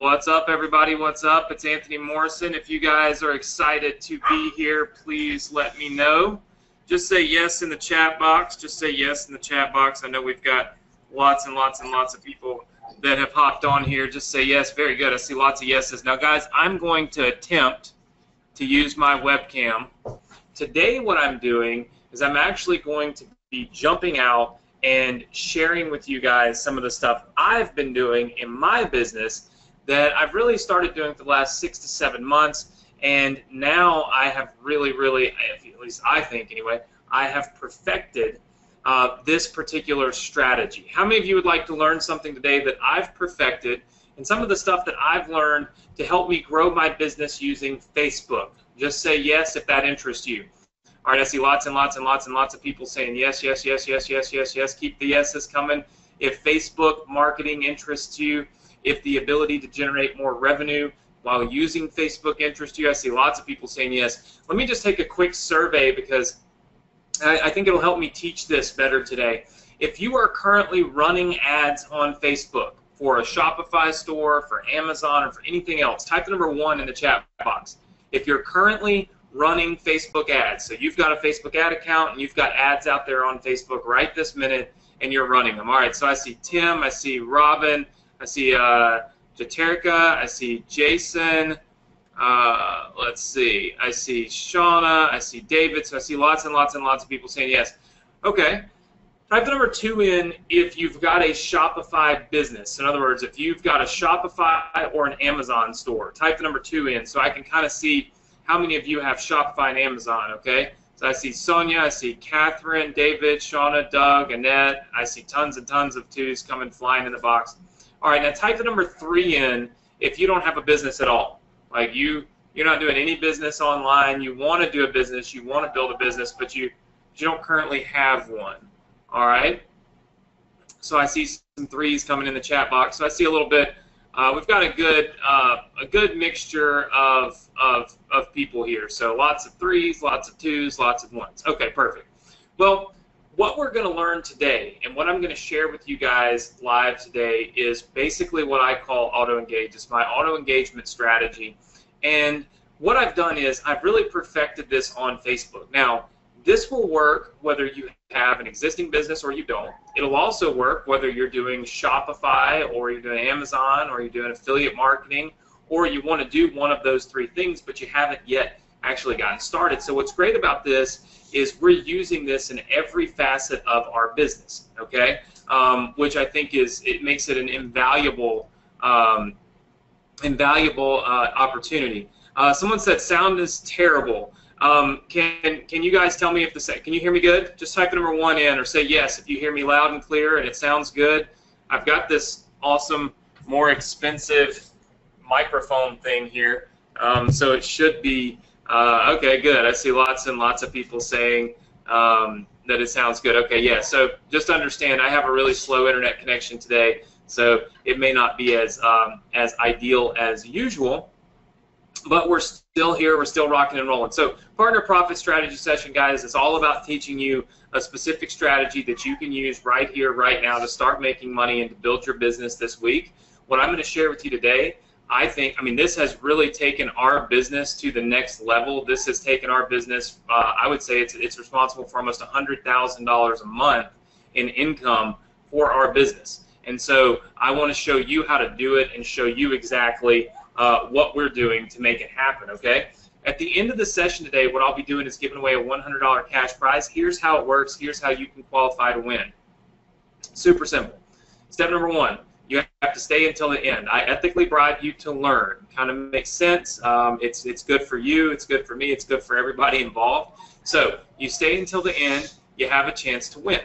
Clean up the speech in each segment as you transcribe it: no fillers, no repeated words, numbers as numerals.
What's up, everybody? What's up? It's Anthony Morrison. If you guys are excited to be here, please let me know. Just say yes in the chat box. Just say yes in the chat box. I know we've got lots and lots and lots of people that have hopped on here. Just say yes. Very good. I see lots of yeses. Now, guys, I'm going to attempt to use my webcam. Today, what I'm doing is I'm actually going to be jumping out and sharing with you guys some of the stuff I've been doing in my business that I've really started doing for the last 6 to 7 months, and now I have really, at least I think anyway, I have perfected this particular strategy. How many of you would like to learn something today that I've perfected, and some of the stuff that I've learned to help me grow my business using Facebook? Just say yes if that interests you. All right, I see lots and lots and lots and lots of people saying yes, yes, yes, yes, yes, yes, yes. Keep the yeses coming. If Facebook marketing interests you, if the ability to generate more revenue while using Facebook interests you, I see lots of people saying yes. Let me just take a quick survey because I think it'll help me teach this better today. If you are currently running ads on Facebook for a Shopify store, for Amazon, or for anything else, type the number 1 in the chat box. If you're currently running Facebook ads, so you've got a Facebook ad account and you've got ads out there on Facebook right this minute and you're running them. All right, so I see Tim, I see Robin, I see Jaterka, I see Jason, let's see, I see Shauna, I see David, so I see lots and lots and lots of people saying yes. Okay, type the number 2 in if you've got a Shopify business. In other words, if you've got a Shopify or an Amazon store, type the number 2 in so I can kind of see how many of you have Shopify and Amazon, okay? So I see Sonia, I see Catherine, David, Shauna, Doug, Annette. I see tons and tons of 2s coming flying in the box. All right, now type the number 3 in if you don't have a business at all. Like you're not doing any business online, you want to do a business, you want to build a business, but you don't currently have one. All right? So I see some 3s coming in the chat box. So I see a little bit. We've got a good mixture of people here. So lots of 3s, lots of 2s, lots of 1s. Okay, perfect. Well, what we're going to learn today and what I'm going to share with you guys live today is basically what I call auto-engage. It's my auto-engagement strategy. And what I've done is I've really perfected this on Facebook. Now, this will work whether you have an existing business or you don't. It'll also work whether you're doing Shopify or you're doing Amazon or you're doing affiliate marketing or you want to do one of those 3 things but you haven't yet actually gotten started. So what's great about this is we're using this in every facet of our business, okay? Which I think it makes it an invaluable opportunity. Someone said sound is terrible. Can you guys tell me if can you hear me good? Just type the number 1 in or say yes if you hear me loud and clear and it sounds good. I've got this awesome, more expensive microphone thing here, so it should be okay. Good. I see lots and lots of people saying that it sounds good. Okay, yeah. So just understand, I have a really slow internet connection today, so it may not be as ideal as usual. But we're still here, we're still rocking and rolling. So Partner Profit Strategy Session, guys, is all about teaching you a specific strategy that you can use right here, right now to start making money and to build your business this week. What I'm going to share with you today, I mean, this has really taken our business to the next level. This has taken our business, I would say it's responsible for almost $100,000 a month in income for our business. And so I want to show you how to do it and show you exactly what we're doing to make it happen, okay? At the end of the session today, what I'll be doing is giving away a $100 cash prize. Here's how it works. Here's how you can qualify to win. Super simple. Step number 1, you have to stay until the end. I ethically bribe you to learn. Kind of makes sense. It's good for you. It's good for me. It's good for everybody involved. So you stay until the end. You have a chance to win.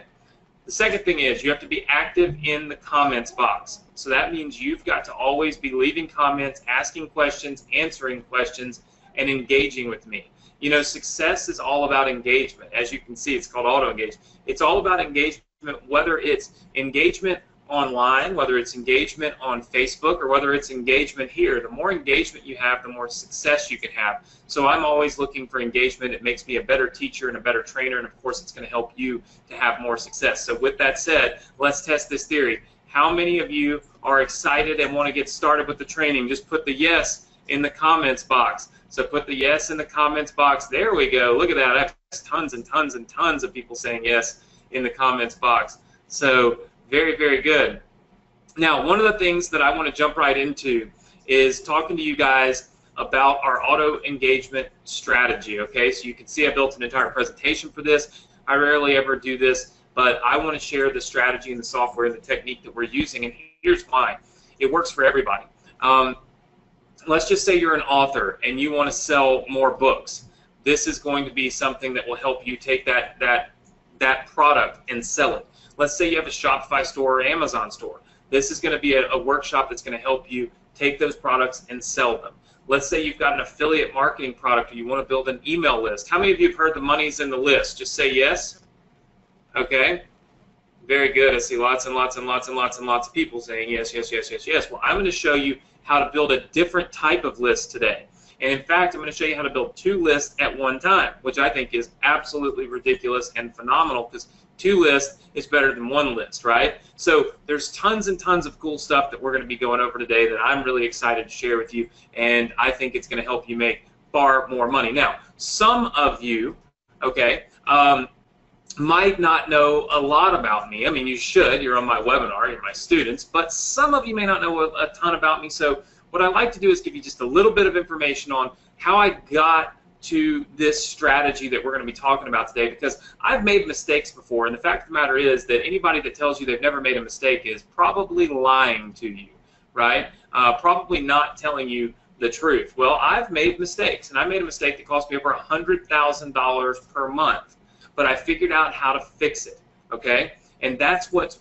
The second thing is you have to be active in the comments box. So that means you've got to always be leaving comments, asking questions, answering questions, and engaging with me. You know, success is all about engagement. As you can see, it's called auto-engage. It's all about engagement, whether it's engagement online, whether it's engagement on Facebook, or whether it's engagement here. The more engagement you have, the more success you can have. So I'm always looking for engagement. It makes me a better teacher and a better trainer, and of course it's going to help you to have more success. So with that said, let's test this theory. How many of you are excited and want to get started with the training? Just put the yes in the comments box. So put the yes in the comments box. There we go. Look at that. That's tons and tons and tons of people saying yes in the comments box. So very, very good. Now, one of the things that I want to jump right into is talking to you guys about our auto engagement strategy. Okay, so you can see I built an entire presentation for this. I rarely ever do this, but I want to share the strategy and the software and the technique that we're using, and here's why. It works for everybody. Let's just say you're an author and you want to sell more books. This is going to be something that will help you take that product and sell it. Let's say you have a Shopify store or Amazon store. This is going to be a workshop that's going to help you take those products and sell them. Let's say you've got an affiliate marketing product or you want to build an email list. How many of you have heard the money's in the list? Just say yes. Okay. Very good. I see lots and lots and lots and lots and lots of people saying yes, yes, yes, yes, yes. Well, I'm going to show you how to build a different type of list today. And in fact, I'm going to show you how to build 2 lists at one time, which I think is absolutely ridiculous and phenomenal, because 2 lists is better than 1 list, right? So there's tons and tons of cool stuff that we're going to be going over today that I'm really excited to share with you, and I think it's going to help you make far more money. Now, some of you, okay, might not know a lot about me. I mean, you should. You're on my webinar. You're my students. But some of you may not know a ton about me. So what I like to do is give you just a little bit of information on how I got to this strategy that we're going to be talking about today, because I've made mistakes before, and the fact of the matter is that anybody that tells you they've never made a mistake is probably lying to you, right? Probably not telling you the truth. Well, I've made mistakes, and I made a mistake that cost me over $100,000 per month. But I figured out how to fix it, okay? And that's what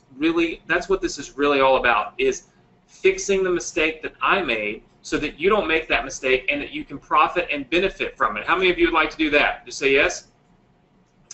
this is really all about, is fixing the mistake that I made so that you don't make that mistake and that you can profit and benefit from it. How many of you would like to do that? Just say yes.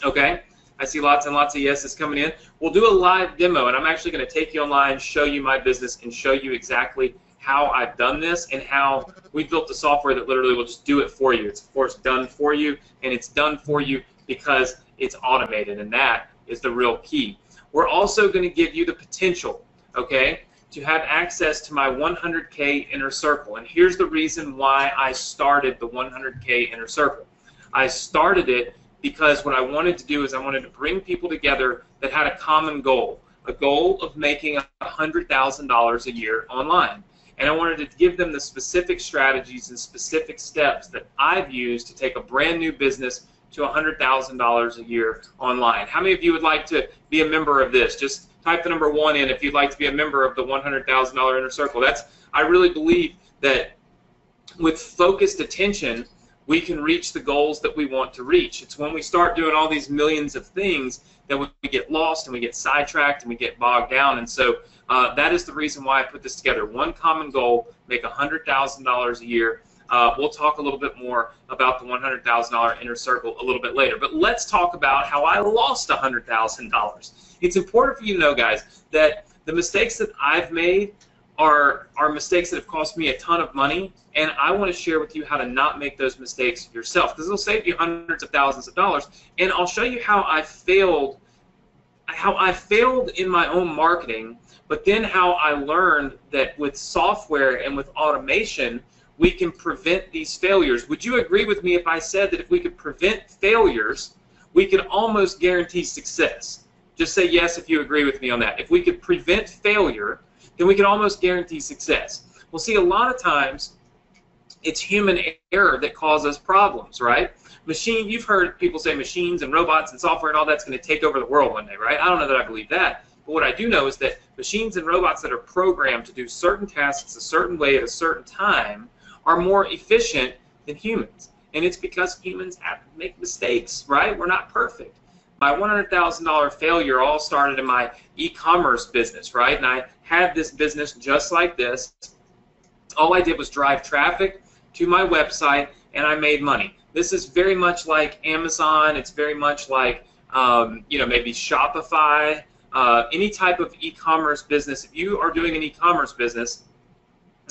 Okay. I see lots and lots of yeses coming in. We'll do a live demo, and I'm actually going to take you online, show you my business, and show you exactly how I've done this and how we built the software that literally will just do it for you. It's, of course, done for you, and it's done for you because it's automated, and that is the real key. We're also going to give you the potential, okay, to have access to my 100K Inner Circle. And here's the reason why I started the 100K Inner Circle. I started it because what I wanted to do is I wanted to bring people together that had a common goal, a goal of making $100,000 a year online. And I wanted to give them the specific strategies and specific steps that I've used to take a brand new business to $100,000 a year online. How many of you would like to be a member of this? Just type the number 1 in if you'd like to be a member of the $100,000 Inner Circle. I really believe that with focused attention, we can reach the goals that we want to reach. It's when we start doing all these millions of things that we get lost and we get sidetracked and we get bogged down. And so that is the reason why I put this together. One common goal, make $100,000 a year. We'll talk a little bit more about the $100,000 Inner Circle a little bit later. But let's talk about how I lost $100,000. It's important for you to know, guys, that the mistakes that I've made are mistakes that have cost me a ton of money, and I want to share with you how to not make those mistakes yourself, because it'll save you hundreds of thousands of dollars. And I'll show you how I failed in my own marketing, but then how I learned that with software and with automation, we can prevent these failures. Would you agree with me if I said that if we could prevent failures, we could almost guarantee success? Just say yes if you agree with me on that. If we could prevent failure, then we can almost guarantee success. Well, see, a lot of times it's human error that causes problems, right? You've heard people say machines and robots and software and all that's going to take over the world one day, right? I don't know that I believe that. But what I do know is that machines and robots that are programmed to do certain tasks a certain way at a certain time are more efficient than humans. And it's because humans have to make mistakes, right? We're not perfect. My $100,000 failure all started in my e-commerce business, right? And I had this business just like this. All I did was drive traffic to my website, and I made money. This is very much like Amazon. It's very much like, maybe Shopify, any type of e-commerce business. If you are doing an e-commerce business,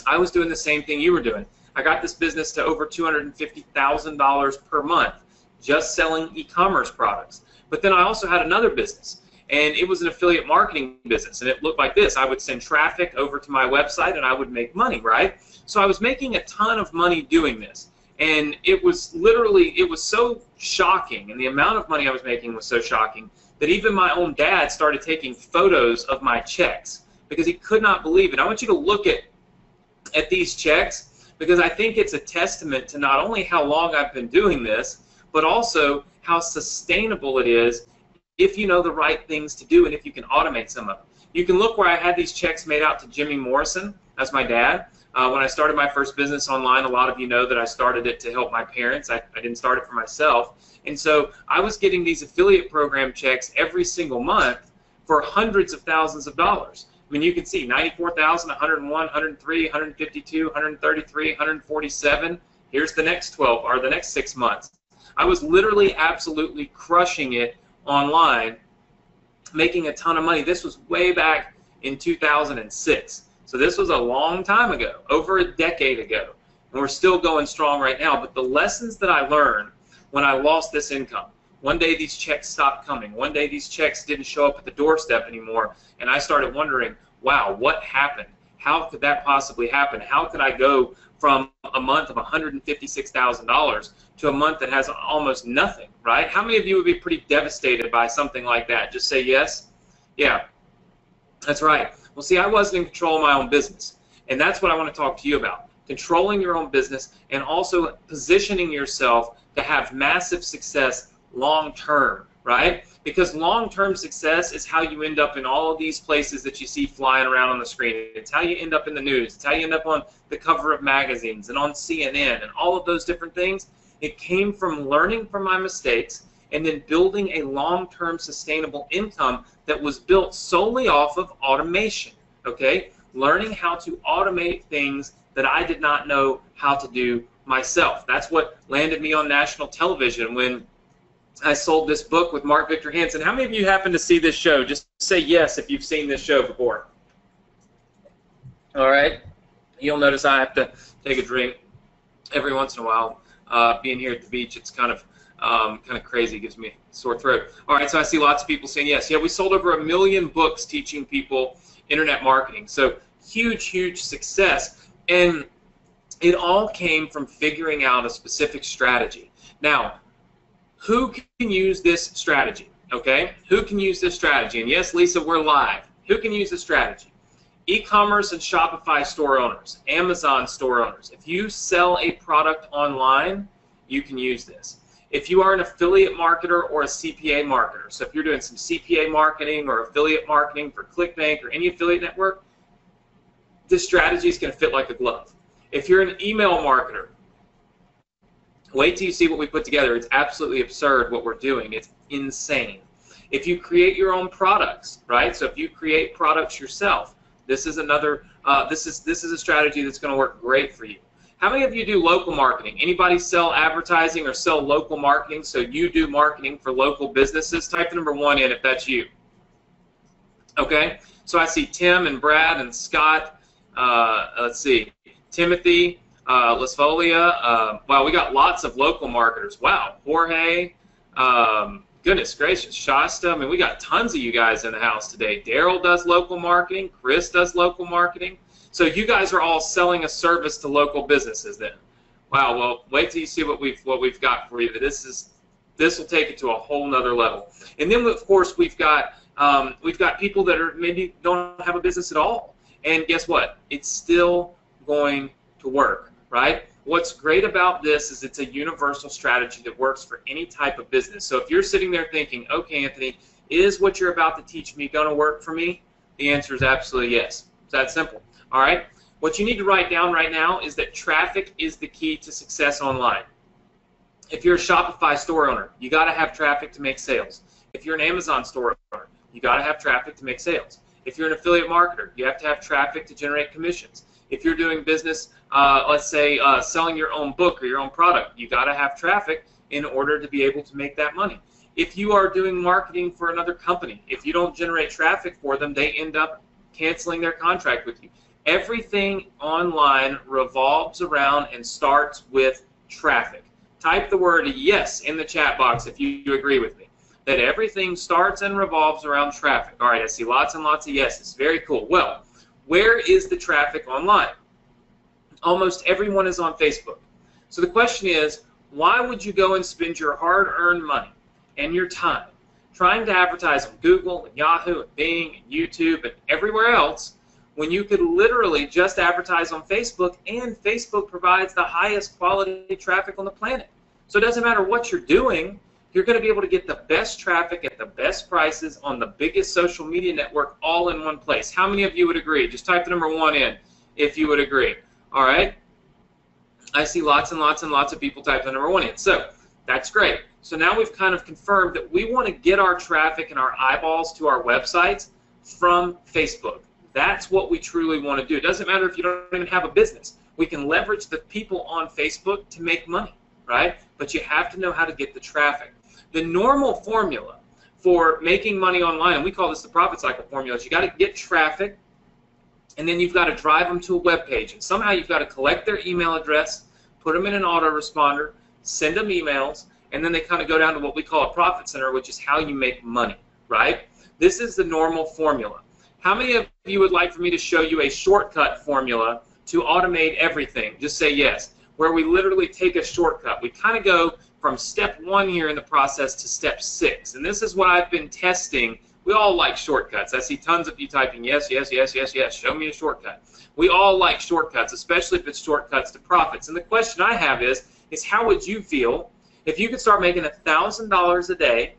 I was doing the same thing you were doing. I got this business to over $250,000 per month just selling e-commerce products. But then I also had another business, and it was an affiliate marketing business, and it looked like this. I would send traffic over to my website, and I would make money, right? So I was making a ton of money doing this, and it was literally, it was so shocking, and the amount of money I was making was so shocking that even my own dad started taking photos of my checks because he could not believe it. I want you to look at these checks because I think it's a testament to not only how long I've been doing this, but also how sustainable it is if you know the right things to do and if you can automate some of them. You can look where I had these checks made out to Jimmy Morrison. That's my dad. When I started my first business online, a lot of you know that I started it to help my parents. I didn't start it for myself. And so I was getting these affiliate program checks every single month for hundreds of thousands of dollars. I mean, you can see 94,000, 101, 103, 152, 133, 147. Here's the next 12 or the next 6 months. I was literally absolutely crushing it online, making a ton of money. This was way back in 2006. So this was a long time ago, over a decade ago. And we're still going strong right now. But the lessons that I learned when I lost this income, one day these checks stopped coming. One day these checks didn't show up at the doorstep anymore. And I started wondering, wow, what happened? How could that possibly happen? How could I go from a month of $156,000 to a month that has almost nothing, right? How many of you would be pretty devastated by something like that? Just say yes. Yeah, that's right. Well, see, I wasn't in control of my own business, and that's what I want to talk to you about. Controlling your own business and also positioning yourself to have massive success long term, right? Because long-term success is how you end up in all of these places that you see flying around on the screen. It's how you end up in the news. It's how you end up on the cover of magazines and on CNN and all of those different things. It came from learning from my mistakes and then building a long-term sustainable income that was built solely off of automation, okay? Learning how to automate things that I did not know how to do myself. That's what landed me on national television when I sold this book with Mark Victor Hansen. How many of you happen to see this show? Just say yes if you've seen this show before. All right. You'll notice I have to take a drink every once in a while. Being here at the beach, it's kind of crazy. It gives me a sore throat. All right, so I see lots of people saying yes. Yeah, we sold over 1 million books teaching people internet marketing. So huge, huge success. And it all came from figuring out a specific strategy. Now, who can use this strategy, okay? Who can use this strategy? And yes, Lisa, we're live. Who can use this strategy? E-commerce and Shopify store owners, Amazon store owners. If you sell a product online, you can use this. If you are an affiliate marketer or a CPA marketer, so if you're doing some CPA marketing or affiliate marketing for ClickBank or any affiliate network, this strategy is going to fit like a glove. If you're an email marketer, wait till you see what we put together. It's absolutely absurd what we're doing. It's insane. If you create your own products, right? So if you create products yourself, this is another. This is a strategy that's going to work great for you. How many of you do local marketing? Anybody sell advertising or sell local marketing? So you do marketing for local businesses. Type the number 1 in if that's you. Okay. So I see Tim and Brad and Scott. Let's see, Timothy. Lasfolia, wow, we got lots of local marketers. Wow, Jorge, goodness gracious, Shasta. I mean, we got tons of you guys in the house today. Daryl does local marketing. Chris does local marketing. So you guys are all selling a service to local businesses then. Wow, well, wait till you see what we've got for you. This will take it to a whole nother level. And then of course we've got people that are maybe don't have a business at all. And guess what? It's still going to work. Right? What's great about this is it's a universal strategy that works for any type of business. So if you're sitting there thinking, okay, Anthony, is what you're about to teach me going to work for me? The answer is absolutely yes. It's that simple. All right? What you need to write down right now is that traffic is the key to success online. If you're a Shopify store owner, you got to have traffic to make sales. If you're an Amazon store owner, you got to have traffic to make sales. If you're an affiliate marketer, you have to have traffic to generate commissions. If you're doing business, let's say selling your own book or your own product, you got to have traffic in order to be able to make that money. If you are doing marketing for another company, if you don't generate traffic for them, they end up canceling their contract with you. Everything online revolves around and starts with traffic. Type the word yes in the chat box if you agree with me. that everything starts and revolves around traffic. All right, I see lots and lots of yeses. Very cool. Well, where is the traffic online? Almost everyone is on Facebook. So the question is, why would you go and spend your hard-earned money and your time trying to advertise on Google and Yahoo and Bing and YouTube and everywhere else when you could literally just advertise on Facebook, and Facebook provides the highest quality traffic on the planet? So it doesn't matter what you're doing, you're going to be able to get the best traffic at the best prices on the biggest social media network all in one place. How many of you would agree? Just type the number 1 in if you would agree. All right? I see lots and lots and lots of people type the number 1 in. So that's great. So now we've kind of confirmed that we want to get our traffic and our eyeballs to our websites from Facebook. That's what we truly want to do. It doesn't matter if you don't even have a business. We can leverage the people on Facebook to make money, right? But you have to know how to get the traffic. The normal formula for making money online, and we call this the profit cycle formula, is you got to get traffic, and then you've got to drive them to a web page. And somehow you've got to collect their email address, put them in an autoresponder, send them emails, and then they kind of go down to what we call a profit center, which is how you make money, right? This is the normal formula. How many of you would like for me to show you a shortcut formula to automate everything? Just say yes. Where we literally take a shortcut. We kind of go from step 1 here in the process to step 6. And this is what I've been testing. We all like shortcuts. I see tons of you typing yes, yes, yes, yes, yes. Show me a shortcut. We all like shortcuts, especially if it's shortcuts to profits. And the question I have is how would you feel if you could start making $1,000 a day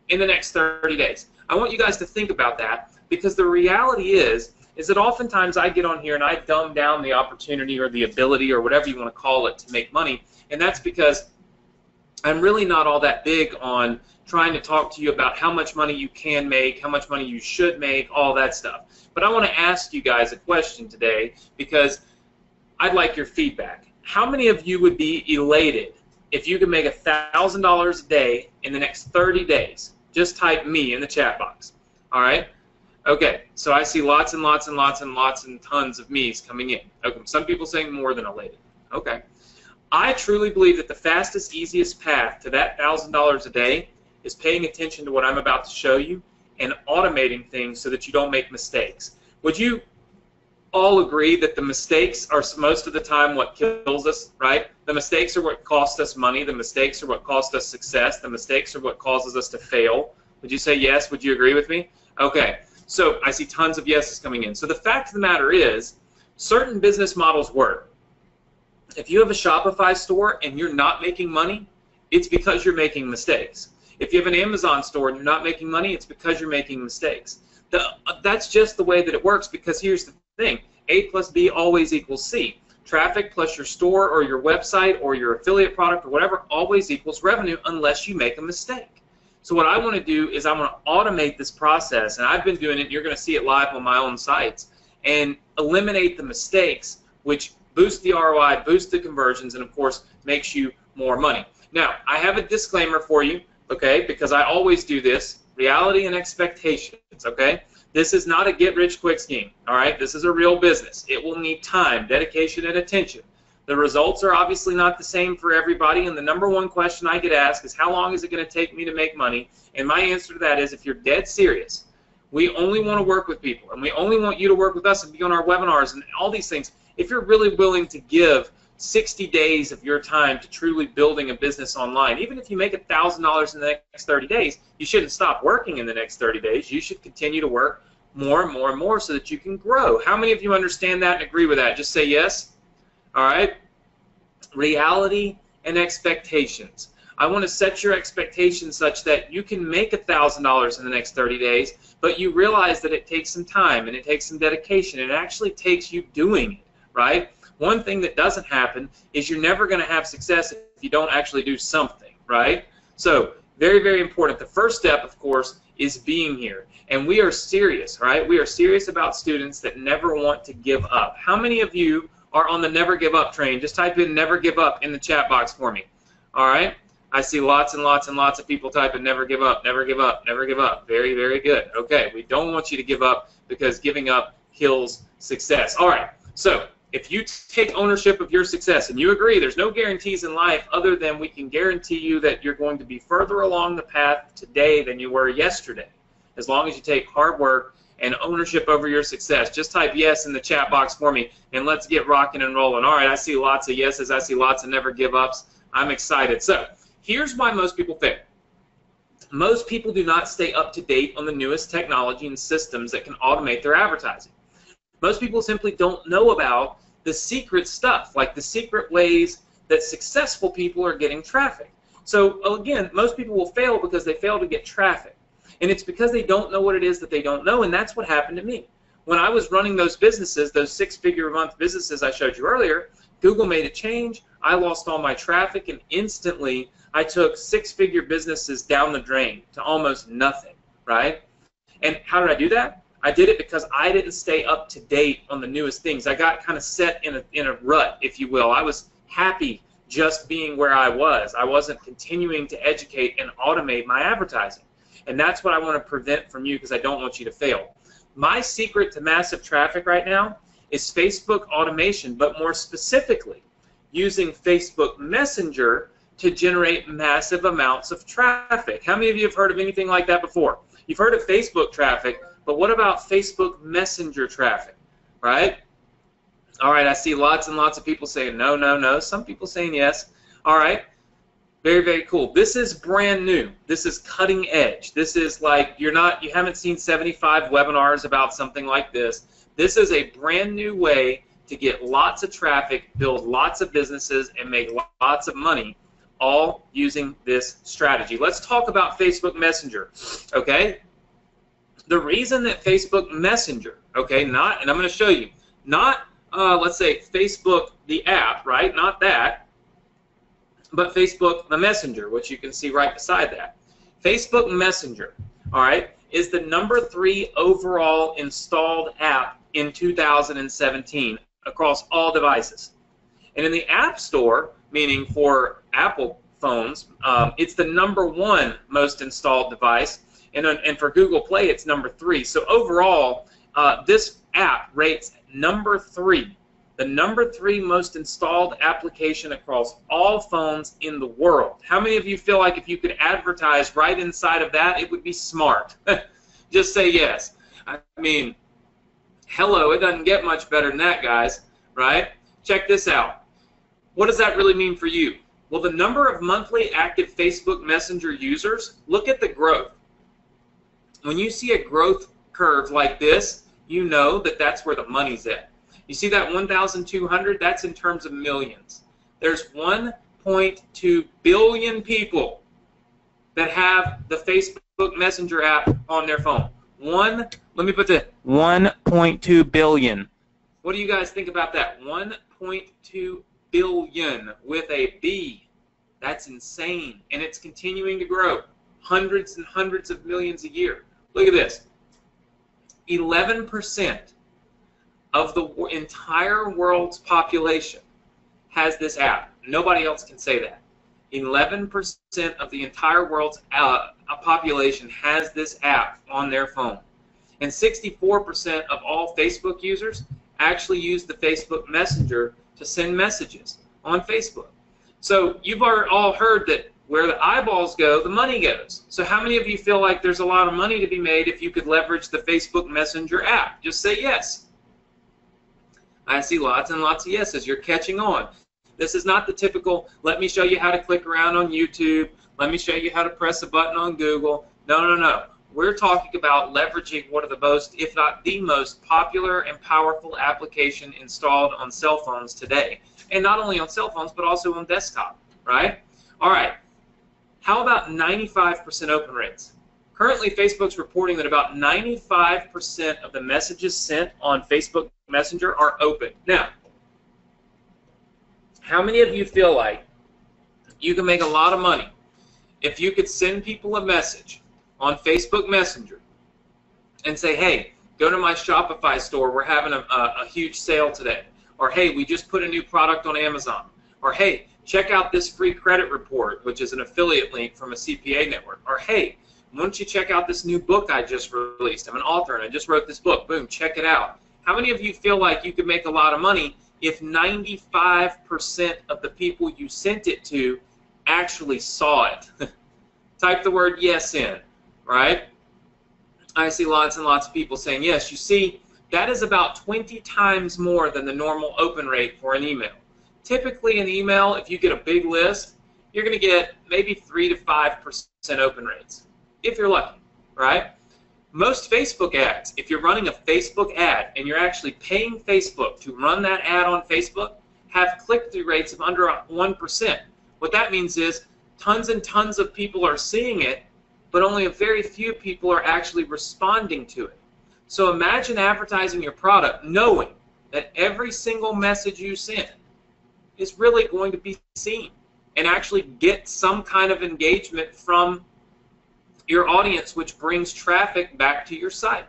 in the next 30 days? I want you guys to think about that, because the reality is that oftentimes I get on here and I dumb down the opportunity or the ability or whatever you want to call it to make money, and that's because I'm really not all that big on trying to talk to you about how much money you can make, how much money you should make, all that stuff. But I want to ask you guys a question today, because I'd like your feedback. How many of you would be elated if you could make $1,000 a day in the next 30 days? Just type me in the chat box. All right? Okay, so I see lots and lots and lots and lots and tons of me's coming in. Okay, some people saying more than elated. Okay. I truly believe that the fastest, easiest path to that $1,000 a day is paying attention to what I'm about to show you and automating things so that you don't make mistakes. Would you all agree that the mistakes are most of the time what kills us, right? The mistakes are what cost us money. The mistakes are what cost us success. The mistakes are what causes us to fail. Would you say yes? Would you agree with me? Okay. So I see tons of yeses coming in. So the fact of the matter is, certain business models work. If you have a Shopify store and you're not making money, it's because you're making mistakes. If you have an Amazon store and you're not making money, it's because you're making mistakes. That's just the way that it works, because here's the thing. A plus B always equals C. Traffic plus your store or your website or your affiliate product or whatever always equals revenue unless you make a mistake. So what I want to do is I want to automate this process, and I've been doing it, and you're going to see it live on my own sites, and eliminate the mistakes, which boost the ROI, boost the conversions, and of course makes you more money. Now, I have a disclaimer for you, okay, because I always do this, reality and expectations, okay? This is not a get-rich-quick scheme, all right? This is a real business. It will need time, dedication, and attention. The results are obviously not the same for everybody, and the number one question I get asked is, how long is it going to take me to make money? And my answer to that is, if you're dead serious, we only want to work with people, and we only want you to work with us and be on our webinars and all these things. If you're really willing to give 60 days of your time to truly building a business online, even if you make $1,000 in the next 30 days, you shouldn't stop working in the next 30 days. You should continue to work more and more and more so that you can grow. How many of you understand that and agree with that? Just say yes. All right? Reality and expectations. I want to set your expectations such that you can make $1,000 in the next 30 days, but you realize that it takes some time and it takes some dedication. It actually takes you doing it, right? One thing that doesn't happen is you're never going to have success if you don't actually do something, right? So very, very important. The first step, of course, is being here. And we are serious, right? We are serious about students that never want to give up. How many of you are on the never give up train? Just type in never give up in the chat box for me. All right? I see lots and lots and lots of people typing never give up, never give up, never give up. Very, very good. Okay, we don't want you to give up because giving up kills success. All right, so If you take ownership of your success, and you agree there's no guarantees in life other than we can guarantee you that you're going to be further along the path today than you were yesterday, as long as you take hard work and ownership over your success. Just type yes in the chat box for me, and let's get rocking and rolling. All right, I see lots of yeses. I see lots of never give ups. I'm excited. So here's why most people fail. Most people do not stay up to date on the newest technology and systems that can automate their advertising. Most people simply don't know about the secret stuff, like the secret ways that successful people are getting traffic. So again, most people will fail because they fail to get traffic. And it's because they don't know what it is that they don't know, and that's what happened to me. When I was running those businesses, those six-figure-a-month businesses I showed you earlier, Google made a change, I lost all my traffic, and instantly I took six-figure businesses down the drain to almost nothing, right? And how did I do that? I did it because I didn't stay up to date on the newest things. I got kind of set in a rut, if you will. I was happy just being where I was. I wasn't continuing to educate and automate my advertising. And that's what I want to prevent from you because I don't want you to fail. My secret to massive traffic right now is Facebook automation, but more specifically, using Facebook Messenger to generate massive amounts of traffic. How many of you have heard of anything like that before? You've heard of Facebook traffic, but what about Facebook Messenger traffic, right? All right, I see lots and lots of people saying no, no, no. Some people saying yes. All right, very, very cool. This is brand new. This is cutting edge. This is like you haven't seen 75 webinars about something like this. This is a brand new way to get lots of traffic, build lots of businesses, and make lots of money, all using this strategy. Let's talk about Facebook Messenger, okay? The reason that Facebook Messenger, okay, and I'm going to show you, not, let's say, Facebook, the app, right, not that, but Facebook, the Messenger, which you can see right beside that. Facebook Messenger, all right, is the #3 overall installed app in 2017 across all devices. And in the App Store, meaning for Apple phones, it's the #1 most installed device. And for Google Play, it's #3. So overall, this app rates #3, the #3 most installed application across all phones in the world. How many of you feel like if you could advertise right inside of that, it would be smart? Just say yes. I mean, hello, it doesn't get much better than that, guys, right? Check this out. What does that really mean for you? Well, the number of monthly active Facebook Messenger users, look at the growth. When you see a growth curve like this, you know that that's where the money's at. You see that 1,200? That's in terms of millions. There's 1.2 billion people that have the Facebook Messenger app on their phone. Let me put that, 1.2 billion. What do you guys think about that? 1.2 billion with a B. That's insane. And it's continuing to grow. Hundreds and hundreds of millions a year. Look at this. 11% of the entire world's population has this app. Nobody else can say that. 11% of the entire world's population has this app on their phone. And 64% of all Facebook users actually use the Facebook Messenger to send messages on Facebook. So you've all heard that where the eyeballs go, the money goes. So how many of you feel like there's a lot of money to be made if you could leverage the Facebook Messenger app? Just say yes. I see lots and lots of yeses. You're catching on. This is not the typical, let me show you how to click around on YouTube, let me show you how to press a button on Google. No, no, no. We're talking about leveraging one of the most, if not the most popular and powerful application installed on cell phones today. And not only on cell phones, but also on desktop, right? All right. How about 95% open rates? Currently, Facebook's reporting that about 95% of the messages sent on Facebook Messenger are open. Now, how many of you feel like you can make a lot of money if you could send people a message on Facebook Messenger and say, hey, go to my Shopify store, we're having a huge sale today. Or, hey, we just put a new product on Amazon. Or, hey, check out this free credit report, which is an affiliate link from a CPA network. Or, hey, why don't you check out this new book I just released? I'm an author and I just wrote this book. Boom, check it out. How many of you feel like you could make a lot of money if 95% of the people you sent it to actually saw it? Type the word yes in, right? I see lots and lots of people saying yes. You see, that is about 20 times more than the normal open rate for an email. Typically an email, if you get a big list, you're going to get maybe 3 to 5% open rates, if you're lucky, right? Most Facebook ads, if you're running a Facebook ad and you're actually paying Facebook to run that ad on Facebook, have click-through rates of under 1%. What that means is tons and tons of people are seeing it, but only a very few people are actually responding to it. So imagine advertising your product knowing that every single message you send is really going to be seen and actually get some kind of engagement from your audience, which brings traffic back to your site.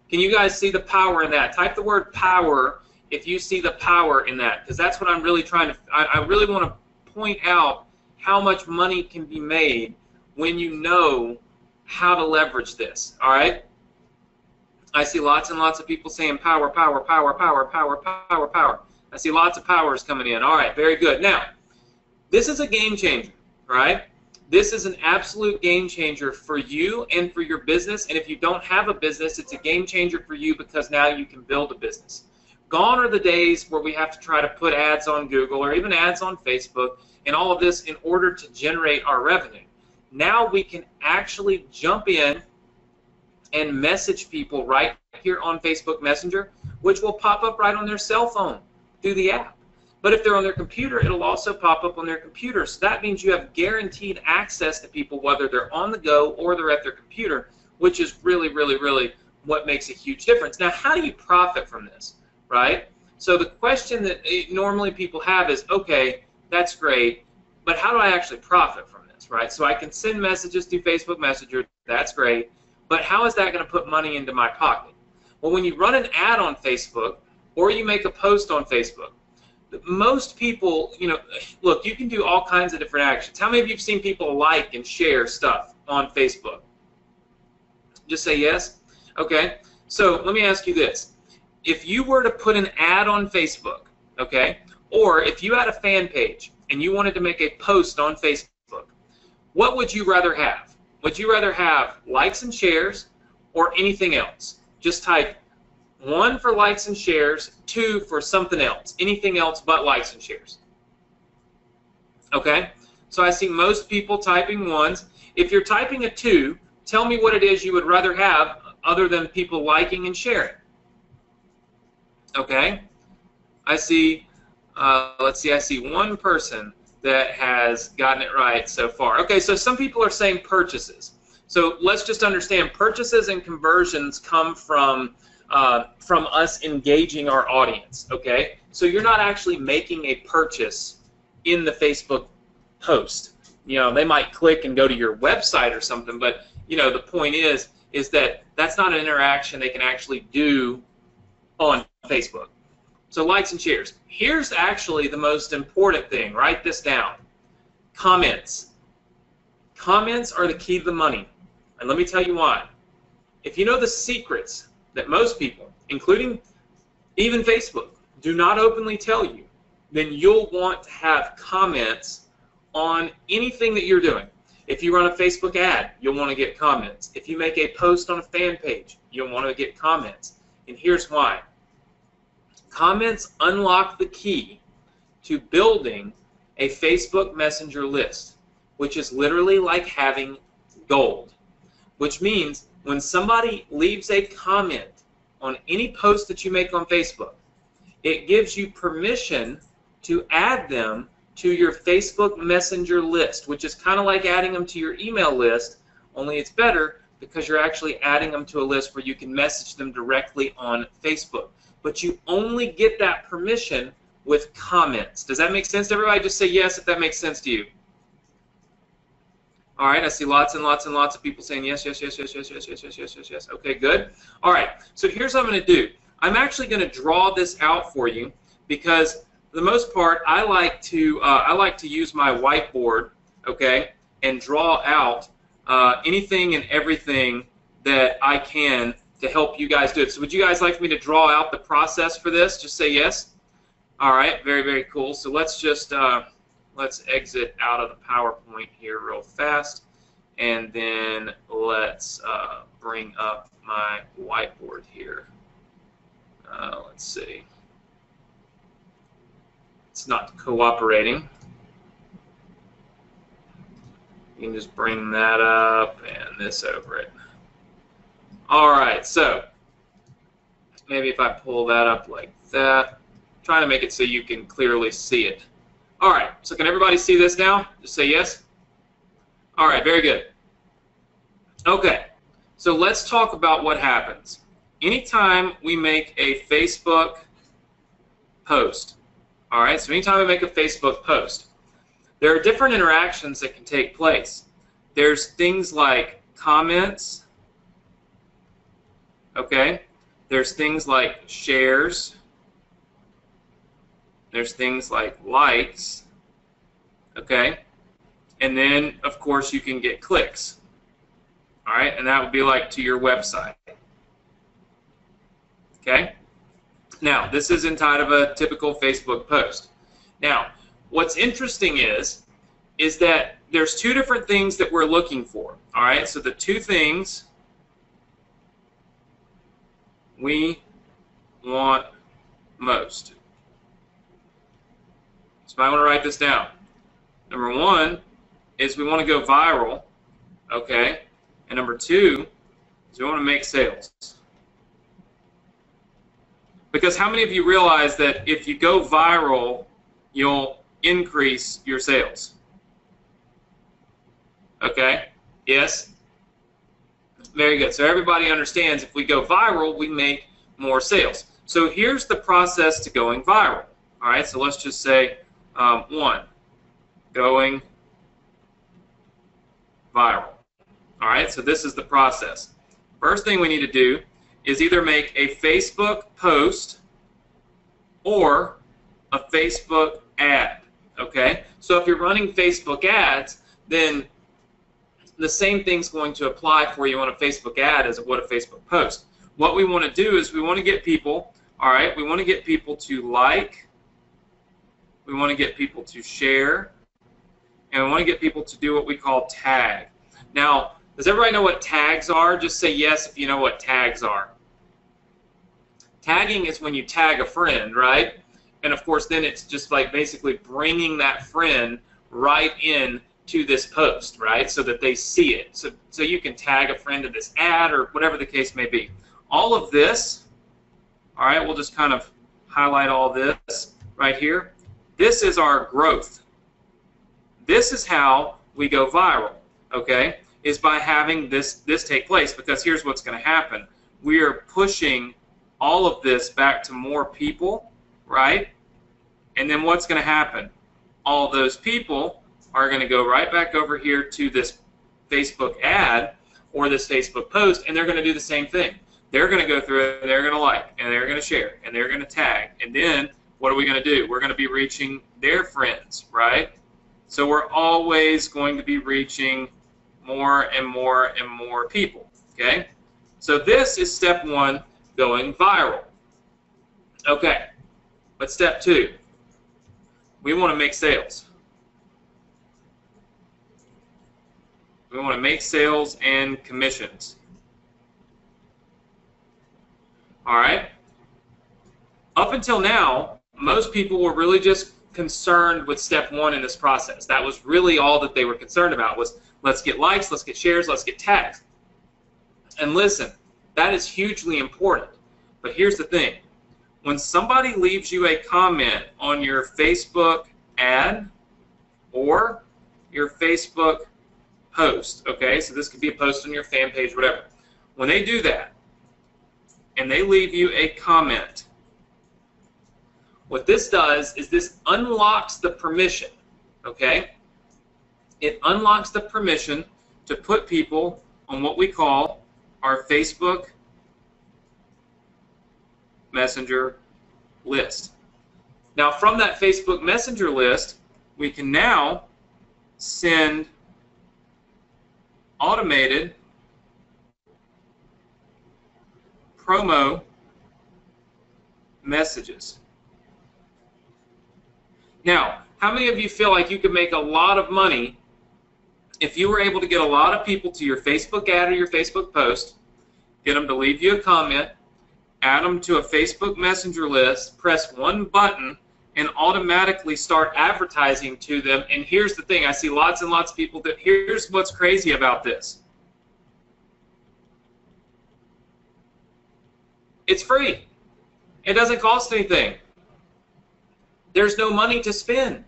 Can you guys see the power in that? Type the word power if you see the power in that, because that's what I'm really trying to, I really want to point out how much money can be made when you know how to leverage this, all right? I see lots and lots of people saying power, power, power, power, power, power, power. I see lots of powers coming in. All right, very good. Now, this is a game changer, right? This is an absolute game changer for you and for your business. And if you don't have a business, it's a game changer for you because now you can build a business. Gone are the days where we have to try to put ads on Google or even ads on Facebook and all of this in order to generate our revenue. Now we can actually jump in and message people right here on Facebook Messenger, which will pop up right on their cell phone through the app. But if they're on their computer, it'll also pop up on their computer. So that means you have guaranteed access to people whether they're on the go or they're at their computer, which is really, really, really what makes a huge difference. Now, how do you profit from this, right? So the question that normally people have is, okay, that's great, but how do I actually profit from this, right? So I can send messages through Facebook Messenger, that's great, but how is that going to put money into my pocket? Well, when you run an ad on Facebook or you make a post on Facebook, most people, you know, look, you can do all kinds of different actions. How many of you have seen people like and share stuff on Facebook? Just say yes. Okay, so let me ask you this. If you were to put an ad on Facebook, okay, or if you had a fan page and you wanted to make a post on Facebook, what would you rather have? Would you rather have likes and shares or anything else? Just type 1 for likes and shares, 2 for something else, anything else but likes and shares. Okay, so I see most people typing 1s. If you're typing a 2, tell me what it is you would rather have other than people liking and sharing. Okay, I see, let's see, I see one person that has gotten it right so far. Okay, so some people are saying purchases. So let's just understand, purchases and conversions come from us engaging our audience, okay? So you're not actually making a purchase in the Facebook post. You know, they might click and go to your website or something, but, you know, the point is that that's not an interaction they can actually do on Facebook. So likes and shares. Here's actually the most important thing. Write this down. Comments. Comments are the key to the money. And let me tell you why. If you know the secrets that most people, including even Facebook, do not openly tell you, then you'll want to have comments on anything that you're doing. If you run a Facebook ad, you'll want to get comments. If you make a post on a fan page, you'll want to get comments. And here's why. Comments unlock the key to building a Facebook Messenger list, which is literally like having gold, which means when somebody leaves a comment on any post that you make on Facebook, it gives you permission to add them to your Facebook Messenger list, which is kind of like adding them to your email list, only it's better because you're actually adding them to a list where you can message them directly on Facebook. But you only get that permission with comments. Does that make sense to everybody? Just say yes if that makes sense to you. All right, I see lots and lots and lots of people saying yes, yes, yes, yes, yes, yes, yes, yes, yes, yes, yes. Okay, good. All right, so here's what I'm going to do. I'm actually going to draw this out for you because for the most part, I like to use my whiteboard, okay, and draw out anything and everything that I can to help you guys do it. So would you guys like me to draw out the process for this? Just say yes. All right, very, very cool. So let's just let's exit out of the PowerPoint here real fast, and then let's bring up my whiteboard here. Let's see. It's not cooperating. You can just bring that up and this over it. All right, so maybe if I pull that up like that, trying to make it so you can clearly see it. All right, so can everybody see this now? Just say yes. All right, very good. Okay, so let's talk about what happens. Anytime we make a Facebook post, all right, so anytime we make a Facebook post, there are different interactions that can take place. There's things like comments, okay? There's things like shares. There's things like likes, okay? And then, of course, you can get clicks, all right? And that would be like to your website, okay? Now, this is inside of a typical Facebook post. Now, what's interesting is that there's two different things that we're looking for, all right? So the two things we want most. So I want to write this down. Number one is we want to go viral, okay? And number two is we want to make sales. Because how many of you realize that if you go viral, you'll increase your sales? Okay? Yes? Very good. So everybody understands if we go viral, we make more sales. So here's the process to going viral. All right, so let's just say one, going viral. All right, so this is the process. First thing we need to do is either make a Facebook post or a Facebook ad, okay? So if you're running Facebook ads, then the same thing's going to apply for you on a Facebook ad as it would a Facebook post. What we want to do is we want to get people, all right, we want to get people to like, we want to get people to share, and we want to get people to do what we call tag. Now, does everybody know what tags are? Just say yes if you know what tags are. Tagging is when you tag a friend, right? And of course, then it's just like basically bringing that friend right in to this post, right? So that they see it. So you can tag a friend to this ad or whatever the case may be. All of this, all right, we'll just kind of highlight all this right here. This is our growth. This is how we go viral, okay? Is by having this take place, because here's what's going to happen. We are pushing all of this back to more people, right? And then what's going to happen? All those people are going to go right back over here to this Facebook ad or this Facebook post, and they're going to do the same thing. They're going to go through it, and they're going to like, and they're going to share, and they're going to tag. And then what are we going to do? We're going to be reaching their friends, right? So we're always going to be reaching more and more and more people, okay? So this is step one, going viral. Okay, but step two, we want to make sales. We want to make sales and commissions. All right? Up until now, most people were really just concerned with step one in this process. That was really all that they were concerned about was let's get likes, let's get shares, let's get tags. And listen, that is hugely important. But here's the thing. When somebody leaves you a comment on your Facebook ad or your Facebook post, okay, so this could be a post on your fan page, whatever. When they do that and they leave you a comment, what this does is this unlocks the permission, okay? It unlocks the permission to put people on what we call our Facebook Messenger list. Now, from that Facebook Messenger list, we can now send automated promo messages. Now, how many of you feel like you could make a lot of money if you were able to get a lot of people to your Facebook ad or your Facebook post, get them to leave you a comment, add them to a Facebook Messenger list, press one button, and automatically start advertising to them? And here's the thing, I see lots and lots of people that, here's what's crazy about this. It's free. It doesn't cost anything. There's no money to spend,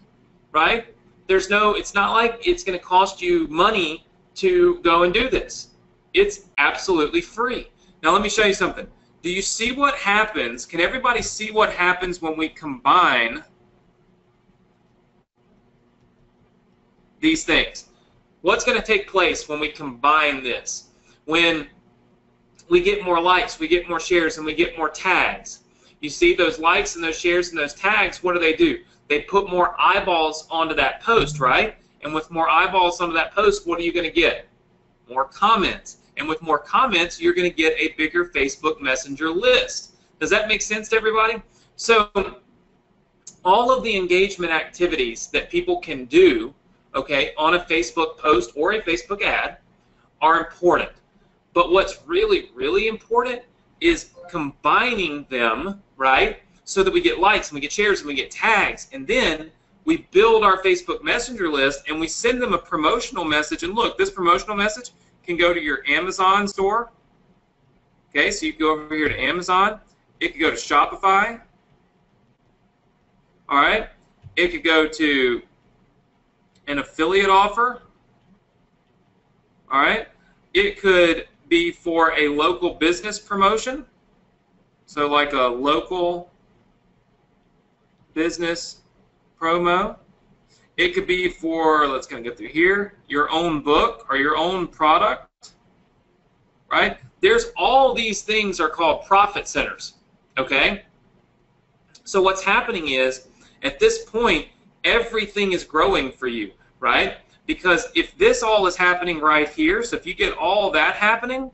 right? It's not like it's going to cost you money to go and do this. It's absolutely free. Now let me show you something. Do you see what happens? Can everybody see what happens when we combine these things? What's going to take place when we combine this? When we get more likes, we get more shares, and we get more tags. You see those likes and those shares and those tags, what do? They put more eyeballs onto that post, right? And with more eyeballs onto that post, what are you going to get? More comments. And with more comments, you're going to get a bigger Facebook Messenger list. Does that make sense to everybody? So all of the engagement activities that people can do, okay, on a Facebook post or a Facebook ad are important. But what's really, really important is combining them, right, so that we get likes and we get shares and we get tags, and then we build our Facebook Messenger list and we send them a promotional message. And look, this promotional message can go to your Amazon store. Okay, so you can go over here to Amazon. It could go to Shopify. All right, it could go to an affiliate offer. All right, it could be for a local business promotion. So like a local business promo. It could be for, let's kind of get through here, your own book or your own product, right? There's all these things are called profit centers, okay? So what's happening is, at this point, everything is growing for you, right? Because if this all is happening right here, so if you get all that happening,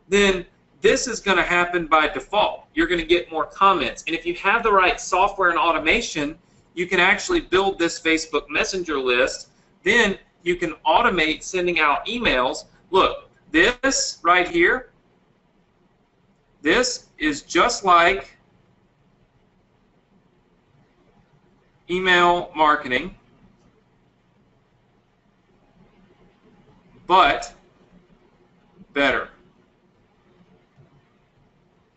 then this is going to happen by default. You're going to get more comments. And if you have the right software and automation, you can actually build this Facebook Messenger list. Then you can automate sending out emails. Look, this right here, this is just like email marketing, but better.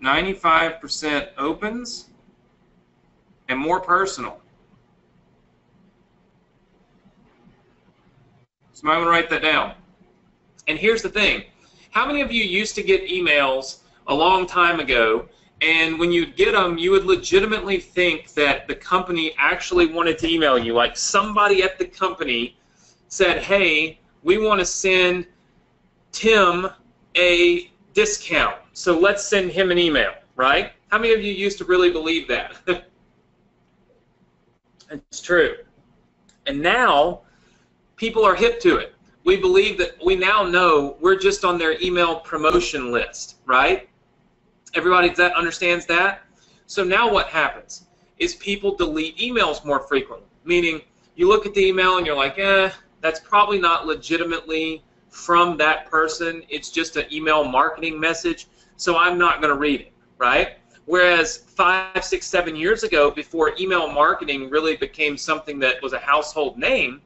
95% opens and more personal. So you might want to write that down. And here's the thing. How many of you used to get emails a long time ago, and when you'd get them, you would legitimately think that the company actually wanted to email you? Like somebody at the company said, hey, we want to send Tim a discount, so let's send him an email, right? How many of you used to really believe that? It's true. And now people are hip to it. We believe that we now know we're just on their email promotion list, right? Everybody that understands that? So now what happens is people delete emails more frequently, meaning you look at the email and you're like, that's probably not legitimately from that person. It's just an email marketing message, so I'm not going to read it, right? Whereas 5, 6, 7 years ago, before email marketing really became something that was a household name,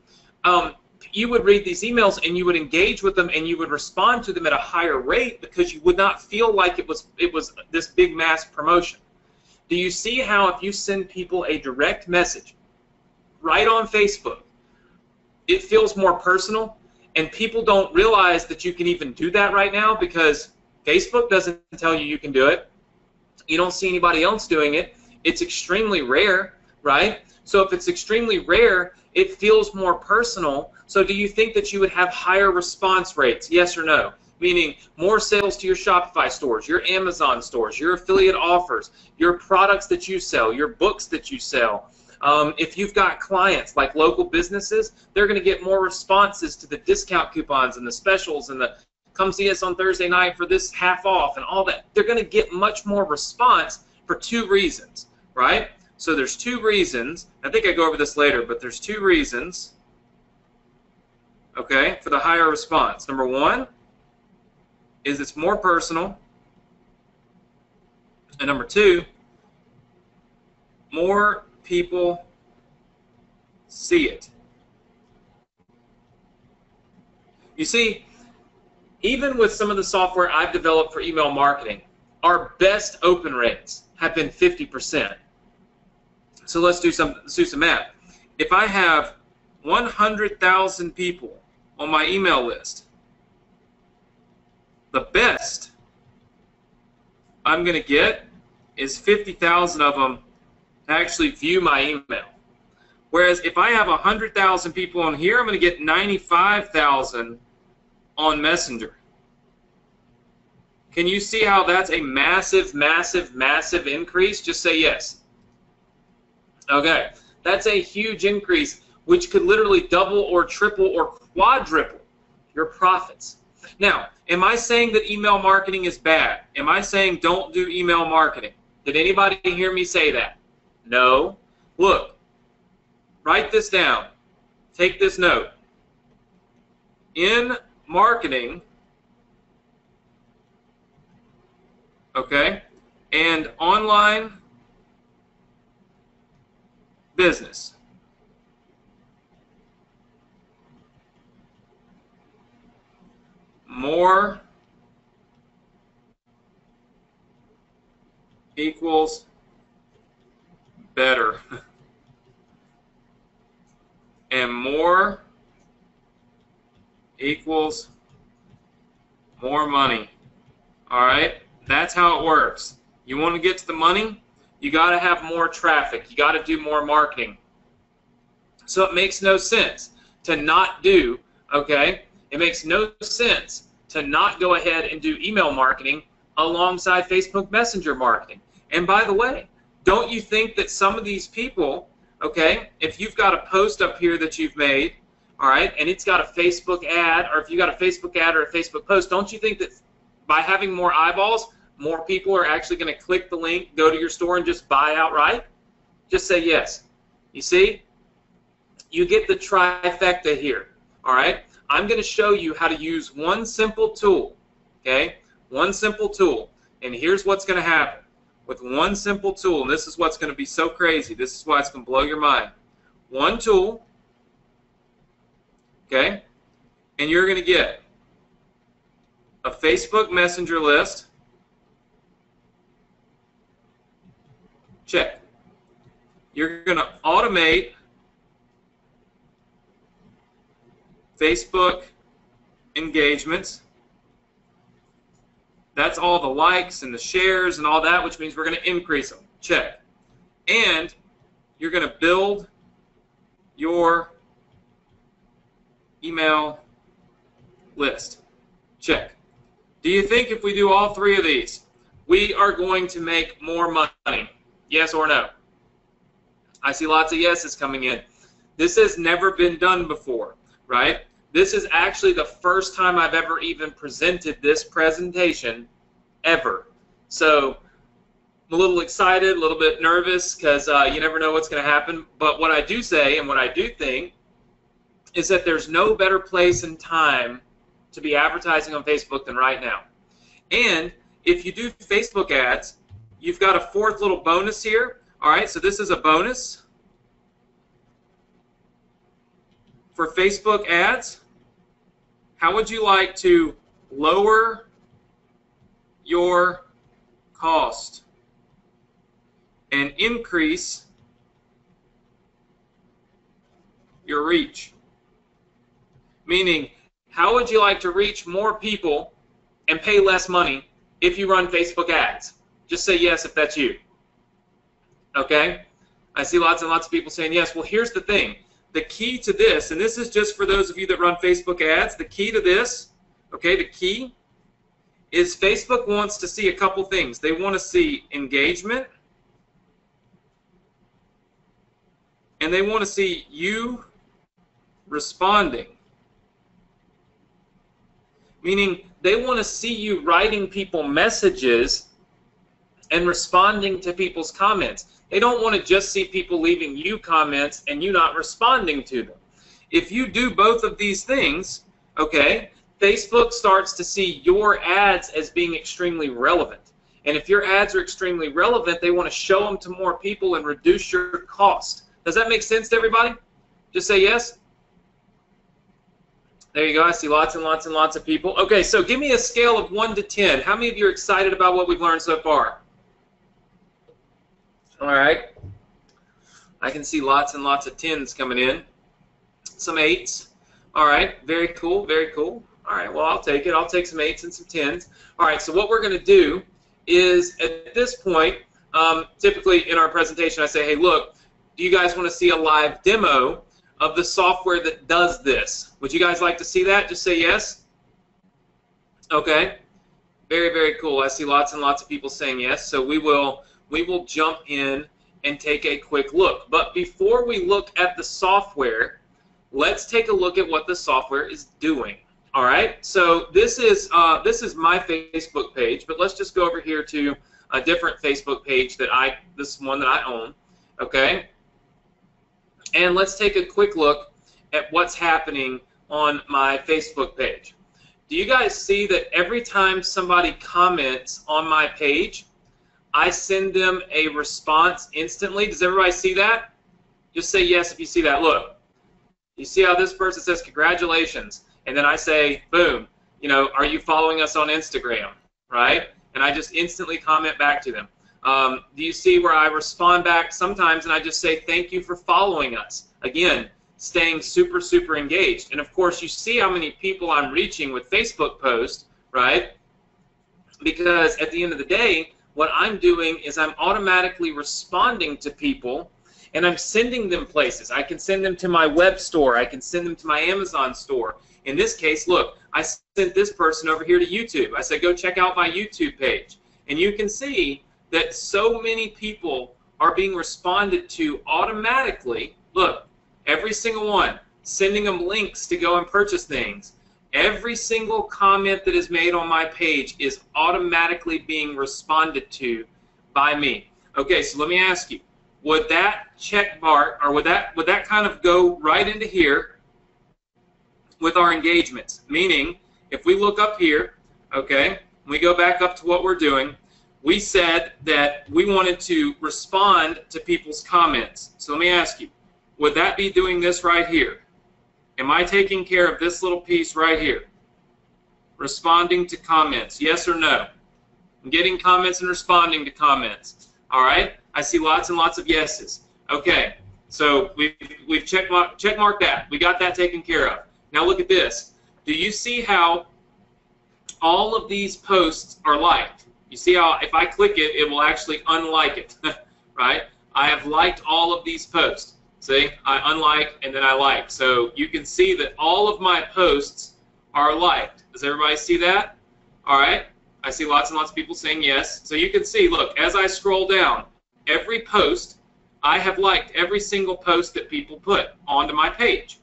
you would read these emails and you would engage with them and you would respond to them at a higher rate because you would not feel like it was this big mass promotion. Do you see how if you send people a direct message right on Facebook, it feels more personal? And people don't realize that you can even do that right now because Facebook doesn't tell you you can do it. You don't see anybody else doing it. It's extremely rare, right? So if it's extremely rare, it feels more personal. So do you think that you would have higher response rates? Yes or no? Meaning more sales to your Shopify stores, your Amazon stores, your affiliate offers, your products that you sell, your books that you sell. If you've got clients like local businesses, they're going to get more responses to the discount coupons and the specials and the come see us on Thursday night for this half off and all that. They're going to get much more response for 2 reasons, right? So there's two reasons. I think I go over this later, but there's two reasons, okay, for the higher response. Number one is it's more personal. And number two, more people see it. You see, even with some of the software I've developed for email marketing, our best open rates have been 50%. So let's do some math. If I have 100,000 people on my email list, the best I'm going to get is 50,000 of them to actually view my email. Whereas if I have 100,000 people on here, I'm going to get 95,000 on Messenger. Can you see how that's a massive, massive, massive increase? Just say yes. Okay, that's a huge increase, which could literally double or triple or quadruple your profits. Now, am I saying that email marketing is bad? Am I saying don't do email marketing? Did anybody hear me say that? No. Look, write this down. Take this note. In marketing, okay, and online business, more equals better. And more equals more money. All right? That's how it works. You want to get to the money? You got to have more traffic. You got to do more marketing. So it makes no sense to not do, okay? It makes no sense to not go ahead and do email marketing alongside Facebook Messenger marketing. And by the way, don't you think that some of these people, okay, if you've got a post up here that you've made, all right, and it's got a Facebook ad, or if you got a Facebook ad or a Facebook post, don't you think that by having more eyeballs, more people are actually going to click the link, go to your store, and just buy outright? Just say yes. You see? You get the trifecta here, all right? I'm going to show you how to use one simple tool, okay? One simple tool. And here's what's going to happen. With one simple tool, and this is what's going to be so crazy. This is why it's going to blow your mind. One tool, okay? And you're going to get a Facebook Messenger list. Check. You're going to automate Facebook engagements. That's all the likes and the shares and all that, which means we're going to increase them. Check. And you're going to build your email list. Check. Do you think if we do all three of these, we are going to make more money? Yes or no? I see lots of yeses coming in. This has never been done before, right? This is actually the first time I've ever even presented this presentation ever. So I'm a little excited, a little bit nervous, because you never know what's going to happen. But what I do say and what I do think is that there's no better place and time to be advertising on Facebook than right now. And if you do Facebook ads, you've got a fourth little bonus here. All right, so this is a bonus for Facebook ads. How would you like to lower your cost and increase your reach? Meaning, how would you like to reach more people and pay less money if you run Facebook ads? Just say yes if that's you. Okay? I see lots and lots of people saying yes. Well, here's the thing. The key to this, and this is just for those of you that run Facebook ads, the key to this, okay, the key is Facebook wants to see a couple things. They want to see engagement, and they want to see you responding. Meaning they want to see you writing people messages and responding to people's comments. They don't want to just see people leaving you comments and you not responding to them. If you do both of these things, okay, Facebook starts to see your ads as being extremely relevant. And if your ads are extremely relevant, they want to show them to more people and reduce your cost. Does that make sense to everybody? Just say yes. There you go. I see lots and lots and lots of people. Okay, so give me a scale of 1 to 10. How many of you are excited about what we've learned so far? All right. I can see lots and lots of 10s coming in. Some 8s. All right. Very cool. Very cool. All right. Well, I'll take it. I'll take some 8s and some 10s. All right. So what we're going to do is, at this point, typically in our presentation, I say, hey, look, do you guys want to see a live demo of the software that does this? Would you guys like to see that? Just say yes. Okay. Very, very cool. I see lots and lots of people saying yes. So we will jump in and take a quick look. But before we look at the software, let's take a look at what the software is doing. All right. So this is my Facebook page, but let's just go over here to a different Facebook page this one that I own. Okay. And let's take a quick look at what's happening on my Facebook page. Do you guys see that every time somebody comments on my page, I send them a response instantly? Does everybody see that? Just say yes if you see that. Look, you see how this person says congratulations, and then I say, boom, are you following us on Instagram, right? And I just instantly comment back to them. Do you see where I respond back sometimes and I just say thank you for following us? Again, staying super, super engaged. And of course, you see how many people I'm reaching with Facebook posts, right? Because at the end of the day, what I'm doing is I'm automatically responding to people and I'm sending them places. I can send them to my web store. I can send them to my Amazon store. In this case, look, I sent this person over here to YouTube. I said, go check out my YouTube page. And you can see that so many people are being responded to automatically. Look, every single one, sending them links to go and purchase things. Every single comment that is made on my page is automatically being responded to by me. Okay, so let me ask you, would that check mark, or would that kind of go right into here with our engagements? Meaning, if we look up here, okay, we go back up to what we're doing, we said that we wanted to respond to people's comments. So let me ask you, would that be doing this right here? Am I taking care of this little piece right here? Responding to comments, yes or no? I'm getting comments and responding to comments. All right? I see lots and lots of yeses. Okay, so we've checkmarked that. We got that taken care of. Now look at this. Do you see how all of these posts are liked? You see how if I click it, it will actually unlike it, right? I have liked all of these posts. See, I unlike and then I like. So you can see that all of my posts are liked. Does everybody see that? All right. I see lots and lots of people saying yes. So you can see, look, as I scroll down, every post, I have liked every single post that people put onto my page.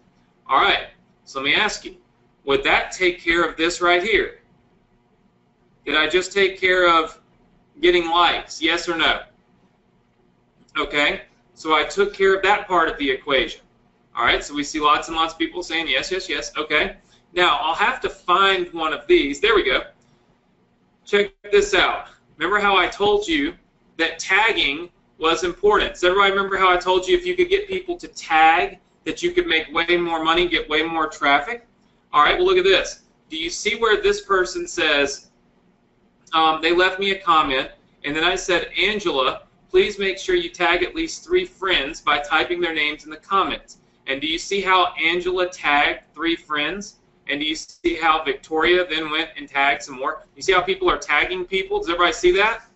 All right. So let me ask you, would that take care of this right here? Did I just take care of getting likes, yes or no? Okay, so I took care of that part of the equation. All right, so we see lots and lots of people saying yes, yes, yes. Okay, now I'll have to find one of these. There we go. Check this out. Remember how I told you that tagging was important? Does everybody remember how I told you if you could get people to tag, that you could make way more money, get way more traffic? All right, well, look at this. Do you see where this person says, they left me a comment, and then I said, Angela, please make sure you tag at least 3 friends by typing their names in the comments. And do you see how Angela tagged 3 friends? And do you see how Victoria then went and tagged some more? You see how people are tagging people? Does everybody see that?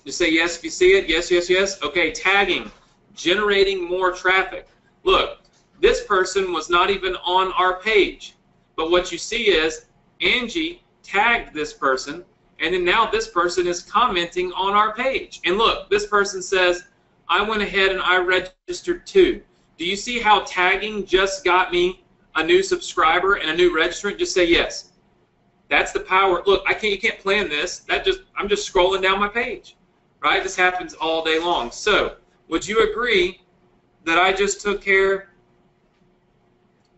Just say yes if you see it. Yes, yes, yes. Okay, tagging, generating more traffic. Look, this person was not even on our page. But what you see is Angie tagged this person, and then now this person is commenting on our page. And look, this person says, I went ahead and I registered too. Do you see how tagging just got me a new subscriber and a new registrant? Just say yes. That's the power. Look, you can't plan this. I'm just scrolling down my page. right? This happens all day long. So would you agree that I just took care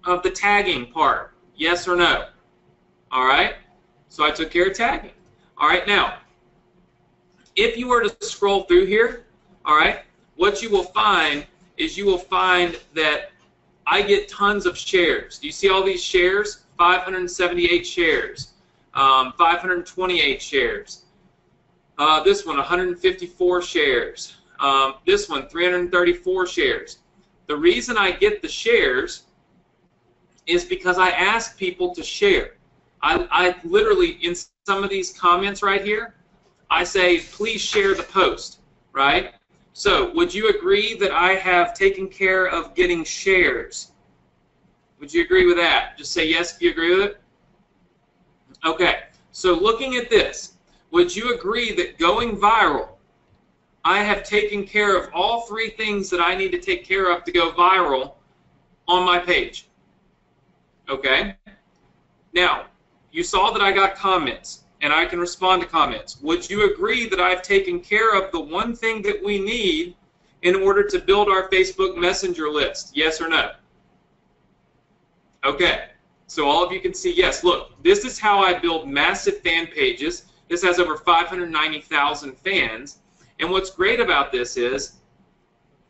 of the tagging part? Yes or no? All right. So I took care of tagging. All right. Now, if you were to scroll through here, all right, what you will find is you will find that I get tons of shares. Do you see all these shares? 578 shares, 528 shares. This one, 154 shares. This one, 334 shares. The reason I get the shares is because I ask people to share. I literally, in some of these comments right here, I say, please share the post, right? So would you agree that I have taken care of getting shares? Would you agree with that? Just say yes if you agree with it. Okay, so looking at this, would you agree that going viral, I have taken care of all three things that I need to take care of to go viral on my page? Okay. Now, you saw that I got comments, and I can respond to comments. Would you agree that I've taken care of the one thing that we need in order to build our Facebook Messenger list? Yes or no? Okay. So all of you can see yes. Look, this is how I build massive fan pages. This has over 590,000 fans. And what's great about this is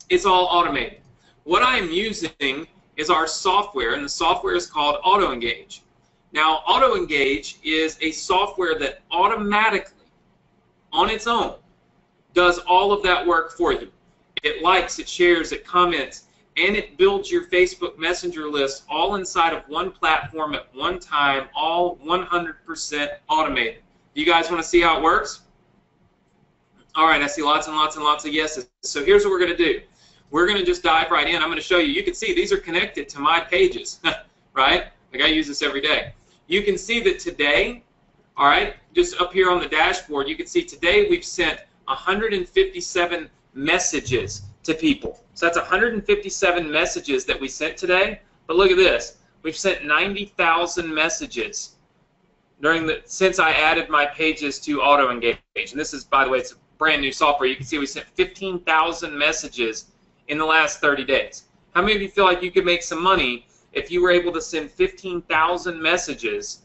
it's all automated. What I'm using is our software, and the software is called AutoEngage. Now, AutoEngage is a software that automatically, on its own, does all of that work for you. It likes, it shares, it comments, and it builds your Facebook Messenger list all inside of one platform at one time, all 100% automated. Do you guys want to see how it works? All right, I see lots and lots and lots of yeses. So here's what we're going to do. We're going to just dive right in. I'm going to show you. You can see these are connected to my pages, right? Like I use this every day. You can see that today, all right, just up here on the dashboard, you can see today we've sent 157 messages to people. So that's 157 messages that we sent today. But look at this. We've sent 90,000 messages since I added my pages to AutoEngage. And this is, by the way, it's a brand new software. You can see we sent 15,000 messages in the last 30 days. How many of you feel like you could make some money if you were able to send 15,000 messages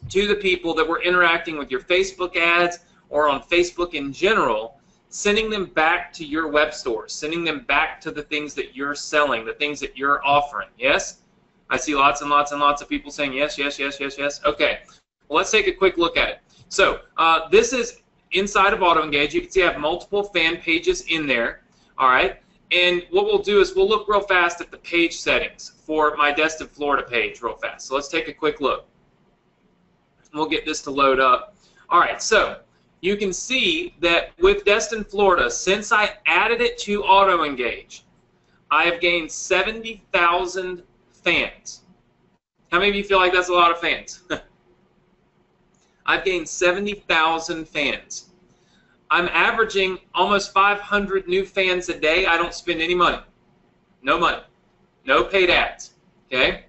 to the people that were interacting with your Facebook ads or on Facebook in general, sending them back to your web store, sending them back to the things that you're selling, the things that you're offering? Yes? I see lots and lots and lots of people saying yes, yes, yes, yes, yes. Okay, well, let's take a quick look at it. So this is inside of AutoEngage. You can see I have multiple fan pages in there, all right? And what we'll do is we'll look real fast at the page settings for my Destin, Florida page real fast. So let's take a quick look. We'll get this to load up. All right, so you can see that with Destin, Florida, since I added it to AutoEngage, I have gained 70,000 fans. How many of you feel like that's a lot of fans? I've gained 70,000 fans. I'm averaging almost 500 new fans a day. I don't spend any money. No money. No paid ads. Okay?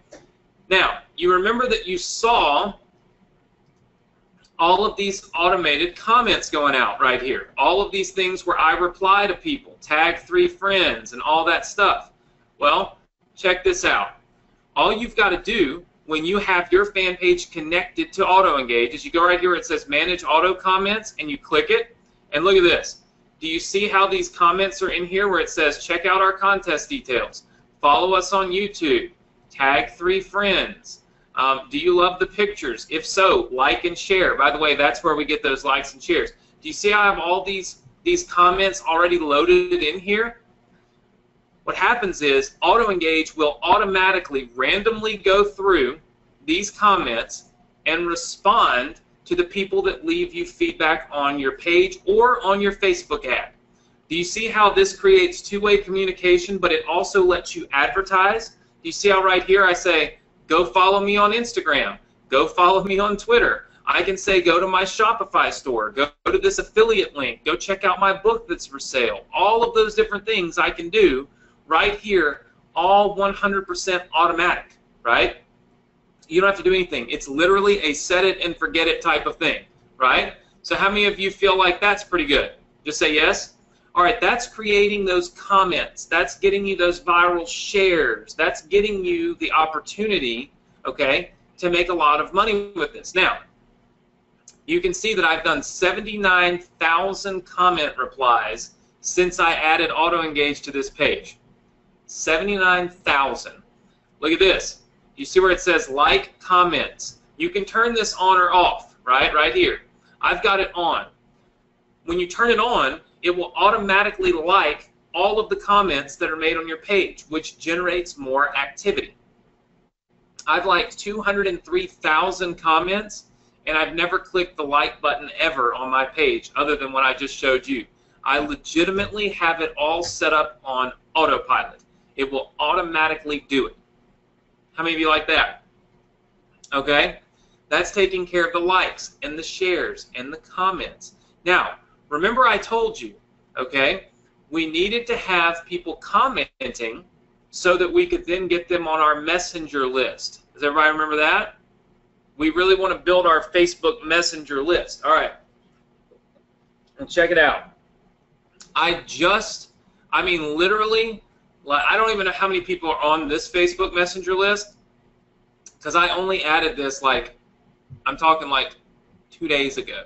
Now, you remember that you saw all of these automated comments going out right here. All of these things where I reply to people, tag 3 friends, and all that stuff. Well, check this out. All you've got to do when you have your fan page connected to AutoEngage is you go right here where it says Manage Auto Comments, and you click it. And look at this. Do you see how these comments are in here where it says check out our contest details, follow us on YouTube, tag 3 friends, do you love the pictures? If so, like and share. By the way, that's where we get those likes and shares. Do you see how I have all these comments already loaded in here? What happens is AutoEngage will automatically randomly go through these comments and respond to the people that leave you feedback on your page or on your Facebook ad. Do you see how this creates two-way communication, but it also lets you advertise? Do you see how right here I say, go follow me on Instagram, go follow me on Twitter. I can say go to my Shopify store, go to this affiliate link, go check out my book that's for sale. All of those different things I can do right here, all 100% automatic, right? You don't have to do anything. It's literally a set it and forget it type of thing, right? So how many of you feel like that's pretty good? Just say yes. All right, that's creating those comments. That's getting you those viral shares. That's getting you the opportunity, okay, to make a lot of money with this. Now, you can see that I've done 79,000 comment replies since I added auto-engage to this page. 79,000. Look at this. You see where it says like comments. You can turn this on or off, right here. I've got it on. When you turn it on, it will automatically like all of the comments that are made on your page, which generates more activity. I've liked 203,000 comments, and I've never clicked the like button ever on my page other than what I just showed you. I legitimately have it all set up on autopilot. It will automatically do it. How many of you like that? Okay? That's taking care of the likes and the shares and the comments. Now, remember I told you, okay, we needed to have people commenting so that we could then get them on our messenger list. Does everybody remember that? We really want to build our Facebook Messenger list. All right. And check it out. I mean, literally, I don't even know how many people are on this Facebook Messenger list because I only added this, like, I'm talking like 2 days ago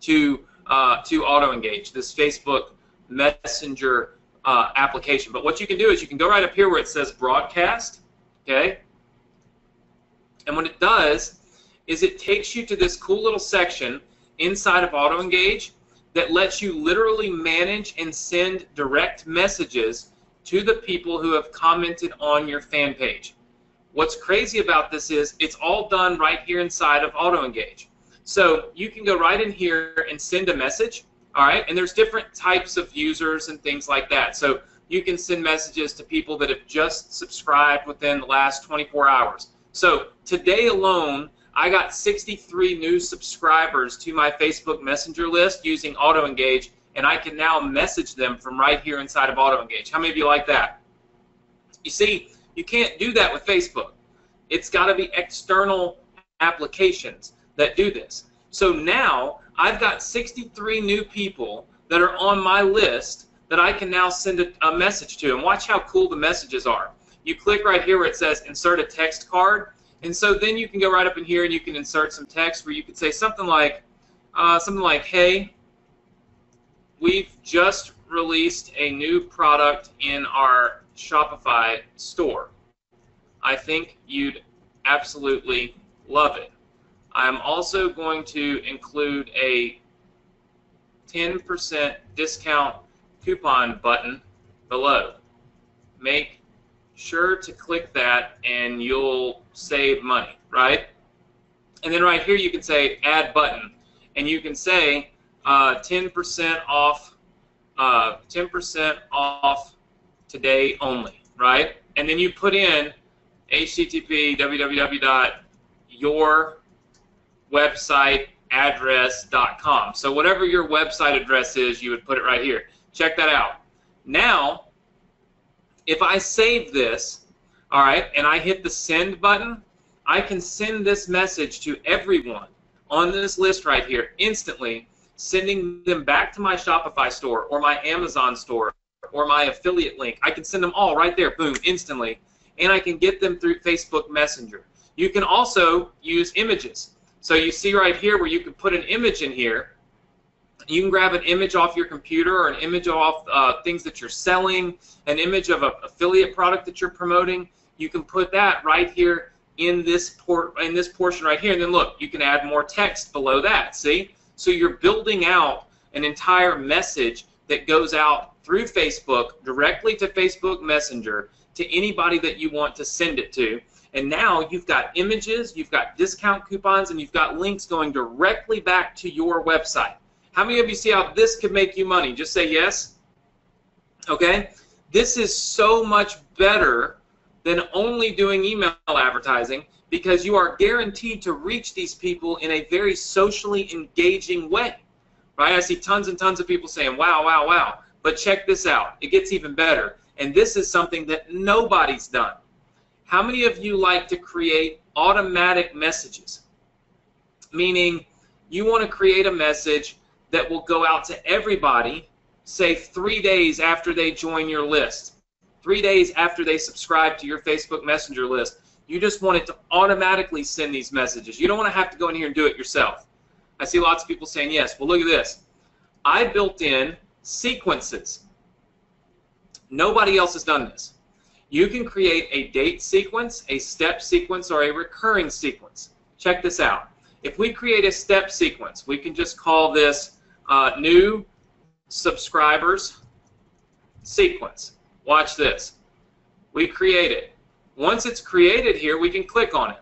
to auto-engage, this Facebook Messenger application. But what you can do is you can go right up here where it says broadcast, okay? And what it does is it takes you to this cool little section inside of auto-engage that lets you literally manage and send direct messages to the people who have commented on your fan page. What's crazy about this is it's all done right here inside of auto-engage. So you can go right in here and send a message, all right? And there's different types of users and things like that. So you can send messages to people that have just subscribed within the last 24 hours. So today alone, I got 63 new subscribers to my Facebook Messenger list using auto-engage, and I can now message them from right here inside of auto-engage. How many of you like that? You see, you can't do that with Facebook. It's got to be external applications that do this. So now I've got 63 new people that are on my list that I can now send a message to. And watch how cool the messages are. You click right here where it says insert a text card. And so then you can go right up in here and you can insert some text where you could say something like, hey, we've just released a new product in our Shopify store. I think you'd absolutely love it. I'm also going to include a 10% discount coupon button below. Make sure to click that and you'll save money, right? And then right here you can say add button, and you can say 10% off, 10% off today only, right? And then you put in http www.yourwebsiteaddress.com. So whatever your website address is, you would put it right here. Check that out. Now, if I save this, all right, and I hit the send button, I can send this message to everyone on this list right here instantly, sending them back to my Shopify store or my Amazon store or my affiliate link. I can send them all right there, boom, instantly, and I can get them through Facebook Messenger. You can also use images. So you see right here where you can put an image in here. You can grab an image off your computer or an image off things that you're selling, an image of an affiliate product that you're promoting. You can put that right here in this portion right here, and then look, you can add more text below that, see? So you're building out an entire message that goes out through Facebook directly to Facebook Messenger to anybody that you want to send it to. And now you've got images, you've got discount coupons, and you've got links going directly back to your website. How many of you see how this could make you money? Just say yes. Okay? This is so much better than only doing email advertising because you are guaranteed to reach these people in a very socially engaging way. Right? I see tons and tons of people saying, wow, wow, wow. But check this out. It gets even better. And this is something that nobody's done. How many of you like to create automatic messages? Meaning you want to create a message that will go out to everybody say 3 days after they join your list, 3 days after they subscribe to your Facebook Messenger list. You just want it to automatically send these messages. You don't want to have to go in here and do it yourself. I see lots of people saying yes. Well, look at this. I built in sequences. Nobody else has done this. You can create a date sequence, a step sequence, or a recurring sequence. Check this out. If we create a step sequence, we can just call this new subscribers sequence. Watch this. We create it. Once it's created here, we can click on it.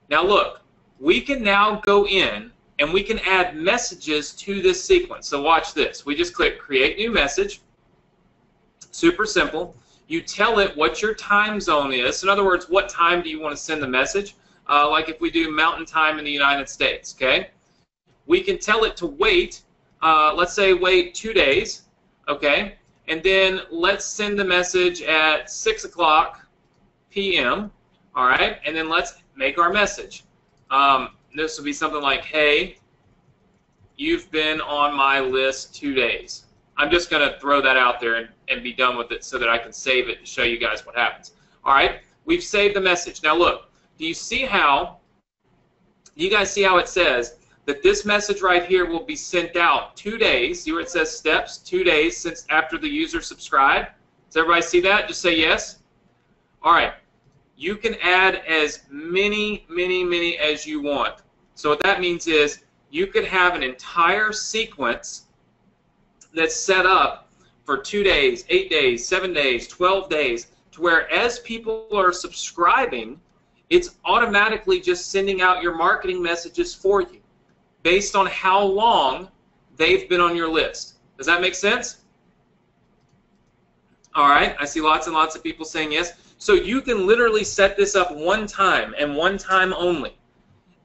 Now look, we can now go in and we can add messages to this sequence. So watch this. We just click create new message. Super simple. You tell it what your time zone is. In other words, what time do you want to send the message? Like if we do Mountain Time in the United States, okay? We can tell it to wait, let's say wait 2 days, okay? And then let's send the message at 6 o'clock p.m., all right? And then let's make our message. This will be something like, hey, you've been on my list 2 days. I'm just going to throw that out there and be done with it so that I can save it and show you guys what happens. All right, we've saved the message. Now look, do you see how, you guys see how it says that this message right here will be sent out 2 days. See where it says steps, 2 days since after the user subscribed? Does everybody see that? Just say yes. All right, you can add as many as you want. So what that means is you could have an entire sequence that's set up for 2 days, 8 days, 7 days, 12 days, to where as people are subscribing, it's automatically just sending out your marketing messages for you based on how long they've been on your list. Does that make sense? All right, I see lots and lots of people saying yes. So you can literally set this up one time and one time only,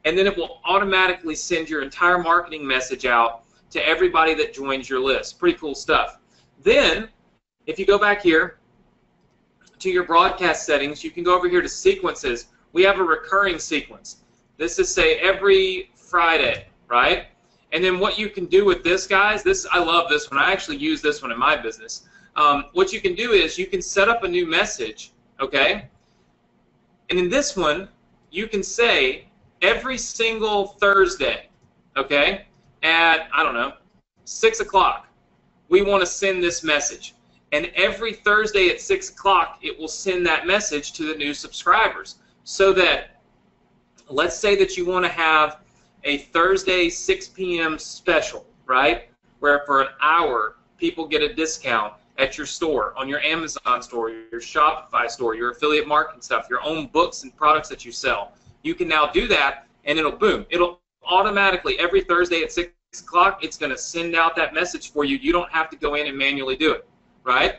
and then it will automatically send your entire marketing message out to everybody that joins your list. Pretty cool stuff. Then, if you go back here to your broadcast settings, you can go over here to sequences. We have a recurring sequence. This is, say, every Friday, right? And then what you can do with this, guys, I love this one. I actually use this one in my business. What you can do is you can set up a new message, okay? And in this one, you can say every single Thursday, okay, at, I don't know, 6 o'clock, we want to send this message. And every Thursday at 6 o'clock, it will send that message to the new subscribers. So that, let's say that you want to have a Thursday 6 p.m. special, right? Where for an hour, people get a discount at your store, on your Amazon store, your Shopify store, your affiliate marketing stuff, your own books and products that you sell. You can now do that, and it'll boom. It'll automatically, every Thursday at 6 o'clock, it's going to send out that message for you. You don't have to go in and manually do it, right?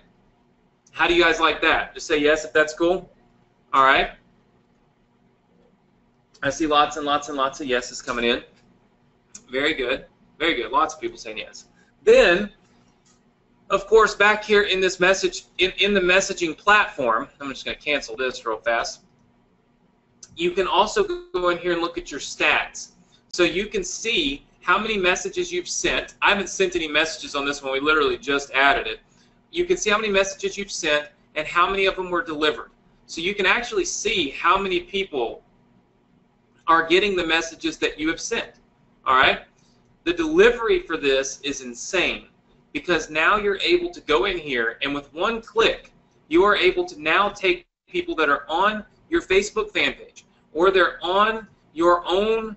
How do you guys like that? Just say yes if that's cool. All right. I see lots and lots and lots of yeses coming in. Very good. Very good. Lots of people saying yes. Then, of course, back here in this message, in the messaging platform, I'm just going to cancel this real fast. You can also go in here and look at your stats. So you can see how many messages you've sent. I haven't sent any messages on this one. We literally just added it. You can see how many messages you've sent and how many of them were delivered. So you can actually see how many people are getting the messages that you have sent. All right? The delivery for this is insane because now you're able to go in here and with one click, you are able to now take people that are on your Facebook fan page or they're on your own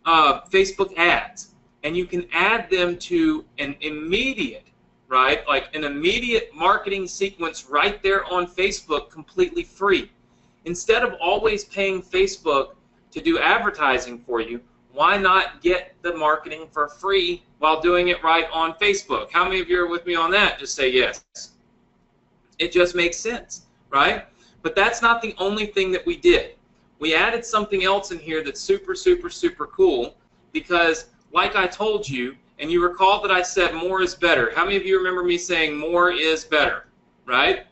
Facebook ads, and you can add them to an immediate, right, like an immediate marketing sequence right there on Facebook completely free. Instead of always paying Facebook to do advertising for you, why not get the marketing for free while doing it right on Facebook? How many of you are with me on that? Just say yes. It just makes sense, right? But that's not the only thing that we did. We added something else in here that's super, super, super cool because, like I told you, and you recall that I said more is better. How many of you remember me saying more is better, right?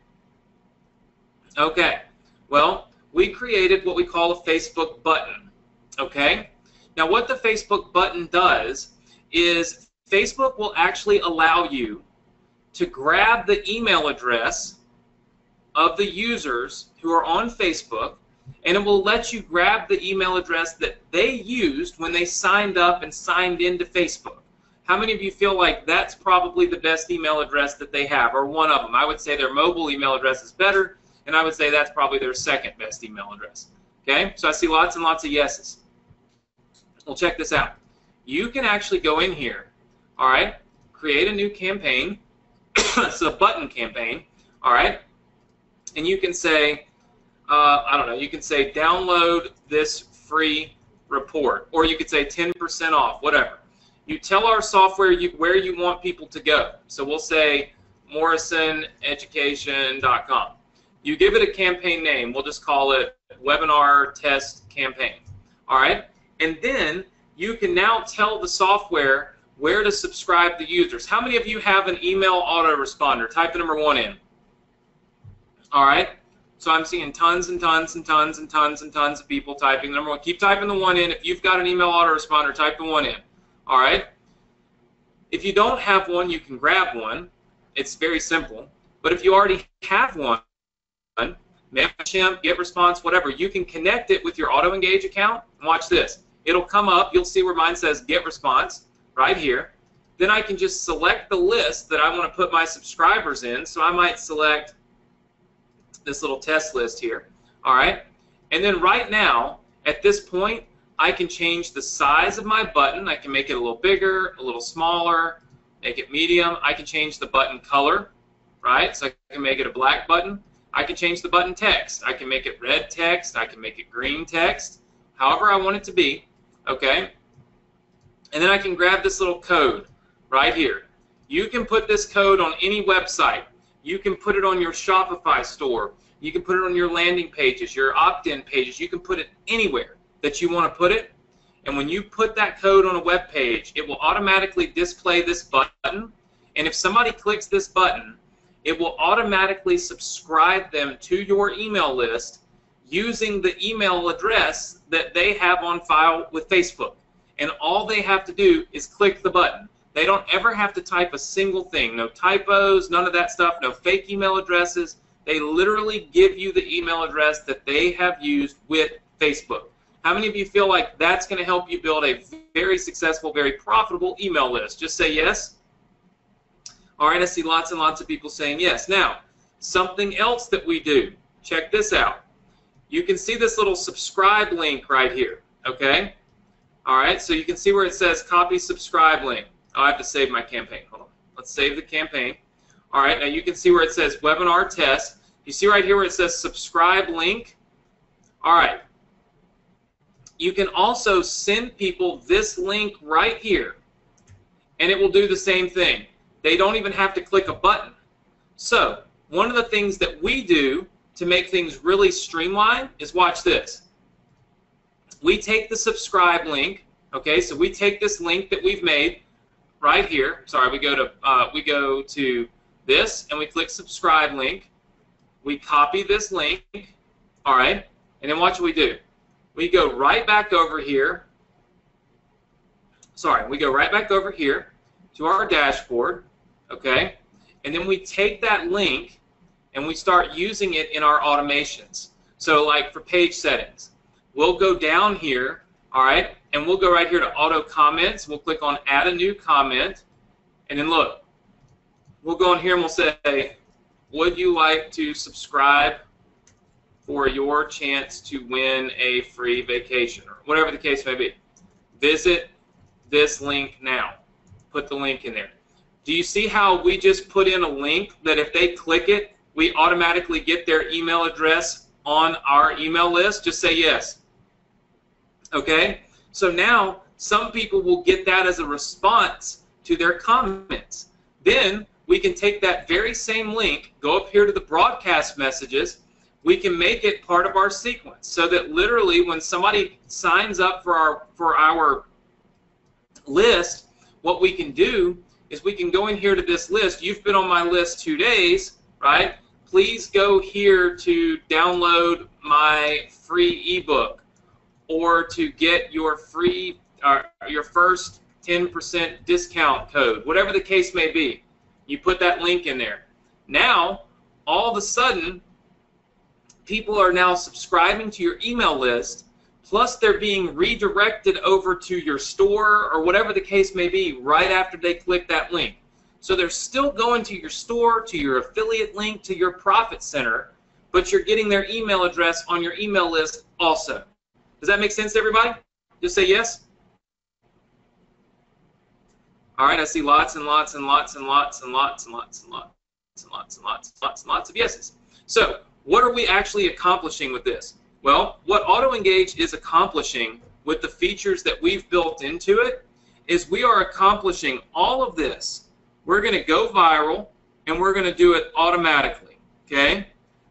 Okay. Well, we created what we call a Facebook button, okay? Now, what the Facebook button does is Facebook will actually allow you to grab the email address of the users who are on Facebook, and it will let you grab the email address that they used when they signed up and signed into Facebook. How many of you feel like that's probably the best email address that they have, or one of them? I would say their mobile email address is better, and I would say that's probably their second best email address. Okay, so I see lots and lots of yeses. Well, check this out. You can actually go in here, all right, create a new campaign. It's a button campaign, all right, and you can say, I don't know, you can say download this free report, or you could say 10% off, whatever. You tell our software where you want people to go. So we'll say morrisoneducation.com. You give it a campaign name. We'll just call it Webinar Test Campaign. All right? And then you can now tell the software where to subscribe the users. How many of you have an email autoresponder? Type the number 1 in. All right? So I'm seeing tons and tons and tons and tons and tons of people typing the number 1. Keep typing the 1 in. If you've got an email autoresponder, type the 1 in. All right? If you don't have one, you can grab one. It's very simple. But if you already have one, MailChimp, GetResponse, whatever, you can connect it with your AutoEngage account. And watch this. It'll come up. You'll see where mine says GetResponse right here. Then I can just select the list that I want to put my subscribers in. So I might select this little test list here. All right? And then right now, at this point, I can change the size of my button. I can make it a little bigger, a little smaller, make it medium. I can change the button color, right? So I can make it a black button. I can change the button text. I can make it red text. I can make it green text, however I want it to be, okay? And then I can grab this little code right here. You can put this code on any website. You can put it on your Shopify store. You can put it on your landing pages, your opt-in pages. You can put it anywhere that you want to put it. And when you put that code on a web page, it will automatically display this button. And if somebody clicks this button, it will automatically subscribe them to your email list using the email address that they have on file with Facebook. And all they have to do is click the button. They don't ever have to type a single thing. No typos, none of that stuff, no fake email addresses. They literally give you the email address that they have used with Facebook. How many of you feel like that's going to help you build a very successful, very profitable email list? Just say yes. All right, I see lots and lots of people saying yes. Now, something else that we do, check this out. You can see this little subscribe link right here, okay? All right, so you can see where it says copy subscribe link. Oh, I have to save my campaign. Hold on. Let's save the campaign. All right, now you can see where it says webinar test. You see right here where it says subscribe link? All right. You can also send people this link right here, and it will do the same thing. They don't even have to click a button. So one of the things that we do to make things really streamlined is watch this. We take the subscribe link, okay, so we take this link that we've made right here. Sorry, we go to this, and we click subscribe link. We copy this link, all right, and then watch what we do. We go right back over here. Sorry, we go right back over here to our dashboard, okay? And then we take that link and we start using it in our automations. So like for page settings, we'll go down here, all right, and we'll go right here to auto comments. We'll click on add a new comment, and then look, we'll go in here and we'll say, would you like to subscribe for your chance to win a free vacation, or whatever the case may be. Visit this link now. Put the link in there. Do you see how we just put in a link that if they click it, we automatically get their email address on our email list? Just say yes. Okay? So now some people will get that as a response to their comments. Then we can take that very same link, go up here to the broadcast messages, we can make it part of our sequence so that literally when somebody signs up for our list, what we can do is we can go in here to this list. You've been on my list 2 days, right? Please go here to download my free ebook or to get your free your first 10% discount code, whatever the case may be. You put that link in there. Now, all of a sudden, people are now subscribing to your email list, plus they're being redirected over to your store or whatever the case may be right after they click that link. So they're still going to your store, to your affiliate link, to your profit center, but you're getting their email address on your email list also. Does that make sense to everybody? Just say yes. All right, I see lots and lots and lots and lots and lots and lots and lots and lots and lots and lots and lots of yeses. So what are we actually accomplishing with this? Well, what AutoEngage is accomplishing with the features that we've built into it is we are accomplishing all of this. We're going to go viral, and we're going to do it automatically, okay?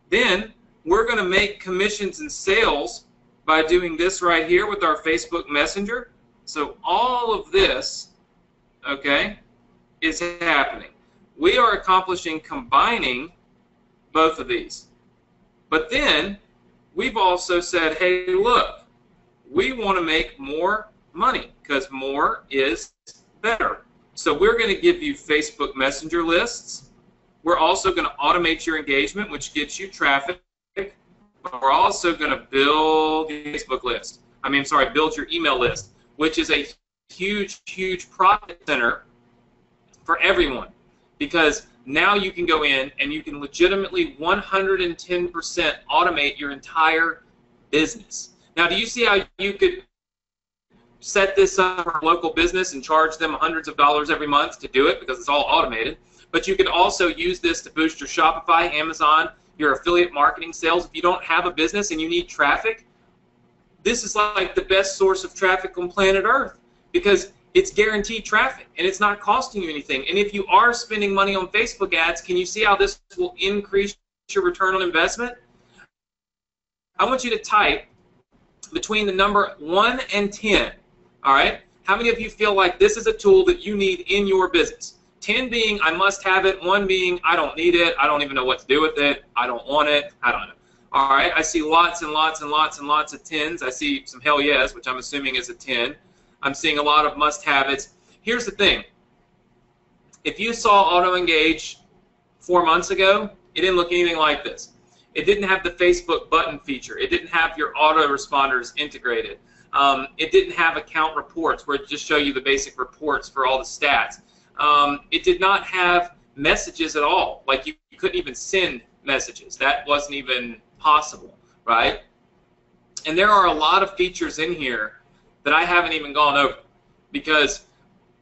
Then we're going to make commissions and sales by doing this right here with our Facebook Messenger. So all of this, okay, is happening. We are accomplishing combining both of these. But then we've also said, hey, look, we want to make more money because more is better. So we're going to give you Facebook Messenger lists. We're also going to automate your engagement, which gets you traffic. We're also going to build your Facebook list. Build your email list, which is a huge, huge profit center for everyone, because now you can go in and you can legitimately 110% automate your entire business. Now, do you see how you could set this up for a local business and charge them hundreds of dollars every month to do it because it's all automated? But you could also use this to boost your Shopify, Amazon, your affiliate marketing sales. If you don't have a business and you need traffic, this is like the best source of traffic on planet Earth, because it's guaranteed traffic and it's not costing you anything. And if you are spending money on Facebook ads, can you see how this will increase your return on investment? I want you to type between the number 1 and 10. All right? How many of you feel like this is a tool that you need in your business? 10 being I must have it, 1 being I don't need it, I don't even know what to do with it, I don't want it, I don't know. All right, I see lots and lots and lots and lots of 10s. I see some hell yes, which I'm assuming is a 10. I'm seeing a lot of must-have-its. Here's the thing. If you saw AutoEngage 4 months ago, it didn't look anything like this. It didn't have the Facebook button feature. It didn't have your autoresponders integrated. It didn't have account reports where it just show you the basic reports for all the stats. It did not have messages at all. Like you couldn't even send messages. That wasn't even possible, right? And there are a lot of features in here that I haven't even gone over, because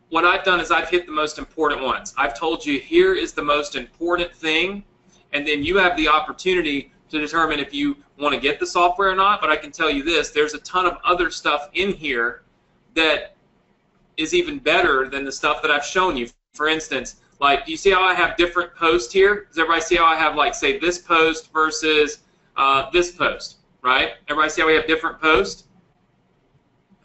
what I've done is I've hit the most important ones. I've told you here is the most important thing, and then you have the opportunity to determine if you want to get the software or not. But I can tell you this, there's a ton of other stuff in here that is even better than the stuff that I've shown you. For instance, like, do you see how I have different posts here? Does everybody see how I have, like, say, this post versus this post, right? Everybody see how we have different posts?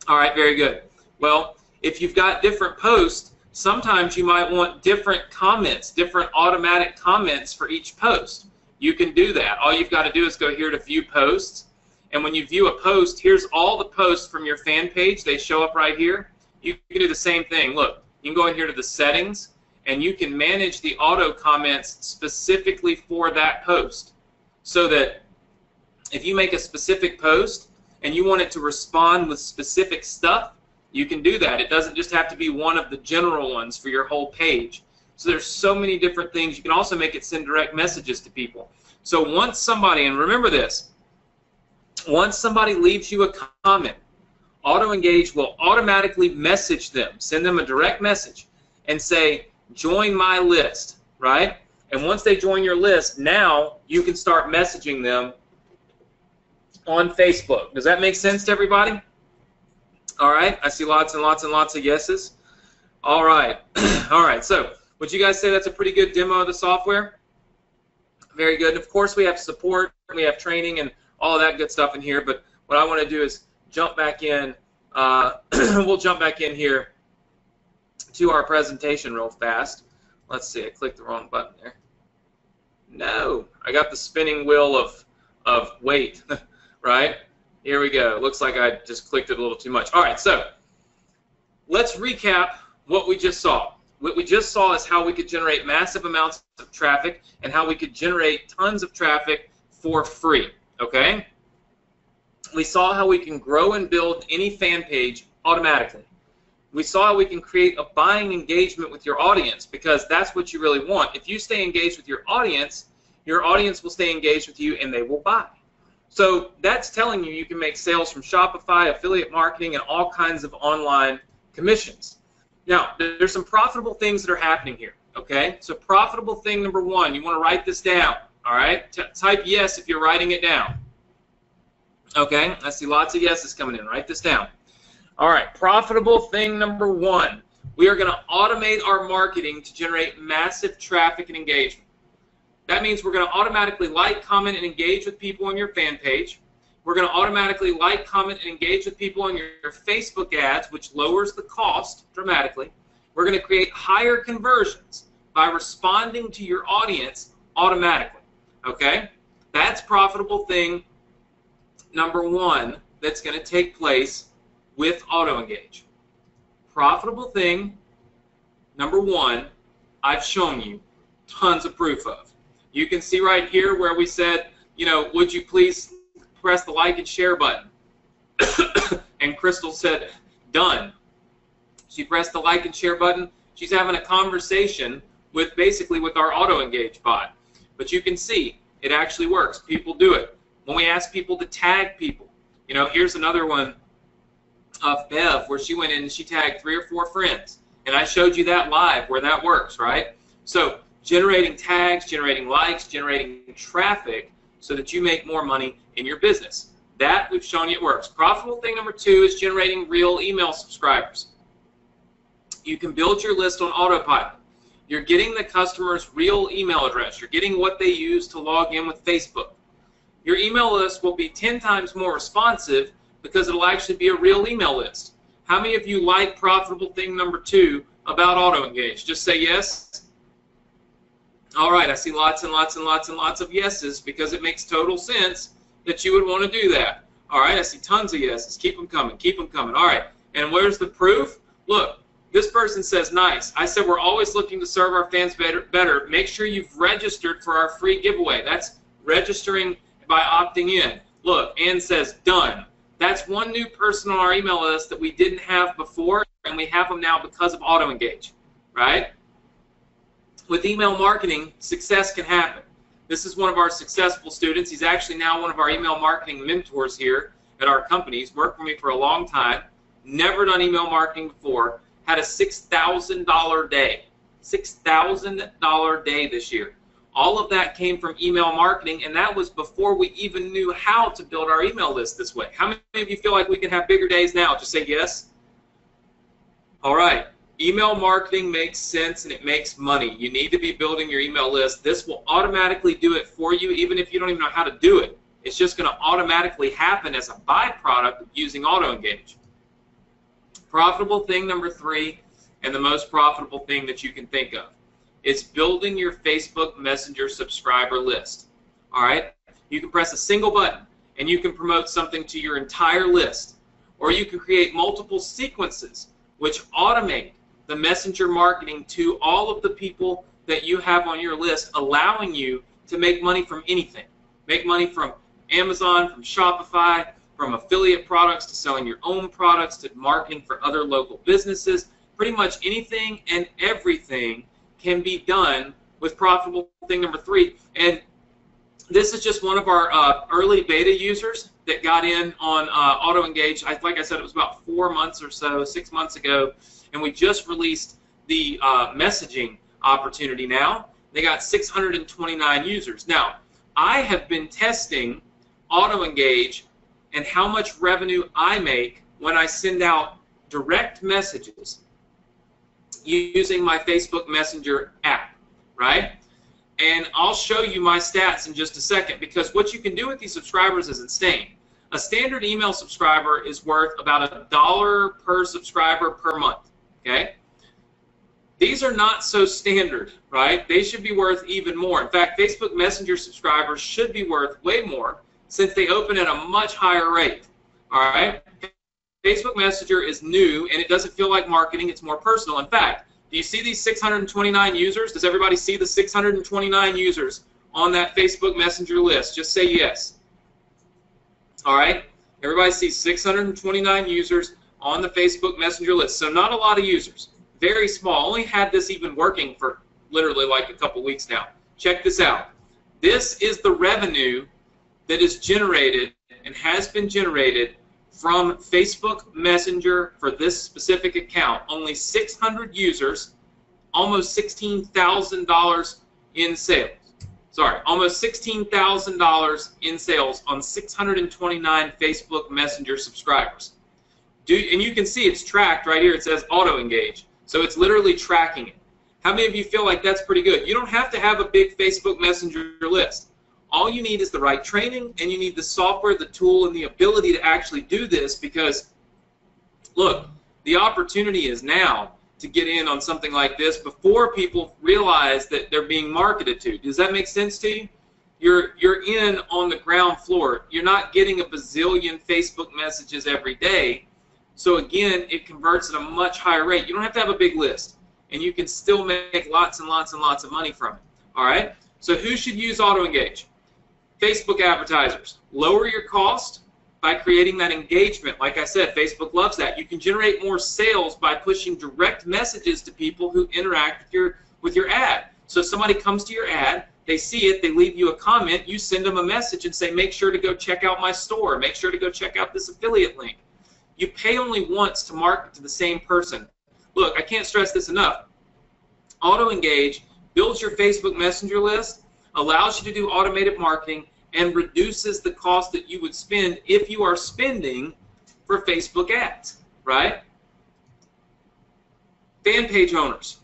All right, very good. Well, if you've got different posts, sometimes you might want different comments, different automatic comments for each post. You can do that. All you've got to do is go here to View Posts, and when you view a post, here's all the posts from your fan page. They show up right here. You can do the same thing. Look, you can go in here to the settings, and you can manage the auto comments specifically for that post, so that if you make a specific post and you want it to respond with specific stuff, you can do that. It doesn't just have to be one of the general ones for your whole page. So there's so many different things. You can also make it send direct messages to people. So once somebody, and remember this, once somebody leaves you a comment, AutoEngage will automatically message them, send them a direct message, and say, join my list, right? And once they join your list, now you can start messaging them on Facebook. Does that make sense to everybody? All right, I see lots and lots and lots of yeses. All right, all right, so would you guys say that's a pretty good demo of the software? Very good. And of course, we have support, we have training, and all of that good stuff in here, but what I want to do is jump back in. We'll jump back in here to our presentation real fast. Let's see, I clicked the wrong button there. No, I got the spinning wheel of wait, right? Here we go. Looks like I just clicked it a little too much. All right, so let's recap what we just saw. What we just saw is how we could generate massive amounts of traffic and how we could generate tons of traffic for free, okay? We saw how we can grow and build any fan page automatically. We saw how we can create a buying engagement with your audience, because that's what you really want. If you stay engaged with your audience will stay engaged with you and they will buy. So that's telling you you can make sales from Shopify, affiliate marketing, and all kinds of online commissions. Now, there's some profitable things that are happening here, okay? So profitable thing number one, you want to write this down, all right? Type yes if you're writing it down. Okay, I see lots of yeses coming in. Write this down. All right, profitable thing number one, we are going to automate our marketing to generate massive traffic and engagement. That means we're going to automatically like, comment, and engage with people on your fan page. We're going to automatically like, comment, and engage with people on your Facebook ads, which lowers the cost dramatically. We're going to create higher conversions by responding to your audience automatically. Okay? That's profitable thing number one that's going to take place with AutoEngage. Profitable thing number one, I've shown you tons of proof of. You can see right here where we said, you know, would you please press the like and share button? And Crystal said, done. She pressed the like and share button. She's having a conversation with basically with our AutoEngage bot. But you can see it actually works. People do it. When we ask people to tag people, you know, here's another one of Bev where she went in and she tagged 3 or 4 friends. And I showed you that live where that works, right? So generating tags, generating likes, generating traffic so that you make more money in your business. That we've shown you it works. Profitable thing number two is generating real email subscribers. You can build your list on autopilot. You're getting the customer's real email address. You're getting what they use to log in with Facebook. Your email list will be 10 times more responsive because it'll actually be a real email list. How many of you like profitable thing number two about AutoEngage? Just say yes. All right, I see lots and lots and lots and lots of yeses because it makes total sense that you would want to do that. All right, I see tons of yeses. Keep them coming. Keep them coming. All right, and where's the proof? Look, this person says nice. I said we're always looking to serve our fans better. Make sure you've registered for our free giveaway. That's registering by opting in. Look, Ann says done. That's one new person on our email list that we didn't have before, and we have them now because of AutoEngage, right? With email marketing, success can happen. This is one of our successful students. He's actually now one of our email marketing mentors here at our company. He's worked for me for a long time, never done email marketing before, had a $6,000 day. $6,000 day this year. All of that came from email marketing, and that was before we even knew how to build our email list this way. How many of you feel like we can have bigger days now? Just say yes. All right. Email marketing makes sense and it makes money. You need to be building your email list. This will automatically do it for you even if you don't even know how to do it. It's just going to automatically happen as a byproduct of using AutoEngage. Profitable thing number three, and the most profitable thing that you can think of, is building your Facebook Messenger subscriber list. All right? You can press a single button and you can promote something to your entire list. Or you can create multiple sequences which automate the messenger marketing to all of the people that you have on your list, allowing you to make money from anything. Make money from Amazon, from Shopify, from affiliate products to selling your own products to marketing for other local businesses. Pretty much anything and everything can be done with profitable thing number three. And this is just one of our early beta users that got in on AutoEngage. Like I said, it was about 4 months or so, 6 months ago. And we just released the messaging opportunity now. They got 629 users. Now, I have been testing AutoEngage and how much revenue I make when I send out direct messages using my Facebook Messenger app, right? And I'll show you my stats in just a second, because what you can do with these subscribers is insane. A standard email subscriber is worth about $1 per subscriber per month. Okay? These are not so standard, right? They should be worth even more. In fact, Facebook Messenger subscribers should be worth way more since they open at a much higher rate. All right? Facebook Messenger is new and it doesn't feel like marketing, it's more personal. In fact, Do you see these 629 users? Does everybody see the 629 users on that Facebook Messenger list? Just say yes. All right? Everybody sees 629 users on the Facebook Messenger list. So not a lot of users. Very small. Only had this even working for literally like a couple weeks now. Check this out. This is the revenue that is generated and has been generated from Facebook Messenger for this specific account. Only 600 users, almost $16,000 in sales. Sorry, almost $16,000 in sales on 629 Facebook Messenger subscribers. And you can see it's tracked right here. It says auto engage. So it's literally tracking it. How many of you feel like that's pretty good? You don't have to have a big Facebook Messenger list. All you need is the right training, and you need the software, the tool, and the ability to actually do this, because, look, the opportunity is now to get in on something like this before people realize that they're being marketed to. Does that make sense to you? You're in on the ground floor. You're not getting a bazillion Facebook messages every day. So again, it converts at a much higher rate. You don't have to have a big list, and you can still make lots and lots and lots of money from it. All right? So who should use auto engage? Facebook advertisers. Lower your cost by creating that engagement. Like I said, Facebook loves that. You can generate more sales by pushing direct messages to people who interact with your ad. So somebody comes to your ad, they see it, they leave you a comment, you send them a message and say, make sure to go check out my store, make sure to go check out this affiliate link. You pay only once to market to the same person. Look, I can't stress this enough. Auto engage builds your Facebook Messenger list, allows you to do automated marketing, and reduces the cost that you would spend if you are spending for Facebook ads, right? Fan page owners.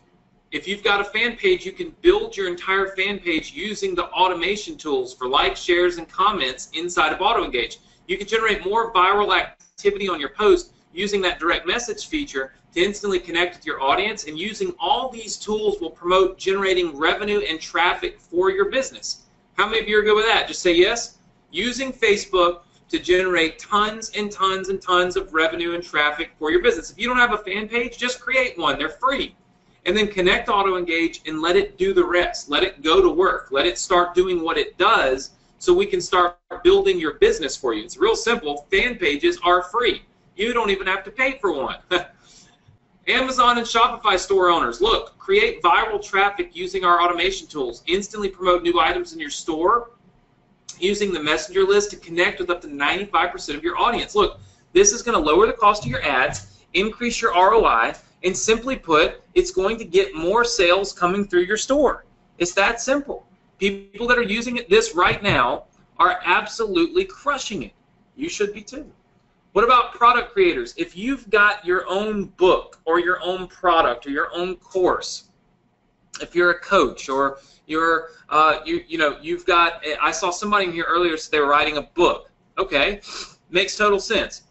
If you've got a fan page, you can build your entire fan page using the automation tools for likes, shares, and comments inside of Auto Engage. You can generate more viral activity on your post using that direct message feature to instantly connect with your audience, and using all these tools will promote generating revenue and traffic for your business. How many of you are good with that? Just say yes. Using Facebook to generate tons and tons and tons of revenue and traffic for your business. If you don't have a fan page, just create one. They're free. And then connect Auto Engage and let it do the rest. Let it go to work. Let it start doing what it does so we can start building your business for you. It's real simple. Fan pages are free. You don't even have to pay for one. Amazon and Shopify store owners, look, create viral traffic using our automation tools. Instantly promote new items in your store using the messenger list to connect with up to 95% of your audience. Look, this is going to lower the cost of your ads, increase your ROI, and simply put, it's going to get more sales coming through your store. It's that simple. People that are using this right now are absolutely crushing it. You should be too. What about product creators? If you've got your own book or your own product or your own course, if you're a coach or you're, you've got, I saw somebody in here earlier say they were writing a book. Okay, makes total sense.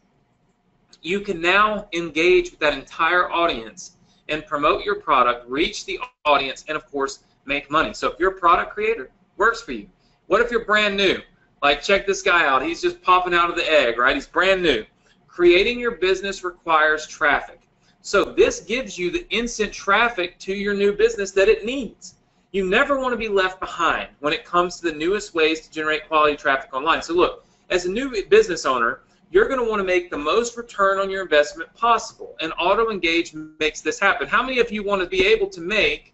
You can now engage with that entire audience and promote your product, reach the audience, and of course, make money. So if you're a product creator, works for you. What if you're brand new? Like, check this guy out. He's just popping out of the egg, right? He's brand new. Creating your business requires traffic. So this gives you the instant traffic to your new business that it needs. You never want to be left behind when it comes to the newest ways to generate quality traffic online. So look, as a new business owner, you're going to want to make the most return on your investment possible, and Auto Engage makes this happen. How many of you want to be able to make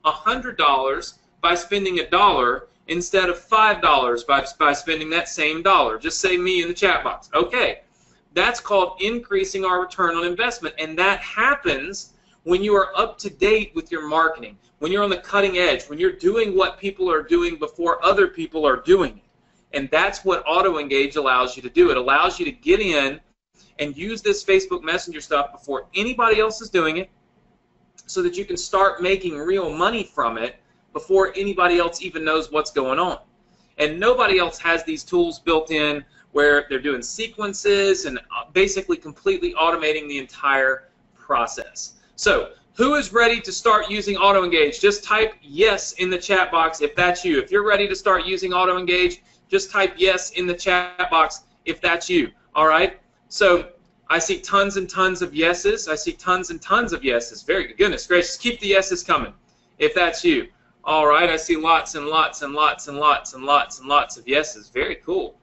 $100 by spending $1 instead of $5 by spending that same dollar? Just say me in the chat box. Okay, that's called increasing our return on investment, and that happens when you are up to date with your marketing, when you're on the cutting edge, when you're doing what people are doing before other people are doing it. And that's what Auto Engage allows you to do. It allows you to get in and use this Facebook Messenger stuff before anybody else is doing it, so that you can start making real money from it before anybody else even knows what's going on. And nobody else has these tools built in where they're doing sequences and basically completely automating the entire process. So who is ready to start using Auto Engage? Just type yes in the chat box if that's you. If you're ready to start using Auto Engage, just type yes in the chat box if that's you. All right? So I see tons and tons of yeses. I see tons and tons of yeses. Very good. Goodness gracious. Keep the yeses coming if that's you. All right. I see lots and lots and lots and lots and lots and lots of yeses. Very cool.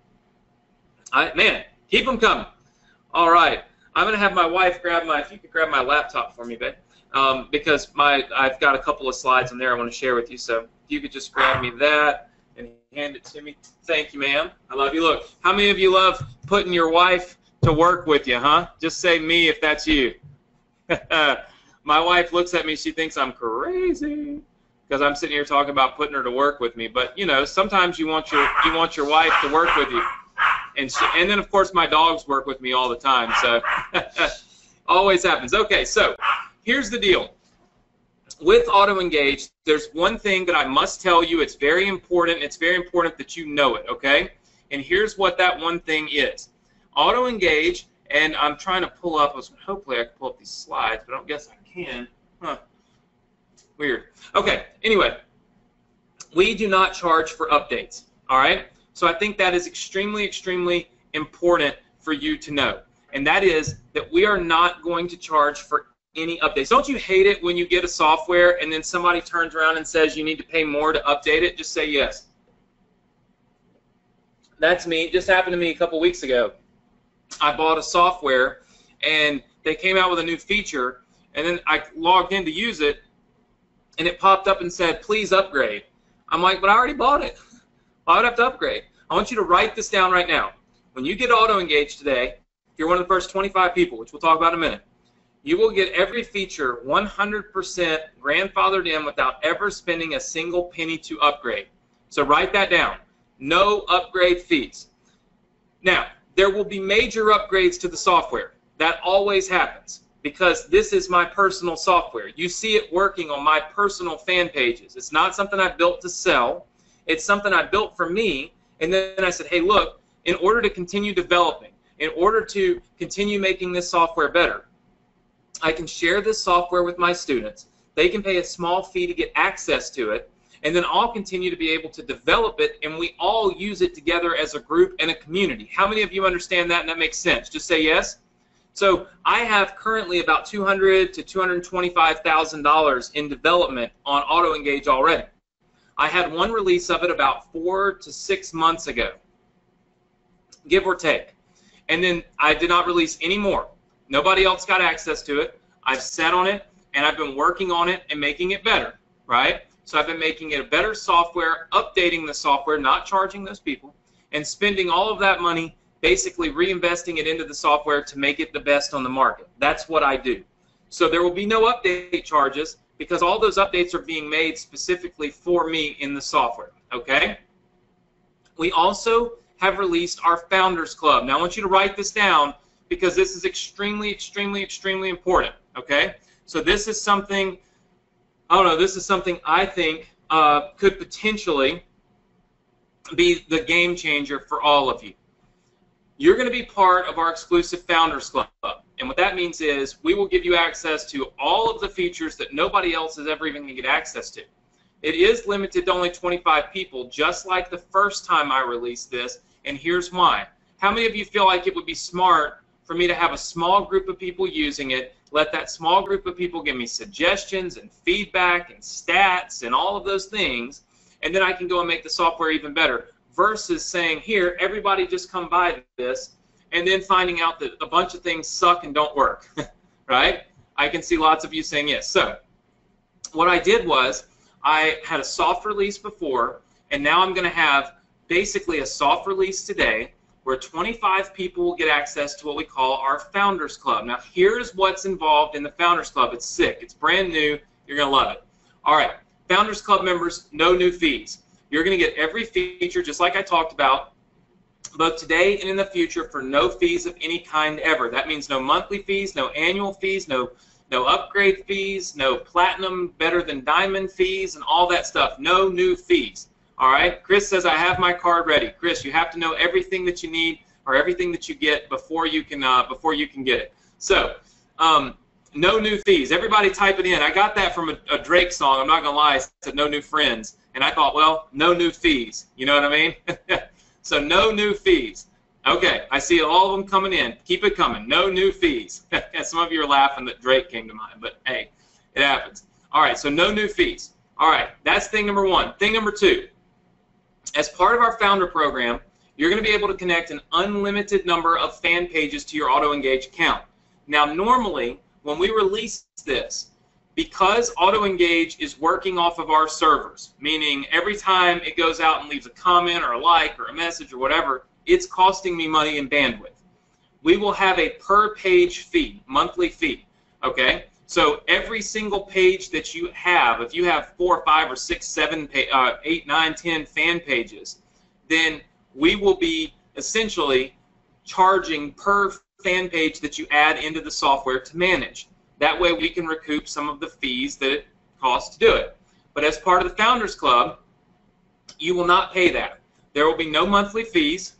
Man, keep them coming. All right. I'm going to have my wife grab if you could grab my laptop for me, babe, because I've got a couple of slides in there I want to share with you. So if you could just grab me that and hand it to me. Thank you, ma'am. I love you. Look, how many of you love putting your wife to work with you, huh? Just say me if that's you. My wife looks at me, she thinks I'm crazy because I'm sitting here talking about putting her to work with me. But you know, sometimes you want your wife to work with you, and then of course my dogs work with me all the time. So always happens. Okay, so here's the deal. With auto-engage, there's one thing that I must tell you. It's very important. It's very important that you know it. Okay, and here's what that one thing is. Auto-engage, and I'm trying to pull up, hopefully I can pull up these slides, but I don't guess I can. Huh. Weird. Okay, anyway, we do not charge for updates, all right? So I think that is extremely, extremely important for you to know, and that is that we are not going to charge for any updates. Don't you hate it when you get a software and then somebody turns around and says you need to pay more to update it? Just say yes. That's me. It just happened to me a couple weeks ago. I bought a software, and they came out with a new feature, and then I logged in to use it, and it popped up and said, please upgrade. I'm like, but I already bought it. Why would I have to upgrade? I want you to write this down right now. When you get auto-engaged today, if you're one of the first 25 people, which we'll talk about in a minute, you will get every feature 100% grandfathered in without ever spending a single penny to upgrade. So write that down. No upgrade fees. Now, there will be major upgrades to the software. That always happens because this is my personal software. You see it working on my personal fan pages. It's not something I built to sell. It's something I built for me, and then I said, hey, look, in order to continue developing, in order to continue making this software better, I can share this software with my students. They can pay a small fee to get access to it, and then I'll continue to be able to develop it, and we all use it together as a group and a community. How many of you understand that and that makes sense? Just say yes. So I have currently about $200,000 to $225,000 in development on auto-engage already. I had one release of it about 4 to 6 months ago, give or take. And then I did not release any more. Nobody else got access to it. I've sat on it, and I've been working on it and making it better, right? So I've been making it a better software, updating the software, not charging those people, and spending all of that money basically reinvesting it into the software to make it the best on the market. That's what I do. So there will be no update charges because all those updates are being made specifically for me in the software, okay? We also have released our Founders Club. Now I want you to write this down because this is extremely, extremely, extremely important, okay? So this is something, I don't know, this is something I think could potentially be the game changer for all of you. You're going to be part of our exclusive Founders Club. And what that means is we will give you access to all of the features that nobody else is ever even going to get access to. It is limited to only 25 people, just like the first time I released this, and here's why. How many of you feel like it would be smart for me to have a small group of people using it, let that small group of people give me suggestions and feedback and stats and all of those things, and then I can go and make the software even better, versus saying, here, everybody just come by this, and then finding out that a bunch of things suck and don't work, right? I can see lots of you saying yes. So what I did was I had a soft release before, and now I'm going to have basically a soft release today where 25 people will get access to what we call our Founders Club. Now, here's what's involved in the Founders Club. It's sick. It's brand new. You're going to love it. All right. Founders Club members, no new fees. You're going to get every feature just like I talked about, both today and in the future, for no fees of any kind ever. That means no monthly fees, no annual fees, no upgrade fees, no platinum, better than diamond fees, and all that stuff. No new fees. All right? Chris says, I have my card ready. Chris, you have to know everything that you need or everything that you get before you can get it. So, no new fees. Everybody type it in. I got that from a Drake song. I'm not going to lie. It said no new friends. And I thought, well, no new fees. You know what I mean? So no new fees. Okay, I see all of them coming in. Keep it coming. No new fees. Some of you are laughing that Drake came to mind, but hey, it happens. All right, so no new fees. All right, that's thing number one. Thing number two, as part of our founder program, you're going to be able to connect an unlimited number of fan pages to your AutoEngage account. Now, normally, when we release this, because AutoEngage is working off of our servers, meaning every time it goes out and leaves a comment or a like or a message or whatever, it's costing me money in bandwidth. We will have a per page fee, monthly fee, okay? So every single page that you have, if you have 4, 5, or 6, 7, 8, 9, 10 fan pages, then we will be essentially charging per fan page that you add into the software to manage. That way we can recoup some of the fees that it costs to do it. But as part of the Founders Club, you will not pay that. There will be no monthly fees,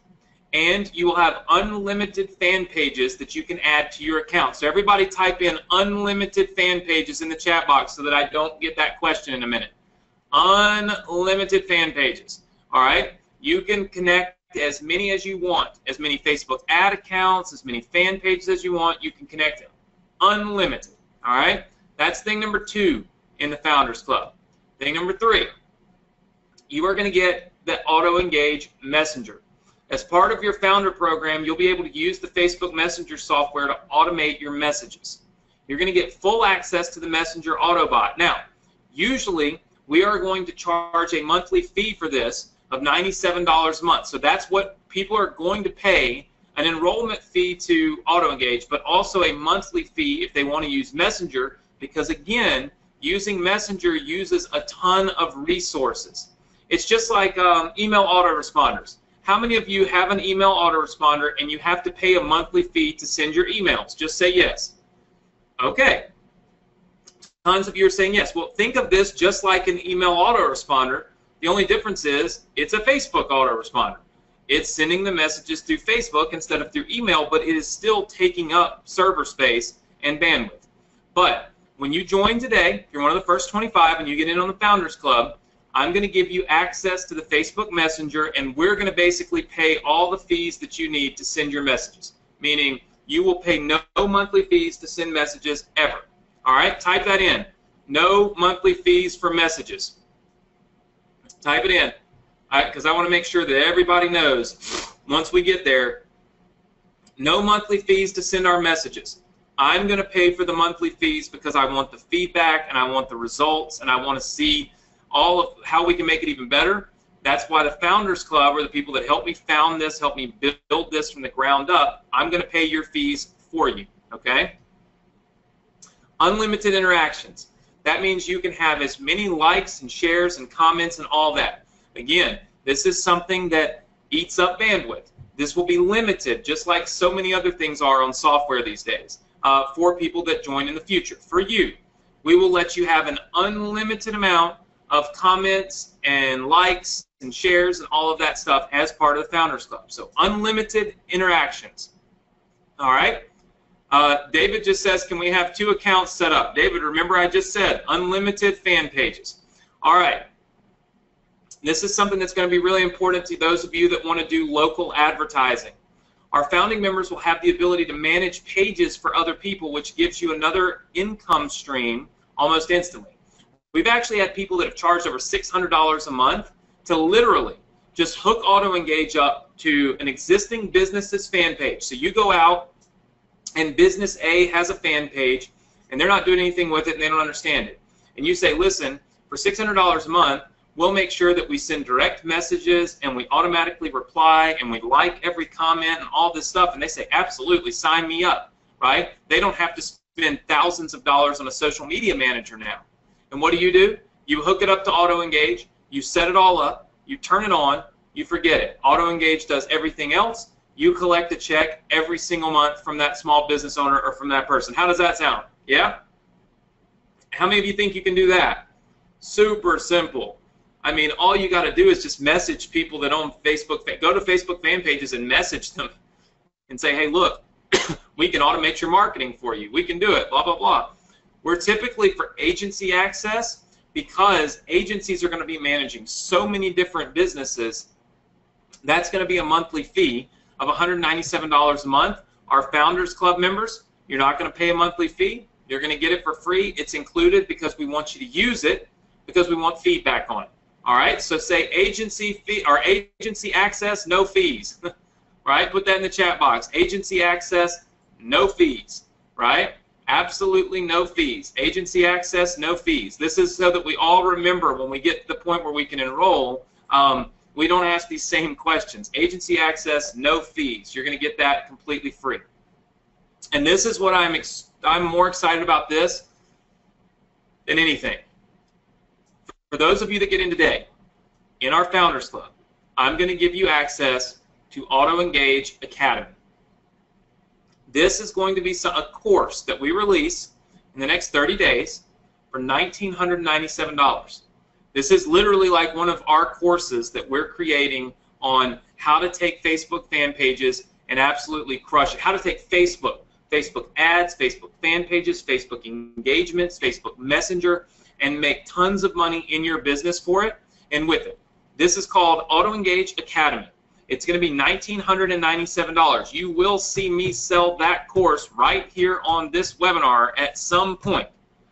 and you will have unlimited fan pages that you can add to your account. So everybody type in unlimited fan pages in the chat box so that I don't get that question in a minute. Unlimited fan pages. All right? You can connect as many as you want, as many Facebook ad accounts, as many fan pages as you want. You can connect them. Unlimited. All right? That's thing number 2 in the Founders Club. Thing number 3, you are going to get the AutoEngage Messenger. As part of your founder program, you'll be able to use the Facebook Messenger software to automate your messages. You're going to get full access to the Messenger Autobot. Now, usually we are going to charge a monthly fee for this of $97 a month. So that's what people are going to pay, an enrollment fee to AutoEngage, but also a monthly fee if they want to use Messenger, because again, using Messenger uses a ton of resources. It's just like email autoresponders. How many of you have an email autoresponder and you have to pay a monthly fee to send your emails? Just say yes. Okay. Tons of you are saying yes. Well, think of this just like an email autoresponder. The only difference is it's a Facebook autoresponder. It's sending the messages through Facebook instead of through email, but it is still taking up server space and bandwidth. But when you join today, if you're one of the first 25 and you get in on the Founders Club, I'm going to give you access to the Facebook Messenger, and we're going to basically pay all the fees that you need to send your messages, meaning you will pay no monthly fees to send messages ever. All right? Type that in. No monthly fees for messages. Type it in, because I want to make sure that everybody knows once we get there, no monthly fees to send our messages. I'm going to pay for the monthly fees because I want the feedback and I want the results and I want to see all of how we can make it even better. That's why the Founders Club, or the people that helped me found this, helped me build this from the ground up, I'm going to pay your fees for you, okay? Unlimited interactions. That means you can have as many likes and shares and comments and all that. Again, this is something that eats up bandwidth. This will be limited, just like so many other things are on software these days, for people that join in the future. For you, we will let you have an unlimited amount of comments and likes and shares and all of that stuff as part of the Founders Club. So unlimited interactions. All right? David just says, can we have 2 accounts set up? David, remember I just said unlimited fan pages. All right. This is something that's going to be really important to those of you that want to do local advertising. Our founding members will have the ability to manage pages for other people, which gives you another income stream almost instantly. We've actually had people that have charged over $600 a month to literally just hook AutoEngage up to an existing business's fan page. So you go out and business A has a fan page and they're not doing anything with it and they don't understand it. And you say, listen, for $600 a month, we'll make sure that we send direct messages and we automatically reply and we like every comment and all this stuff. And they say, absolutely, sign me up, right? They don't have to spend thousands of dollars on a social media manager now. And what do? You hook it up to AutoEngage, you set it all up, you turn it on, you forget it. AutoEngage does everything else. You collect a check every single month from that small business owner or from that person. How does that sound? Yeah? How many of you think you can do that? Super simple. I mean, all you got to do is just message people that own Facebook. Go to Facebook fan pages and message them and say, hey, look, we can automate your marketing for you. We can do it, blah, blah, blah. We're typically for agency access because agencies are going to be managing so many different businesses. That's going to be a monthly fee of $197 a month. Our Founders Club members, you're not going to pay a monthly fee. You're going to get it for free. It's included because we want you to use it, because we want feedback on it. All right, so say agency fee or agency access, no fees. Right? Put that in the chat box. Agency access, no fees. Right? Absolutely no fees. Agency access, no fees. This is so that we all remember when we get to the point where we can enroll, we don't ask these same questions. Agency access, no fees. You're going to get that completely free. And this is what I'm more excited about this than anything. For those of you that get in today, in our Founders Club, I'm going to give you access to Auto Engage Academy. This is going to be a course that we release in the next 30 days for $1,997. This is literally like one of our courses that we're creating on how to take Facebook fan pages and absolutely crush it. How to take Facebook ads, Facebook fan pages, Facebook engagements, Facebook Messenger, and make tons of money in your business for it and with it. This is called Auto Engage Academy. It's going to be $1,997. You will see me sell that course right here on this webinar at some point,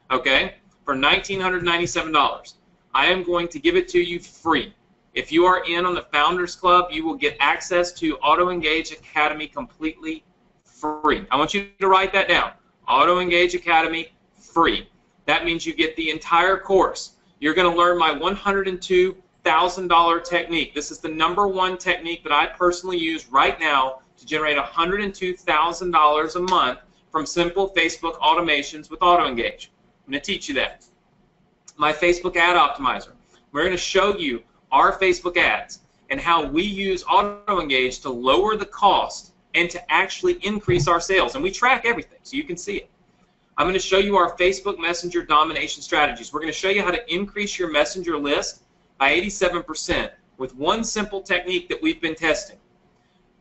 okay, for $1,997. I am going to give it to you free. If you are in on the Founders Club, you will get access to Auto Engage Academy completely free. I want you to write that down. Auto Engage Academy, free. That means you get the entire course. You're going to learn my $102,000 technique. This is the #1 technique that I personally use right now to generate $102,000 a month from simple Facebook automations with Auto Engage. I'm going to teach you that. My Facebook ad optimizer. We're going to show you our Facebook ads and how we use Auto Engage to lower the cost and to actually increase our sales. And we track everything so you can see it. I'm going to show you our Facebook Messenger domination strategies. We're going to show you how to increase your Messenger list by 87% with one simple technique that we've been testing.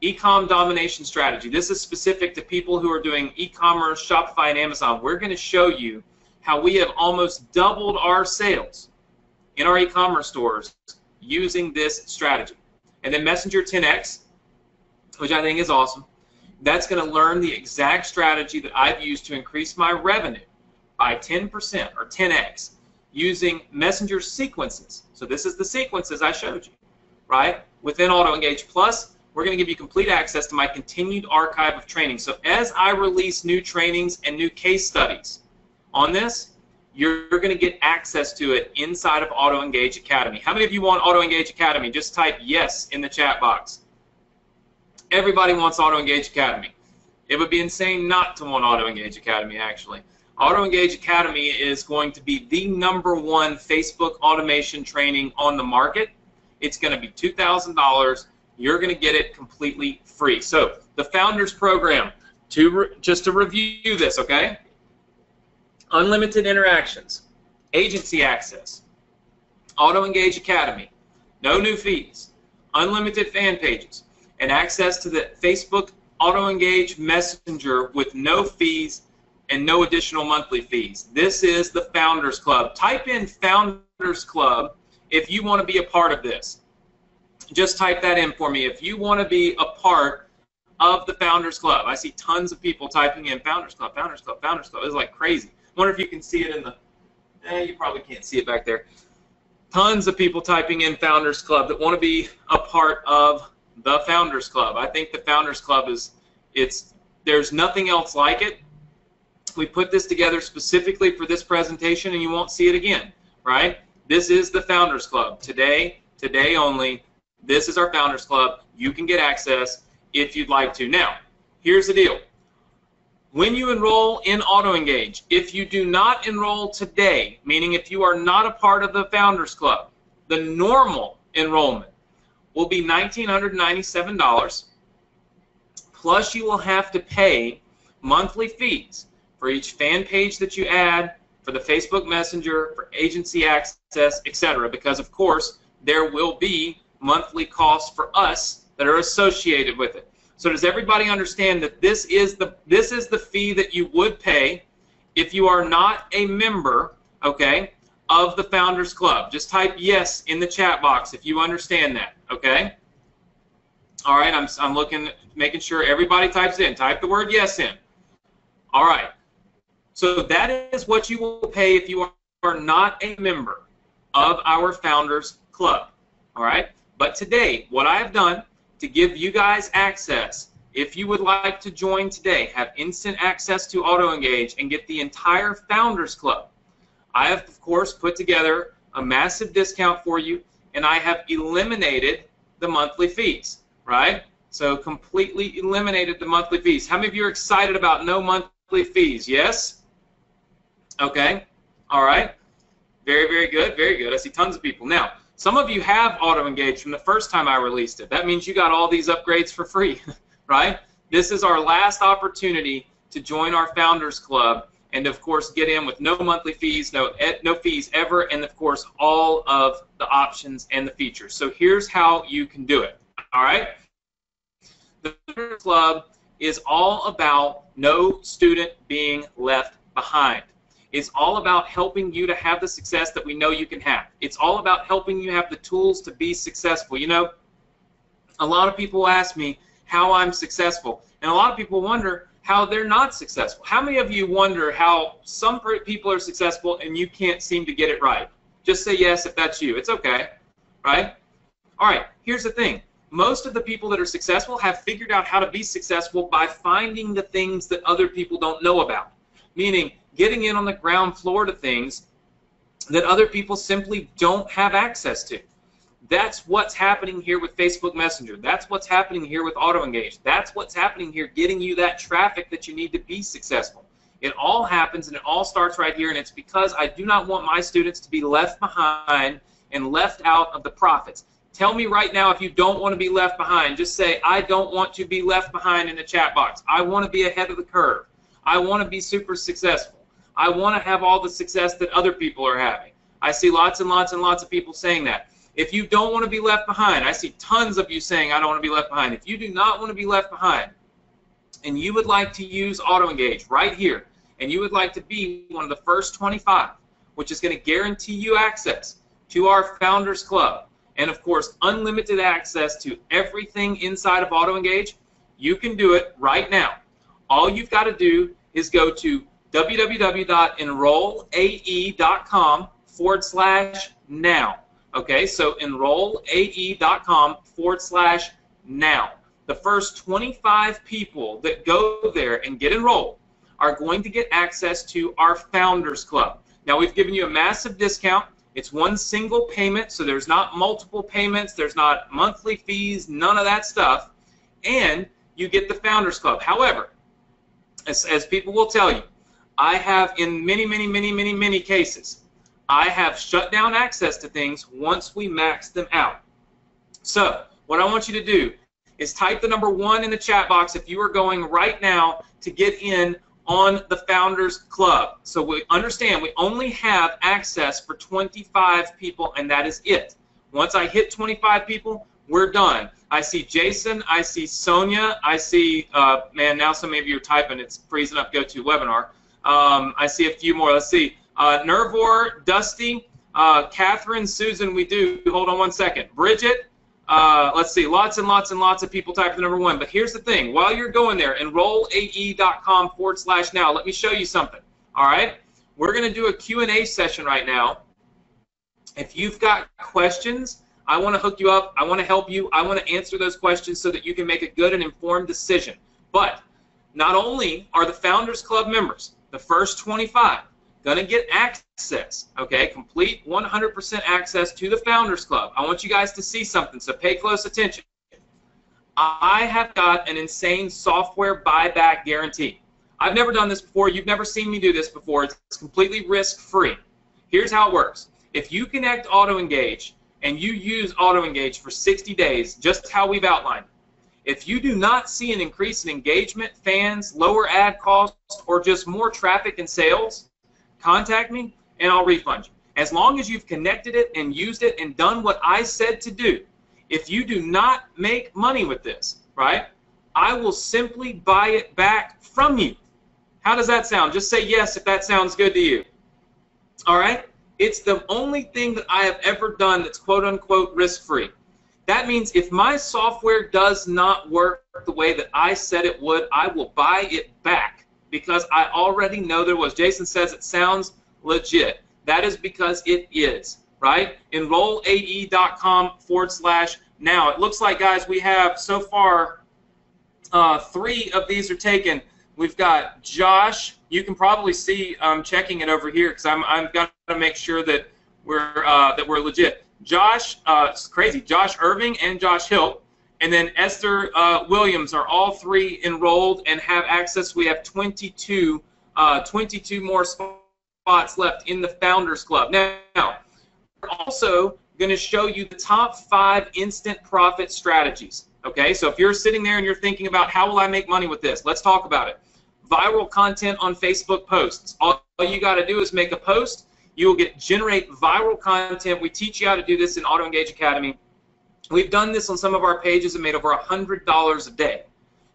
E-com domination strategy. This is specific to people who are doing e-commerce, Shopify, and Amazon. We're going to show you how we have almost doubled our sales in our e-commerce stores using this strategy. And then Messenger 10X, which I think is awesome. That's going to learn the exact strategy that I've used to increase my revenue by 10% or 10x using Messenger sequences. So this is the sequences I showed you, right? Within Auto Engage Plus, we're going to give you complete access to my continued archive of training. So as I release new trainings and new case studies on this, you're going to get access to it inside of Auto Engage Academy. How many of you want Auto Engage Academy? Just type yes in the chat box. Everybody wants Auto Engage Academy. It would be insane not to want Auto Engage Academy, actually. Auto Engage Academy is going to be the #1 Facebook automation training on the market. It's going to be $2,000. You're going to get it completely free. So the Founders Program, just to review this, okay? Unlimited interactions, agency access, Auto Engage Academy, no new fees, unlimited fan pages, and access to the Facebook Auto Engage Messenger with no fees and no additional monthly fees. This is the Founders Club. Type in Founders Club if you want to be a part of this. Just type that in for me if you want to be a part of the Founders Club. I see tons of people typing in Founders Club, Founders Club, Founders Club. It's like crazy. I wonder if you can see it in the, you probably can't see it back there. Tons of people typing in Founders Club that want to be a part of the Founders Club. I think the Founders Club there's nothing else like it. We put this together specifically for this presentation and you won't see it again, right? This is the Founders Club. Today only, this is our Founders Club. You can get access if you'd like to. Now, here's the deal. When you enroll in Auto Engage, if you do not enroll today, meaning if you are not a part of the Founders Club, the normal enrollment will be $1,997, plus you will have to pay monthly fees for each fan page that you add, for the Facebook Messenger, for agency access, etc. Because of course there will be monthly costs for us that are associated with it. So does everybody understand that this is the fee that you would pay if you are not a member, okay, of the Founders Club? Just type yes in the chat box if you understand that, okay? All right, I'm looking, making sure everybody types in. Type the word yes in. All right. So that is what you will pay if you are not a member of our Founders Club. All right. But today, what I have done to give you guys access, if you would like to join today, have instant access to AutoEngage and get the entire Founders Club, I have, of course, put together a massive discount for you, and I have eliminated the monthly fees, right? So completely eliminated the monthly fees. How many of you are excited about no monthly fees? Yes? Okay. All right. Very, very good. Very good. I see tons of people. Now, some of you have AutoEngage from the first time I released it. That means you got all these upgrades for free, right? This is our last opportunity to join our Founders Club and, of course, get in with no monthly fees, no fees ever, and, of course, all of the options and the features. So here's how you can do it, all right? The Founders Club is all about no student being left behind. It's all about helping you to have the success that we know you can have. It's all about helping you have the tools to be successful. You know, a lot of people ask me how I'm successful, and a lot of people wonder how they're not successful. How many of you wonder how some people are successful and you can't seem to get it right? Just say yes if that's you. It's okay, right? All right, here's the thing. Most of the people that are successful have figured out how to be successful by finding the things that other people don't know about, meaning getting in on the ground floor to things that other people simply don't have access to. That's what's happening here with Facebook Messenger. That's what's happening here with AutoEngage. That's what's happening here, getting you that traffic that you need to be successful. It all happens and it all starts right here, and it's because I do not want my students to be left behind and left out of the profits. Tell me right now if you don't want to be left behind. Just say, I don't want to be left behind in the chat box. I want to be ahead of the curve. I want to be super successful. I want to have all the success that other people are having. I see lots and lots and lots of people saying that. If you don't want to be left behind, I see tons of you saying I don't want to be left behind. If you do not want to be left behind and you would like to use AutoEngage right here and you would like to be one of the first 25, which is going to guarantee you access to our Founders Club and, of course, unlimited access to everything inside of AutoEngage, you can do it right now. All you've got to do is go to www.enrollae.com/now. Okay, so enrollae.com/now. The first 25 people that go there and get enrolled are going to get access to our Founders Club. Now, we've given you a massive discount. It's one single payment, so there's not multiple payments. There's not monthly fees, none of that stuff. And you get the Founders Club. However, as people will tell you, I have, in many cases, I have shut down access to things once we max them out. So what I want you to do is type the number 1 in the chat box if you are going right now to get in on the Founders Club. So we understand we only have access for 25 people, and that is it. Once I hit 25 people, we're done. I see Jason, I see Sonia, I see, man, now some of you are typing, it's freezing up GoToWebinar. I see a few more. Let's see. Nervor, Dusty, Catherine, Susan, we do. Hold on one second. Bridget, let's see. Lots and lots and lots of people type the number 1. But here's the thing. While you're going there, enrollae.com/now. Let me show you something. All right? We're going to do a Q&A session right now. If you've got questions, I want to hook you up. I want to help you. I want to answer those questions so that you can make a good and informed decision. But not only are the Founders Club members, the first 25, going to get access, okay, complete 100% access to the Founders Club. I want you guys to see something, so pay close attention. I have got an insane software buyback guarantee. I've never done this before. You've never seen me do this before. It's completely risk-free. Here's how it works. If you connect AutoEngage and you use AutoEngage for 60 days, just how we've outlined, if you do not see an increase in engagement, fans, lower ad costs, or just more traffic and sales, contact me and I'll refund you. As long as you've connected it and used it and done what I said to do, if you do not make money with this, right, I will simply buy it back from you. How does that sound? Just say yes if that sounds good to you. All right? It's the only thing that I have ever done that's quote-unquote risk-free. That means if my software does not work the way that I said it would, I will buy it back because I already know there was. Jason says it sounds legit. That is because it is, right? Enrollae.com/now. It looks like, guys, we have so far 3 of these are taken. We've got Josh. You can probably see checking it over here because I've got to make sure that we're legit. Josh, it's crazy. Josh Irving and Josh Hill, and then Esther Williams are all 3 enrolled and have access. We have 22 more spots left in the Founders Club. Now, we're also going to show you the top 5 instant profit strategies. Okay, so if you're sitting there and you're thinking about how will I make money with this, let's talk about it. Viral content on Facebook posts. All you got to do is make a post. You will generate viral content. We teach you how to do this in Auto Engage Academy. We've done this on some of our pages and made over $100 a day.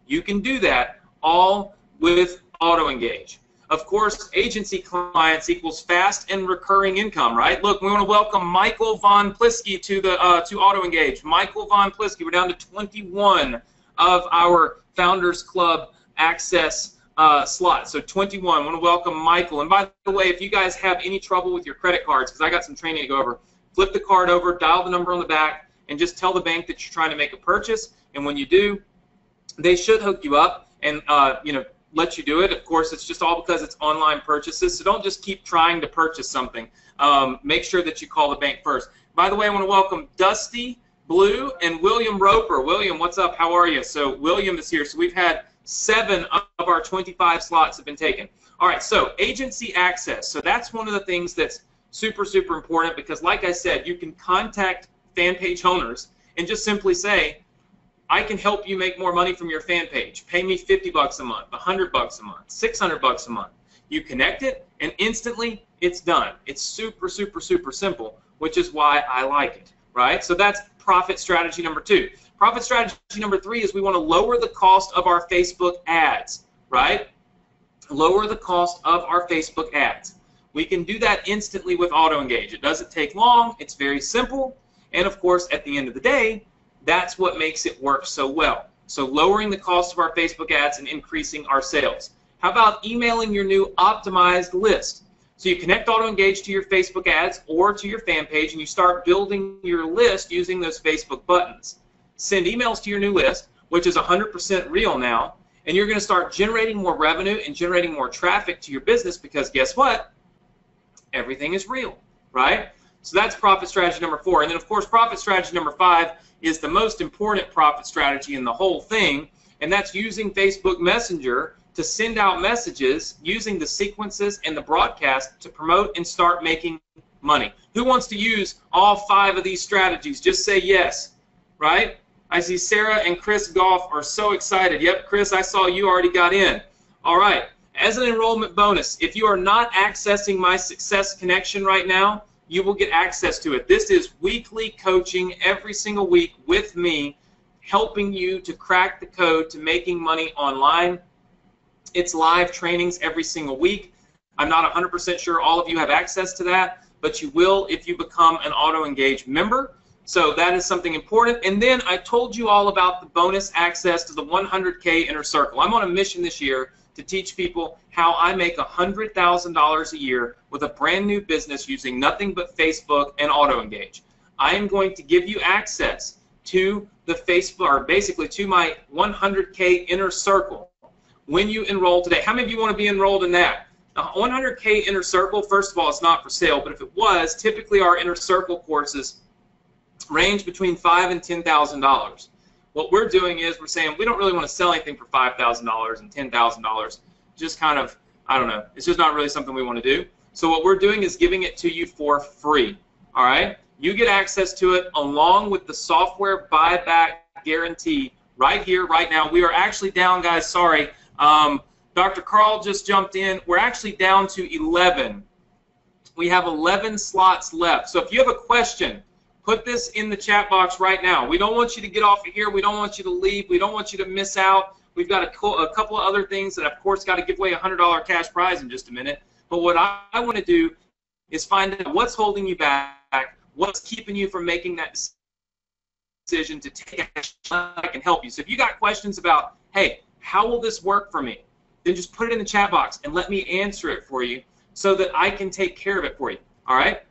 You can do that all with Auto Engage. Of course, agency clients equals fast and recurring income, right? Look, we want to welcome Michael Von Plisky to Auto Engage. Michael Von Plisky, we're down to 21 of our Founders Club access slots. So 21. I want to welcome Michael. And by the way, if you guys have any trouble with your credit cards, because I got some training to go over, flip the card over, dial the number on the back, and just tell the bank that you're trying to make a purchase. And when you do, they should hook you up and let you do it. Of course, it's just all because it's online purchases. So don't just keep trying to purchase something. Make sure that you call the bank first. By the way, I want to welcome Dusty Blue and William Roper. William, what's up? How are you? So William is here. So we've had 7 of our 25 slots have been taken. All right, so agency access. So that's one of the things that's super, super important because, like I said, you can contact fan page owners and just simply say, I can help you make more money from your fan page. Pay me $50 a month, $100 a month, $600 a month. You connect it, and instantly it's done. It's super, super, super simple, which is why I like it, right? So that's profit strategy number 2. Profit strategy number 3 is we want to lower the cost of our Facebook ads, right? Lower the cost of our Facebook ads. We can do that instantly with Auto Engage. It doesn't take long. It's very simple. And, of course, at the end of the day, that's what makes it work so well. So lowering the cost of our Facebook ads and increasing our sales. How about emailing your new optimized list? So you connect Auto Engage to your Facebook ads or to your fan page, and you start building your list using those Facebook buttons. Send emails to your new list, which is 100% real now, and you're going to start generating more revenue and generating more traffic to your business because guess what? Everything is real, right? So that's profit strategy number 4. And then, of course, profit strategy number 5 is the most important profit strategy in the whole thing, and that's using Facebook Messenger to send out messages using the sequences and the broadcast to promote and start making money. Who wants to use all 5 of these strategies? Just say yes, right? I see Sarah and Chris Goff are so excited. Yep, Chris, I saw you already got in. All right. As an enrollment bonus, if you are not accessing my Success Connection right now, you will get access to it. This is weekly coaching every single week with me, helping you to crack the code to making money online. It's live trainings every single week. I'm not 100% sure all of you have access to that, but you will if you become an Auto Engage member. So that is something important. And then I told you all about the bonus access to the 100K Inner Circle. I'm on a mission this year to teach people how I make $100,000 a year with a brand new business using nothing but Facebook and Auto Engage. I am going to give you access to the Facebook, or basically to my 100K Inner Circle when you enroll today. How many of you want to be enrolled in that? Now, 100K Inner Circle, first of all, it's not for sale, but if it was, typically our Inner Circle courses range between $5,000 and $10,000. What we're doing is we're saying we don't really want to sell anything for $5,000 and $10,000. Just kind of, I don't know, it's just not really something we want to do. So what we're doing is giving it to you for free, all right? You get access to it along with the software buyback guarantee right here, right now. We are actually down, guys, sorry. Dr. Carl just jumped in. We're actually down to 11. We have 11 slots left. So if you have a question, put this in the chat box right now. We don't want you to get off of here. We don't want you to leave. We don't want you to miss out. We've got a couple of other things that, of course, got to give away a $100 cash prize in just a minute. But what I want to do is find out what's holding you back, what's keeping you from making that decision to take action, I can help you. So if you got questions about, hey, how will this work for me? Then just put it in the chat box and let me answer it for you so that I can take care of it for you, all right?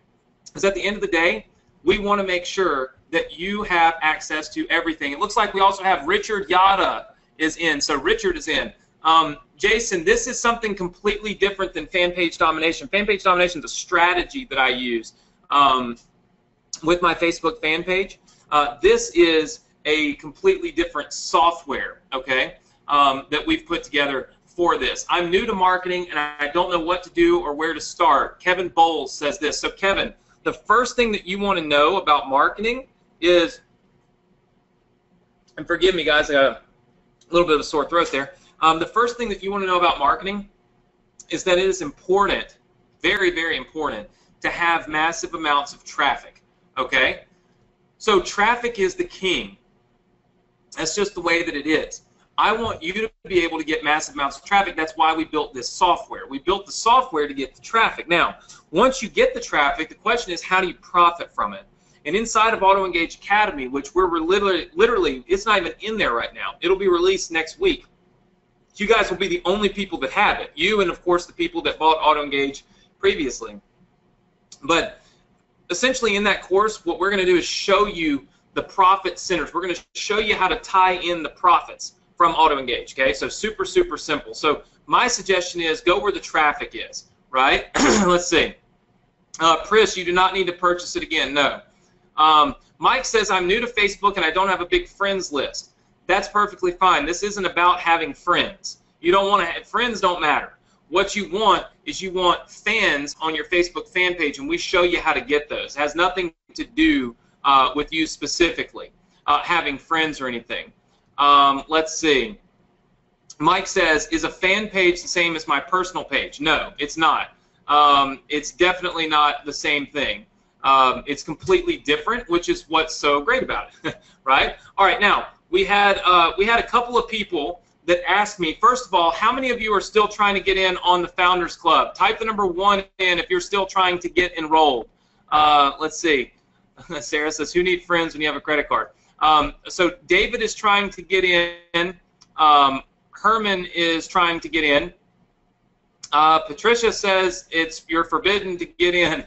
Because at the end of the day, we want to make sure that you have access to everything. It looks like we also have Richard Yada is in. So Richard is in. Jason, this is something completely different than fan page domination. Fan page domination is a strategy that I use with my Facebook fan page. This is a completely different software, okay, that we've put together for this. I'm new to marketing and I don't know what to do or where to start. Kevin Bowles says this. So Kevin, the first thing that you want to know about marketing is, and forgive me guys, I got a little bit of a sore throat there. The first thing that you want to know about marketing is that it is important, very, very important, to have massive amounts of traffic, okay? So traffic is the king. That's just the way that it is. I want you to be able to get massive amounts of traffic. That's why we built this software. We built the software to get the traffic. Now, once you get the traffic, the question is, how do you profit from it? And inside of AutoEngage Academy, which we're literally, it's not even in there right now. It'll be released next week. You guys will be the only people that have it. You and, of course, the people that bought AutoEngage previously. But essentially in that course, what we're going to do is show you the profit centers. We're going to show you how to tie in the profits from AutoEngage, okay? So super, super simple. So my suggestion is go where the traffic is, right? Let's see. Chris, you do not need to purchase it again. No. Mike says, I'm new to Facebook and I don't have a big friends list. That's perfectly fine. This isn't about having friends. You don't want to have friends, don't matter. What you want is you want fans on your Facebook fan page, and we show you how to get those. It has nothing to do with you specifically having friends or anything. Let's see. Mike says, is a fan page the same as my personal page? No, it's not. It's definitely not the same thing. It's completely different, which is what's so great about it, right? All right, now, we had a couple of people that asked me, first of all, how many of you are still trying to get in on the Founders Club? Type the number 1 in if you're still trying to get enrolled. Let's see. Sarah says, who needs friends when you have a credit card? So David is trying to get in. Herman is trying to get in. Patricia says you're forbidden to get in.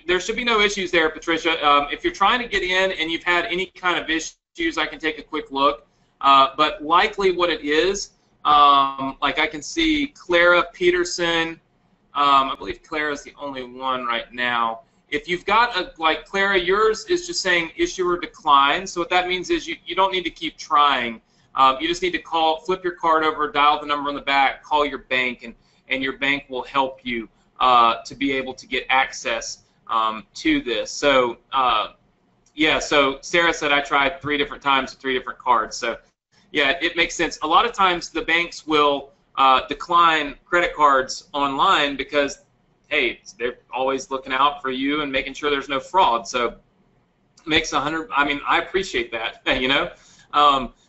There should be no issues there, Patricia. If you're trying to get in and you've had any kind of issues, I can take a quick look. But likely what it is, like I can see Clara Peterson. I believe Clara is the only one right now. If you've got like Clara, yours is just saying issuer decline. So what that means is you don't need to keep trying. You just need to flip your card over, dial the number on the back, call your bank, and your bank will help you to be able to get access to this. So yeah, so Sarah said I tried 3 different times with 3 different cards. So yeah, it makes sense. A lot of times the banks will decline credit cards online because, hey, they're always looking out for you and making sure there's no fraud. So it makes I mean, I appreciate that, you know.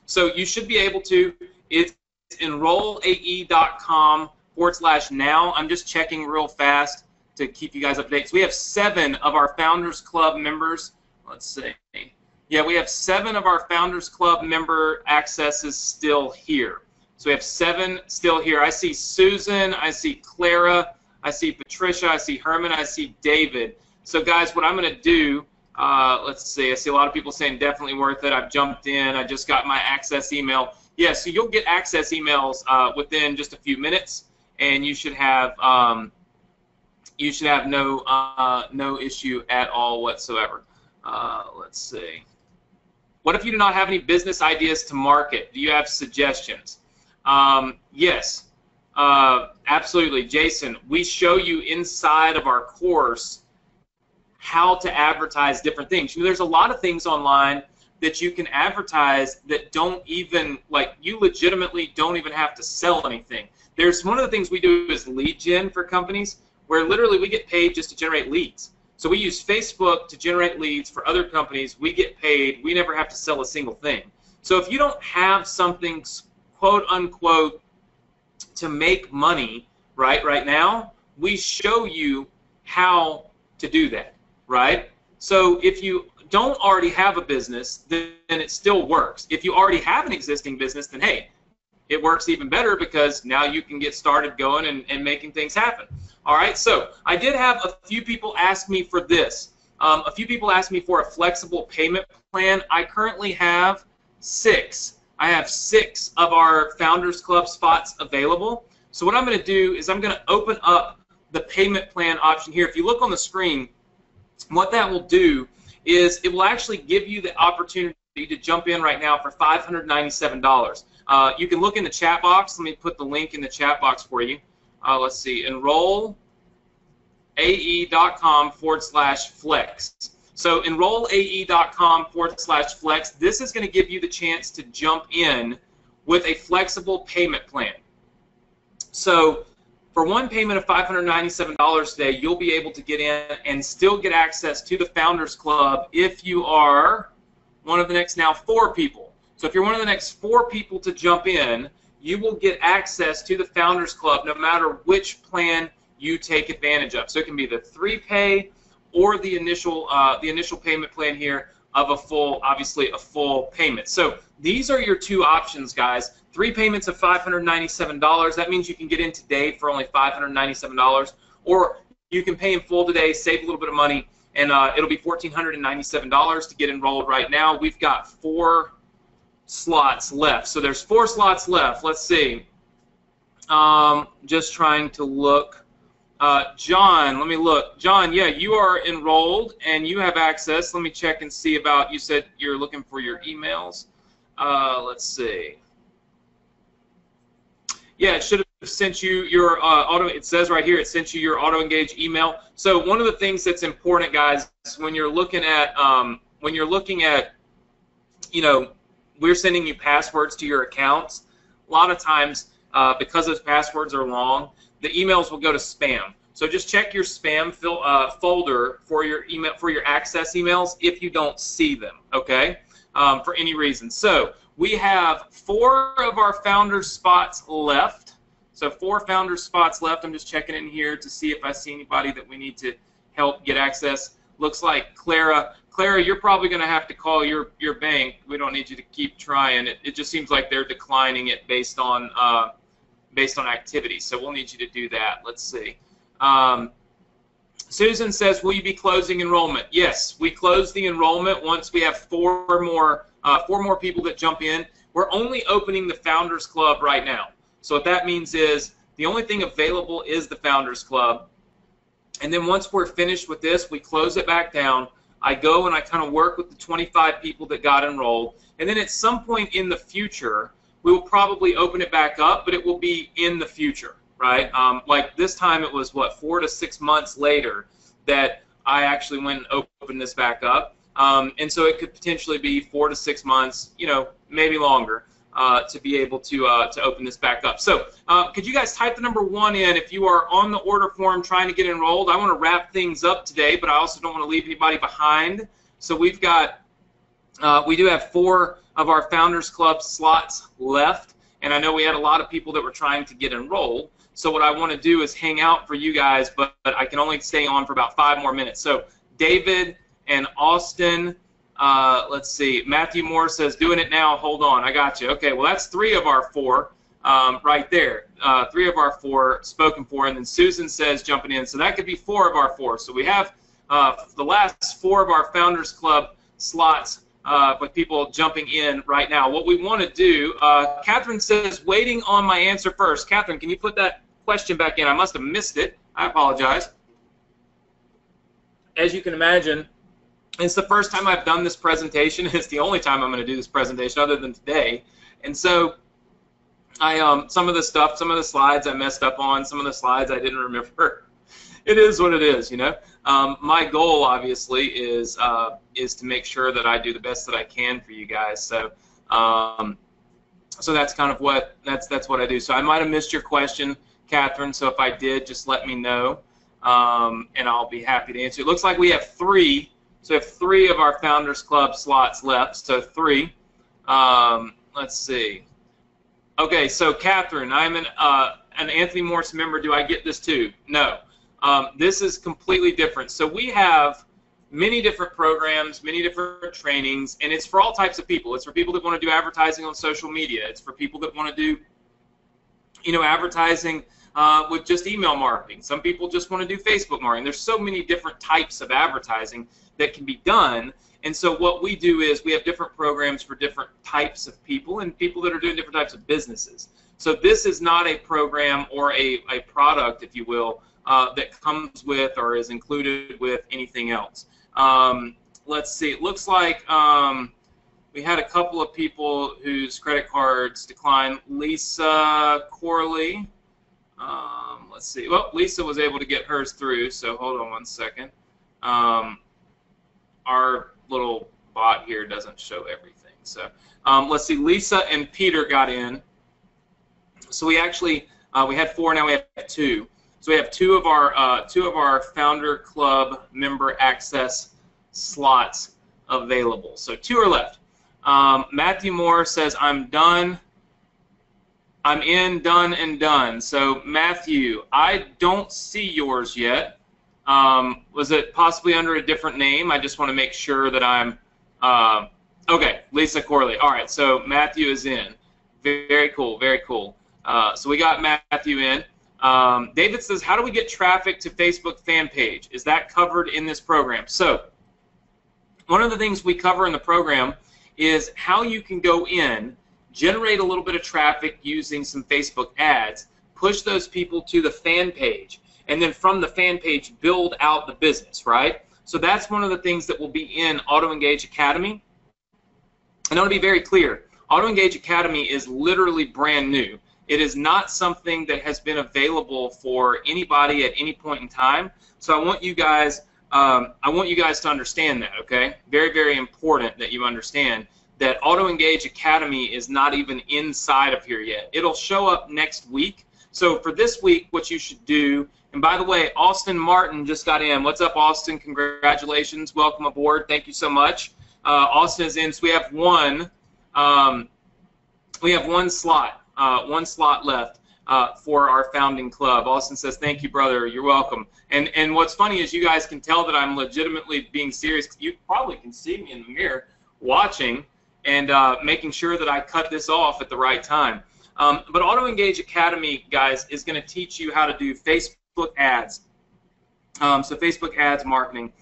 So you should be able to, it's enrollae.com/now. I'm just checking real fast to keep you guys up to date. So we have 7 of our Founders Club members. Let's see. Yeah, we have 7 of our Founders Club member accesses still here. So we have 7 still here. I see Susan, I see Clara, I see Patricia, I see Herman, I see David. So guys, what I'm going to do, let's see. I see a lot of people saying definitely worth it. I've jumped in. I just got my access email. Yeah, so you'll get access emails within just a few minutes, and you should have no issue at all whatsoever. Let's see. What if you do not have any business ideas to market? Do you have suggestions? Yes, absolutely. Jason, we show you inside of our course how to advertise different things. You know, there's a lot of things online that you can advertise that don't even, like, you legitimately don't even have to sell anything. There's one of the things we do is lead gen for companies, where literally we get paid just to generate leads. So we use Facebook to generate leads for other companies. We get paid. We never have to sell a single thing. So if you don't have something, quote unquote, to make money right now, we show you how to do that, right? So if you don't already have a business, then it still works. If you already have an existing business, then hey, it works even better because now you can get started going and making things happen. All right, so I did have a few people ask me for this. A few people asked me for a flexible payment plan. I currently have 6. I have 6 of our Founders Club spots available. So what I'm going to do is I'm going to open up the payment plan option here. If you look on the screen, what that will do is it will actually give you the opportunity to jump in right now for $597. You can look in the chat box. Let me put the link in the chat box for you. Let's see, enrollae.com/flex. So enrollae.com/flex. This is going to give you the chance to jump in with a flexible payment plan. So for one payment of $597 today, you'll be able to get in and still get access to the Founders Club if you are one of the next now 4 people. So if you're one of the next 4 people to jump in, you will get access to the Founders Club no matter which plan you take advantage of. So it can be the 3-pay or the initial payment plan here of a full, obviously a full payment. So these are your 2 options, guys. 3 payments of $597. That means you can get in today for only $597, or you can pay in full today, save a little bit of money, and it'll be $1,497 to get enrolled right now. We've got 4 slots left. So there's 4 slots left. Let's see. Just trying to look. John, let me look. John, yeah, you are enrolled and you have access. Let me check and see about, you said you're looking for your emails. Let's see. Yeah, it should have sent you your it says right here, it sent you your auto-engage email. So one of the things that's important, guys, when you're looking at, you know, we're sending you passwords to your accounts. A lot of times, because those passwords are long, the emails will go to spam. So just check your spam folder for your email, for your access emails if you don't see them, okay, for any reason. So we have 4 of our Founders spots left. So 4 Founders spots left. I'm just checking in here to see if I see anybody that we need to help get access. Looks like Clara. Clara, you're probably going to have to call your bank. We don't need you to keep trying. It just seems like they're declining it based on activity. So we'll need you to do that. Let's see. Susan says, will you be closing enrollment? Yes, we close the enrollment once we have 4 more people that jump in. We're only opening the Founders Club right now. So what that means is the only thing available is the Founders Club. And then once we're finished with this, we close it back down. I go and I kind of work with the 25 people that got enrolled. And then at some point in the future, we will probably open it back up, but it will be in the future, right? Like this time it was, what, 4 to 6 months later that I actually went and opened this back up. And so it could potentially be 4 to 6 months, you know, maybe longer, to be able to open this back up. So could you guys type the number 1 in if you are on the order form trying to get enrolled? I want to wrap things up today, but I also don't want to leave anybody behind. So we've got, we do have 4 of our Founders Club slots left, and I know we had a lot of people that were trying to get enrolled. So what I want to do is hang out for you guys, but I can only stay on for about 5 more minutes. So David and Austin, let's see, Matthew Moore says, doing it now, hold on, I got you. Okay, well that's 3 of our 4 right there. 3 of our 4 spoken for, and then Susan says jumping in, so that could be 4 of our 4. So we have the last 4 of our Founders Club slots with people jumping in right now. What we want to do, Catherine says, waiting on my answer first. Catherine, can you put that question back in? I must have missed it. I apologize. As you can imagine, it's the first time I've done this presentation. It's the only time I'm going to do this presentation other than today. And so I some of the stuff, some of the slides I messed up on, some of the slides I didn't remember. It is what it is, you know. My goal, obviously, is to make sure that I do the best that I can for you guys. So, so that's kind of what that's what I do. So I might have missed your question, Catherine. So if I did, just let me know, and I'll be happy to answer. It looks like we have 3. So we have 3 of our Founders Club slots left. So 3. Let's see. Okay, so Catherine, I'm an Anthony Morse member. Do I get this too? No. This is completely different. So we have many different programs, many different trainings, and it's for all types of people. It's for people that want to do advertising on social media. It's for people that want to do, advertising with just email marketing. Some people just want to do Facebook marketing. There's so many different types of advertising that can be done. And so what we do is we have different programs for different types of people and people that are doing different types of businesses. So this is not a program or a product, if you will, that comes with or is included with anything else. Let's see. It looks like we had a couple of people whose credit cards declined. Lisa Corley. Let's see. Well, Lisa was able to get hers through, so hold on one second. Our little bot here doesn't show everything. So let's see. Lisa and Peter got in. So we actually we had 4, now we have 2. So we have two of our Founder Club member access slots available. So 2 are left. Matthew Moore says, I'm done. I'm in, done, and done. So Matthew, I don't see yours yet. Was it possibly under a different name? I just want to make sure that I'm okay. Lisa Corley. All right. So Matthew is in. Very cool. Very cool. So we got Matthew in. David says, how do we get traffic to Facebook fan page? Is that covered in this program? So one of the things we cover in the program is how you can go in, generate a little bit of traffic using some Facebook ads, push those people to the fan page, and then from the fan page build out the business, right? So that's one of the things that will be in Auto Engage Academy. And I want to be very clear, Auto Engage Academy is literally brand new. It is not something that has been available for anybody at any point in time. So I want you guys to understand that, okay? Very, very important that you understand that Auto Engage Academy is not even inside of here yet. It'll show up next week. So for this week, what you should do, and by the way, Austin Martin just got in. What's up, Austin? Congratulations. Welcome aboard. Thank you so much. Austin is in. So we have one slot left for our founding club. Austin says, thank you, brother. You're welcome. And what's funny is you guys can tell that I'm legitimately being serious. You probably can see me in the mirror watching and making sure that I cut this off at the right time. But Auto Engage Academy, guys, is going to teach you how to do Facebook ads. So Facebook ads marketing.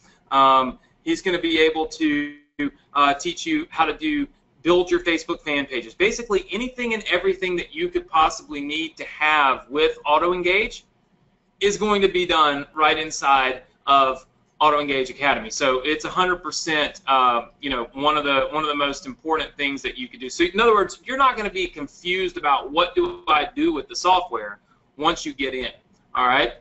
He's going to be able to teach you how to build your Facebook fan pages. Basically, anything and everything that you could possibly need to have with Auto Engage is going to be done right inside of Auto Engage Academy. So it's 100%, one of the most important things that you could do. So in other words, you're not going to be confused about what do I do with the software once you get in. All right.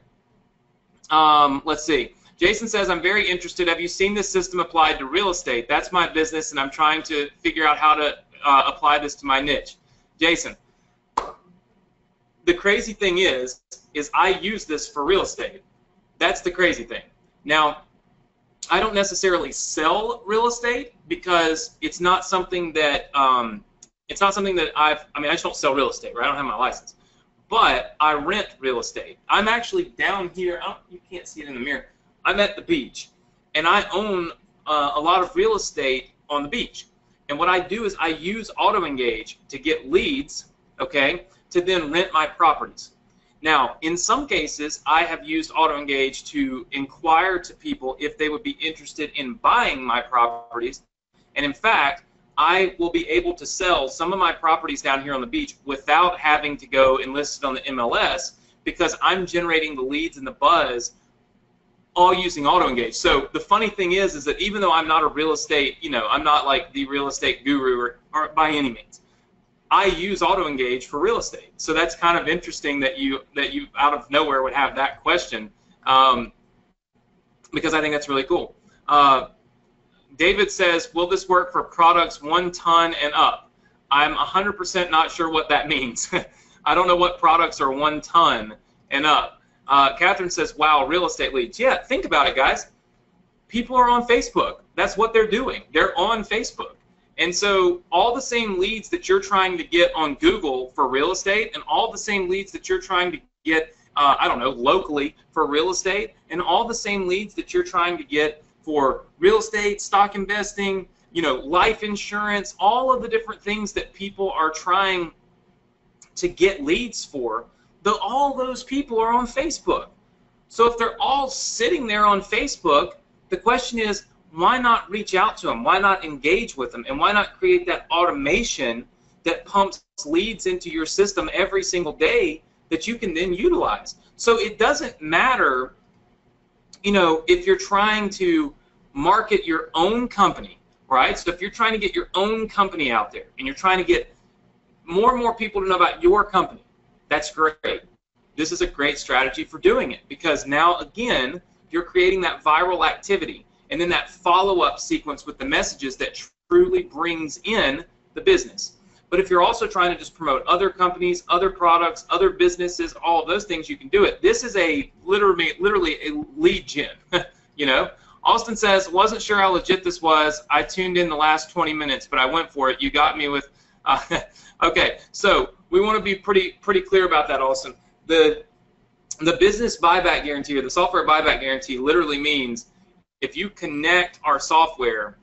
Let's see. Jason says, I'm very interested. Have you seen this system applied to real estate? That's my business, and I'm trying to figure out how to apply this to my niche. Jason, the crazy thing is I use this for real estate. That's the crazy thing. Now, I don't necessarily sell real estate because it's not something that I just don't sell real estate, right? I don't have my license. But I rent real estate. I'm actually down here. You can't see it in the mirror. I'm at the beach, and I own a lot of real estate on the beach. And what I do is I use Auto Engage to get leads, okay, to then rent my properties. Now, in some cases, I have used Auto Engage to inquire to people if they would be interested in buying my properties. And in fact, I will be able to sell some of my properties down here on the beach without having to go and list it on the MLS because I'm generating the leads and the buzz all using Auto Engage. So the funny thing is that even though I'm not a real estate, I'm not like the real estate guru or by any means, I use Auto Engage for real estate. So that's kind of interesting that you out of nowhere would have that question, because I think that's really cool. David says, will this work for products 1 ton and up? I'm 100% not sure what that means. I don't know what products are 1 ton and up. Catherine says, wow, real estate leads. Yeah, think about it, guys. People are on Facebook. That's what they're doing. They're on Facebook. And so all the same leads that you're trying to get on Google for real estate and all the same leads that you're trying to get, locally for real estate and all the same leads that you're trying to get for real estate, stock investing, you know, life insurance, all of the different things that people are trying to get leads for, all those people are on Facebook. So if they're all sitting there on Facebook, the question is, why not reach out to them? Why not engage with them? And why not create that automation that pumps leads into your system every single day that you can then utilize? So it doesn't matter, you know, if you're trying to market your own company, right? So if you're trying to get your own company out there and you're trying to get more and more people to know about your company, that's great. This is a great strategy for doing it, because now, again, you're creating that viral activity and then that follow-up sequence with the messages that truly brings in the business. But if you're also trying to just promote other companies, other products, other businesses, all of those things, you can do it. This is a literally a lead gen. You know, Austin says, wasn't sure how legit this was. I tuned in the last 20 minutes, but I went for it. You got me with. Okay, so we want to be pretty clear about that, Austin. The business buyback guarantee, or the software buyback guarantee, literally means if you connect our software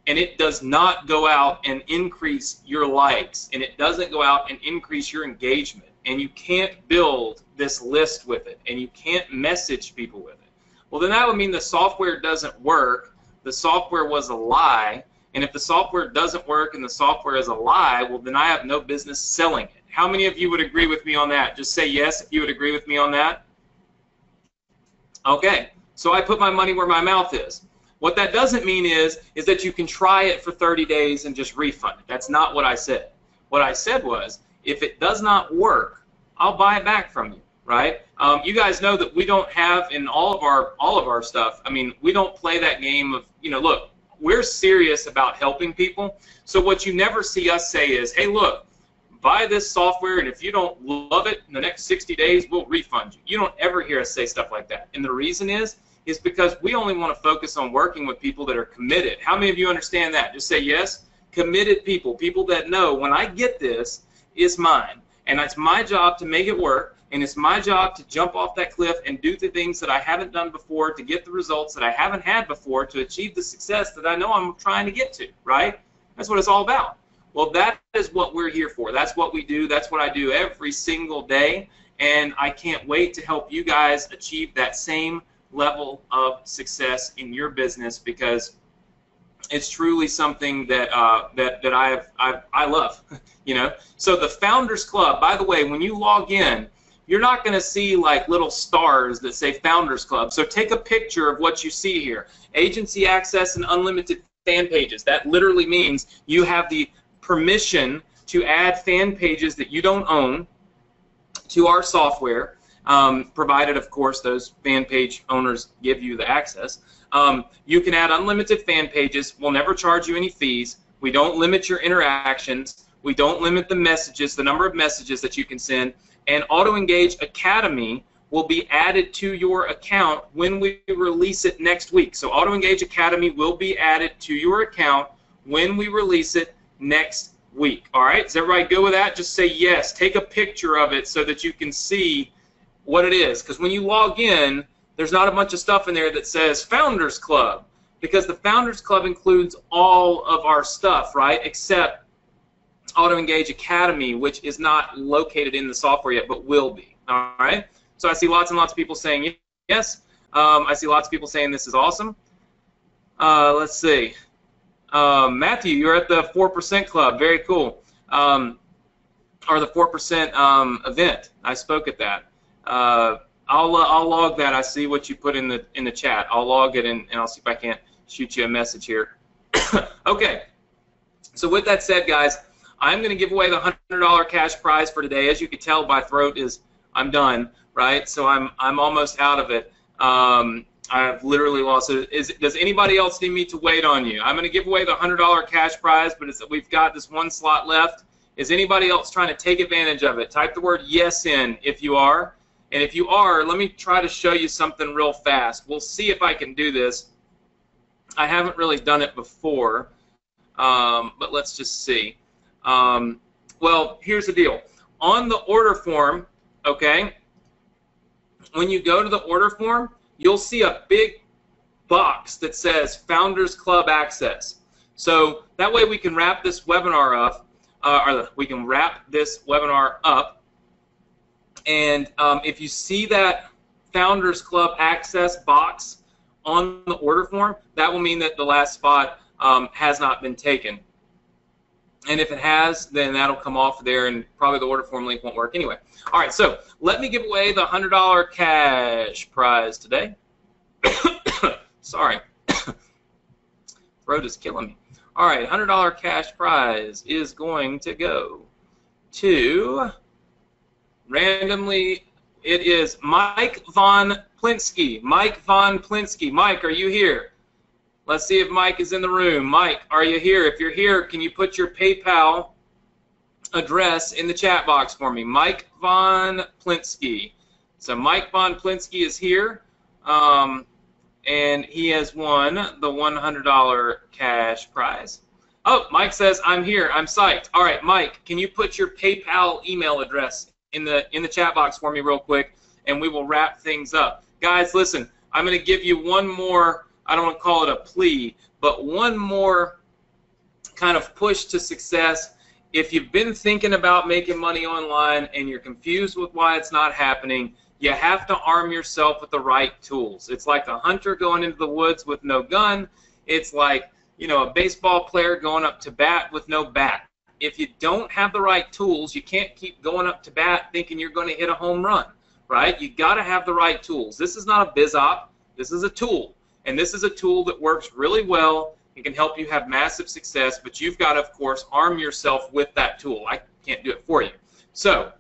and it does not go out and increase your likes, and it doesn't go out and increase your engagement, and you can't build this list with it, and you can't message people with it, well, then that would mean the software doesn't work, the software was a lie, and if the software doesn't work and the software is a lie, well, then I have no business selling it. How many of you would agree with me on that? Just say yes if you would agree with me on that. Okay, so I put my money where my mouth is. What that doesn't mean is that you can try it for 30 days and just refund it. That's not what I said. What I said was, if it does not work, I'll buy it back from you, right? You guys know that we don't have in all of our stuff. I mean, we don't play that game of, you know, look, we're serious about helping people. So what you never see us say is, hey, look, buy this software, and if you don't love it in the next 60 days, we'll refund you. You don't ever hear us say stuff like that. And the reason is because we only want to focus on working with people that are committed. How many of you understand that? Just say yes. Committed people, people that know when I get this, it's mine. And it's my job to make it work, and it's my job to jump off that cliff and do the things that I haven't done before to get the results that I haven't had before to achieve the success that I know I'm trying to get to, right? That's what it's all about. Well, that is what we're here for. That's what we do. That's what I do every single day, and I can't wait to help you guys achieve that same level of success in your business, because it's truly something that I love, you know. So the Founders Club, by the way, when you log in, you're not going to see like little stars that say Founders Club. So take a picture of what you see here. Agency access and unlimited fan pages. That literally means you have the permission to add fan pages that you don't own to our software, provided, of course, those fan page owners give you the access. You can add unlimited fan pages. We'll never charge you any fees. We don't limit your interactions. We don't limit the messages, the number of messages that you can send. And Auto Engage Academy will be added to your account when we release it next week. So Auto Engage Academy will be added to your account when we release it next week. All right? Is everybody good with that? Just say yes. Take a picture of it so that you can see what it is. Because when you log in, there's not a bunch of stuff in there that says Founders Club, because the Founders Club includes all of our stuff, right, except Auto Engage Academy, which is not located in the software yet, but will be. All right? So I see lots and lots of people saying yes. I see lots of people saying this is awesome. Let's see. Matthew, you're at the 4% Club. Very cool. Or the 4% event. I spoke at that. I'll log that. I see what you put in the chat. I'll log it, and I'll see if I can't shoot you a message here. Okay. So with that said, guys, I'm going to give away the $100 cash prize for today. As you can tell, my throat is, I'm done, right? So I'm almost out of it. I've literally lost it. Does anybody else need me to wait on you? I'm going to give away the $100 cash prize, but we've got this one slot left. Is anybody else trying to take advantage of it? Type the word yes in if you are. And if you are, let me try to show you something real fast. We'll see if I can do this. I haven't really done it before, but let's just see. Well, here's the deal. On the order form, okay, when you go to the order form, you'll see a big box that says Founders Club Access. So that way we can wrap this webinar up, and if you see that Founders Club Access box on the order form, that will mean that the last spot has not been taken. And if it has, then that'll come off there, and probably the order form link won't work anyway. All right, so let me give away the $100 cash prize today. Sorry. Throat is killing me. All right, $100 cash prize is going to go to, randomly, it is Mike Von Plinsky. Mike Von Plinsky. Mike, are you here? Let's see if Mike is in the room. Mike, are you here? If you're here, can you put your PayPal address in the chat box for me? Mike Von Plinsky. So Mike Von Plinsky is here, and he has won the $100 cash prize. Oh, Mike says, I'm here. I'm psyched. All right, Mike, can you put your PayPal email address in the chat box for me real quick, and we will wrap things up. Guys, listen, I'm going to give you one more, I don't want to call it a plea, but one more kind of push to success. If you've been thinking about making money online and you're confused with why it's not happening, you have to arm yourself with the right tools. It's like a hunter going into the woods with no gun. It's like, you know, a baseball player going up to bat with no bat. If you don't have the right tools, you can't keep going up to bat thinking you're going to hit a home run, right? You got to have the right tools. This is not a biz op. This is a tool. And this is a tool that works really well and can help you have massive success, but you've got to, of course, arm yourself with that tool. I can't do it for you. So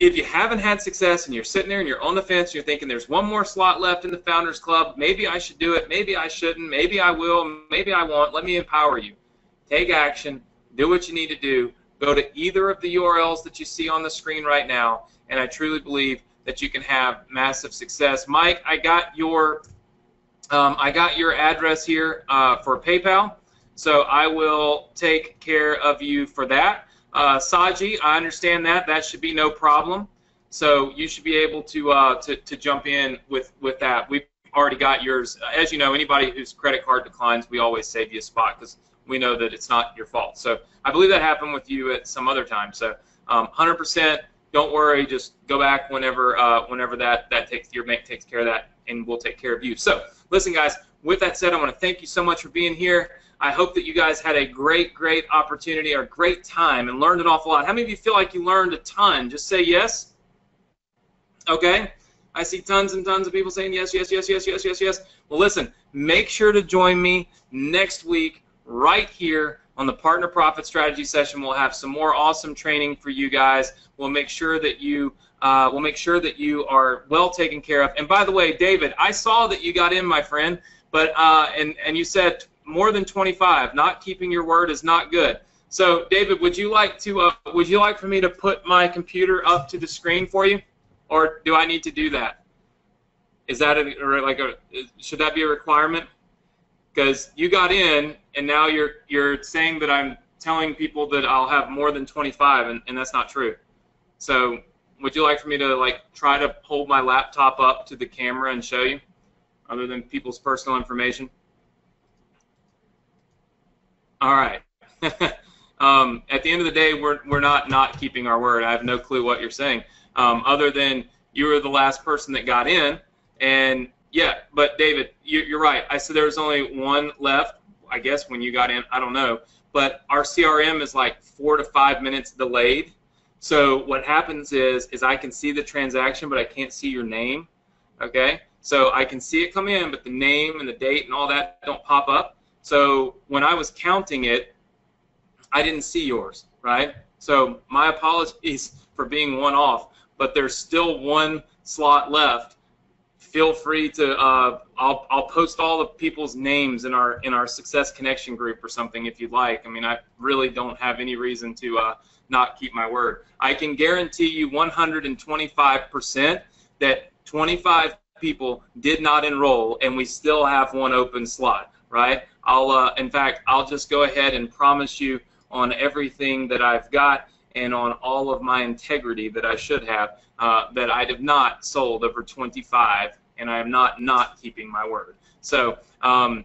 if you haven't had success and you're sitting there and you're on the fence and you're thinking there's one more slot left in the Founders Club, maybe I should do it, maybe I shouldn't, maybe I will, maybe I won't, let me empower you. Take action. Do what you need to do. Go to either of the URLs that you see on the screen right now, and I truly believe that you can have massive success. Mike, I got your address here for PayPal, so I will take care of you for that. Saji, I understand that. That should be no problem. So you should be able to jump in with that. We've already got yours. As you know, anybody whose credit card declines, we always save you a spot because we know that it's not your fault. So I believe that happened with you at some other time. So 100%, don't worry. Just go back whenever your bank takes care of that, and we'll take care of you. So listen, guys. With that said, I want to thank you so much for being here. I hope that you guys had a great opportunity or a great time and learned an awful lot. How many of you feel like you learned a ton? Just say yes. Okay. I see tons and tons of people saying yes, yes, yes, yes, yes, yes, yes. Well, listen, make sure to join me next week right here on the Partner Profit Strategy session. We'll have some more awesome training for you guys. We'll make sure that you are well taken care of. And by the way, David, I saw that you got in, my friend, but and you said more than 25. Not keeping your word is not good. So, David, would you like for me to put my computer up to the screen for you, or do I need to do that? Is that should that be a requirement? Because you got in, and now you're saying that I'm telling people that I'll have more than 25, and that's not true. So would you like for me to try to hold my laptop up to the camera and show you, other than people's personal information? All right. At the end of the day, we're not keeping our word. I have no clue what you're saying, other than you were the last person that got in, and yeah, but David, you're right. I said there was only one left, I guess, when you got in. I don't know. But our CRM is like 4 to 5 minutes delayed. So what happens is I can see the transaction, but I can't see your name. Okay? So I can see it come in, but the name and the date and all that don't pop up. So when I was counting it, I didn't see yours, right? So my apologies for being one off, but there's still one slot left. Feel free to, I'll post all the people's names in our Success Connection group or something if you'd like. I mean, I really don't have any reason to not keep my word. I can guarantee you 125% that 25 people did not enroll, and we still have one open slot, right? In fact, I'll just go ahead and promise you on everything that I've got and on all of my integrity that I should have, that I have not sold over 25, and I am not keeping my word. So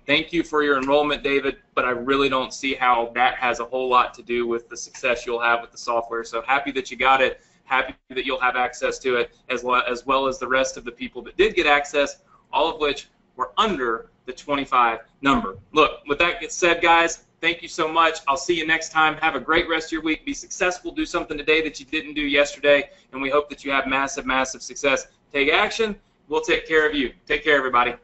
thank you for your enrollment, David, but I really don't see how that has a whole lot to do with the success you'll have with the software. So happy that you got it, happy that you'll have access to it, as well as the rest of the people that did get access, all of which were under the 25 number. Look, with that said, guys, thank you so much. I'll see you next time. Have a great rest of your week. Be successful. Do something today that you didn't do yesterday, and we hope that you have massive, massive success. Take action. We'll take care of you. Take care, everybody.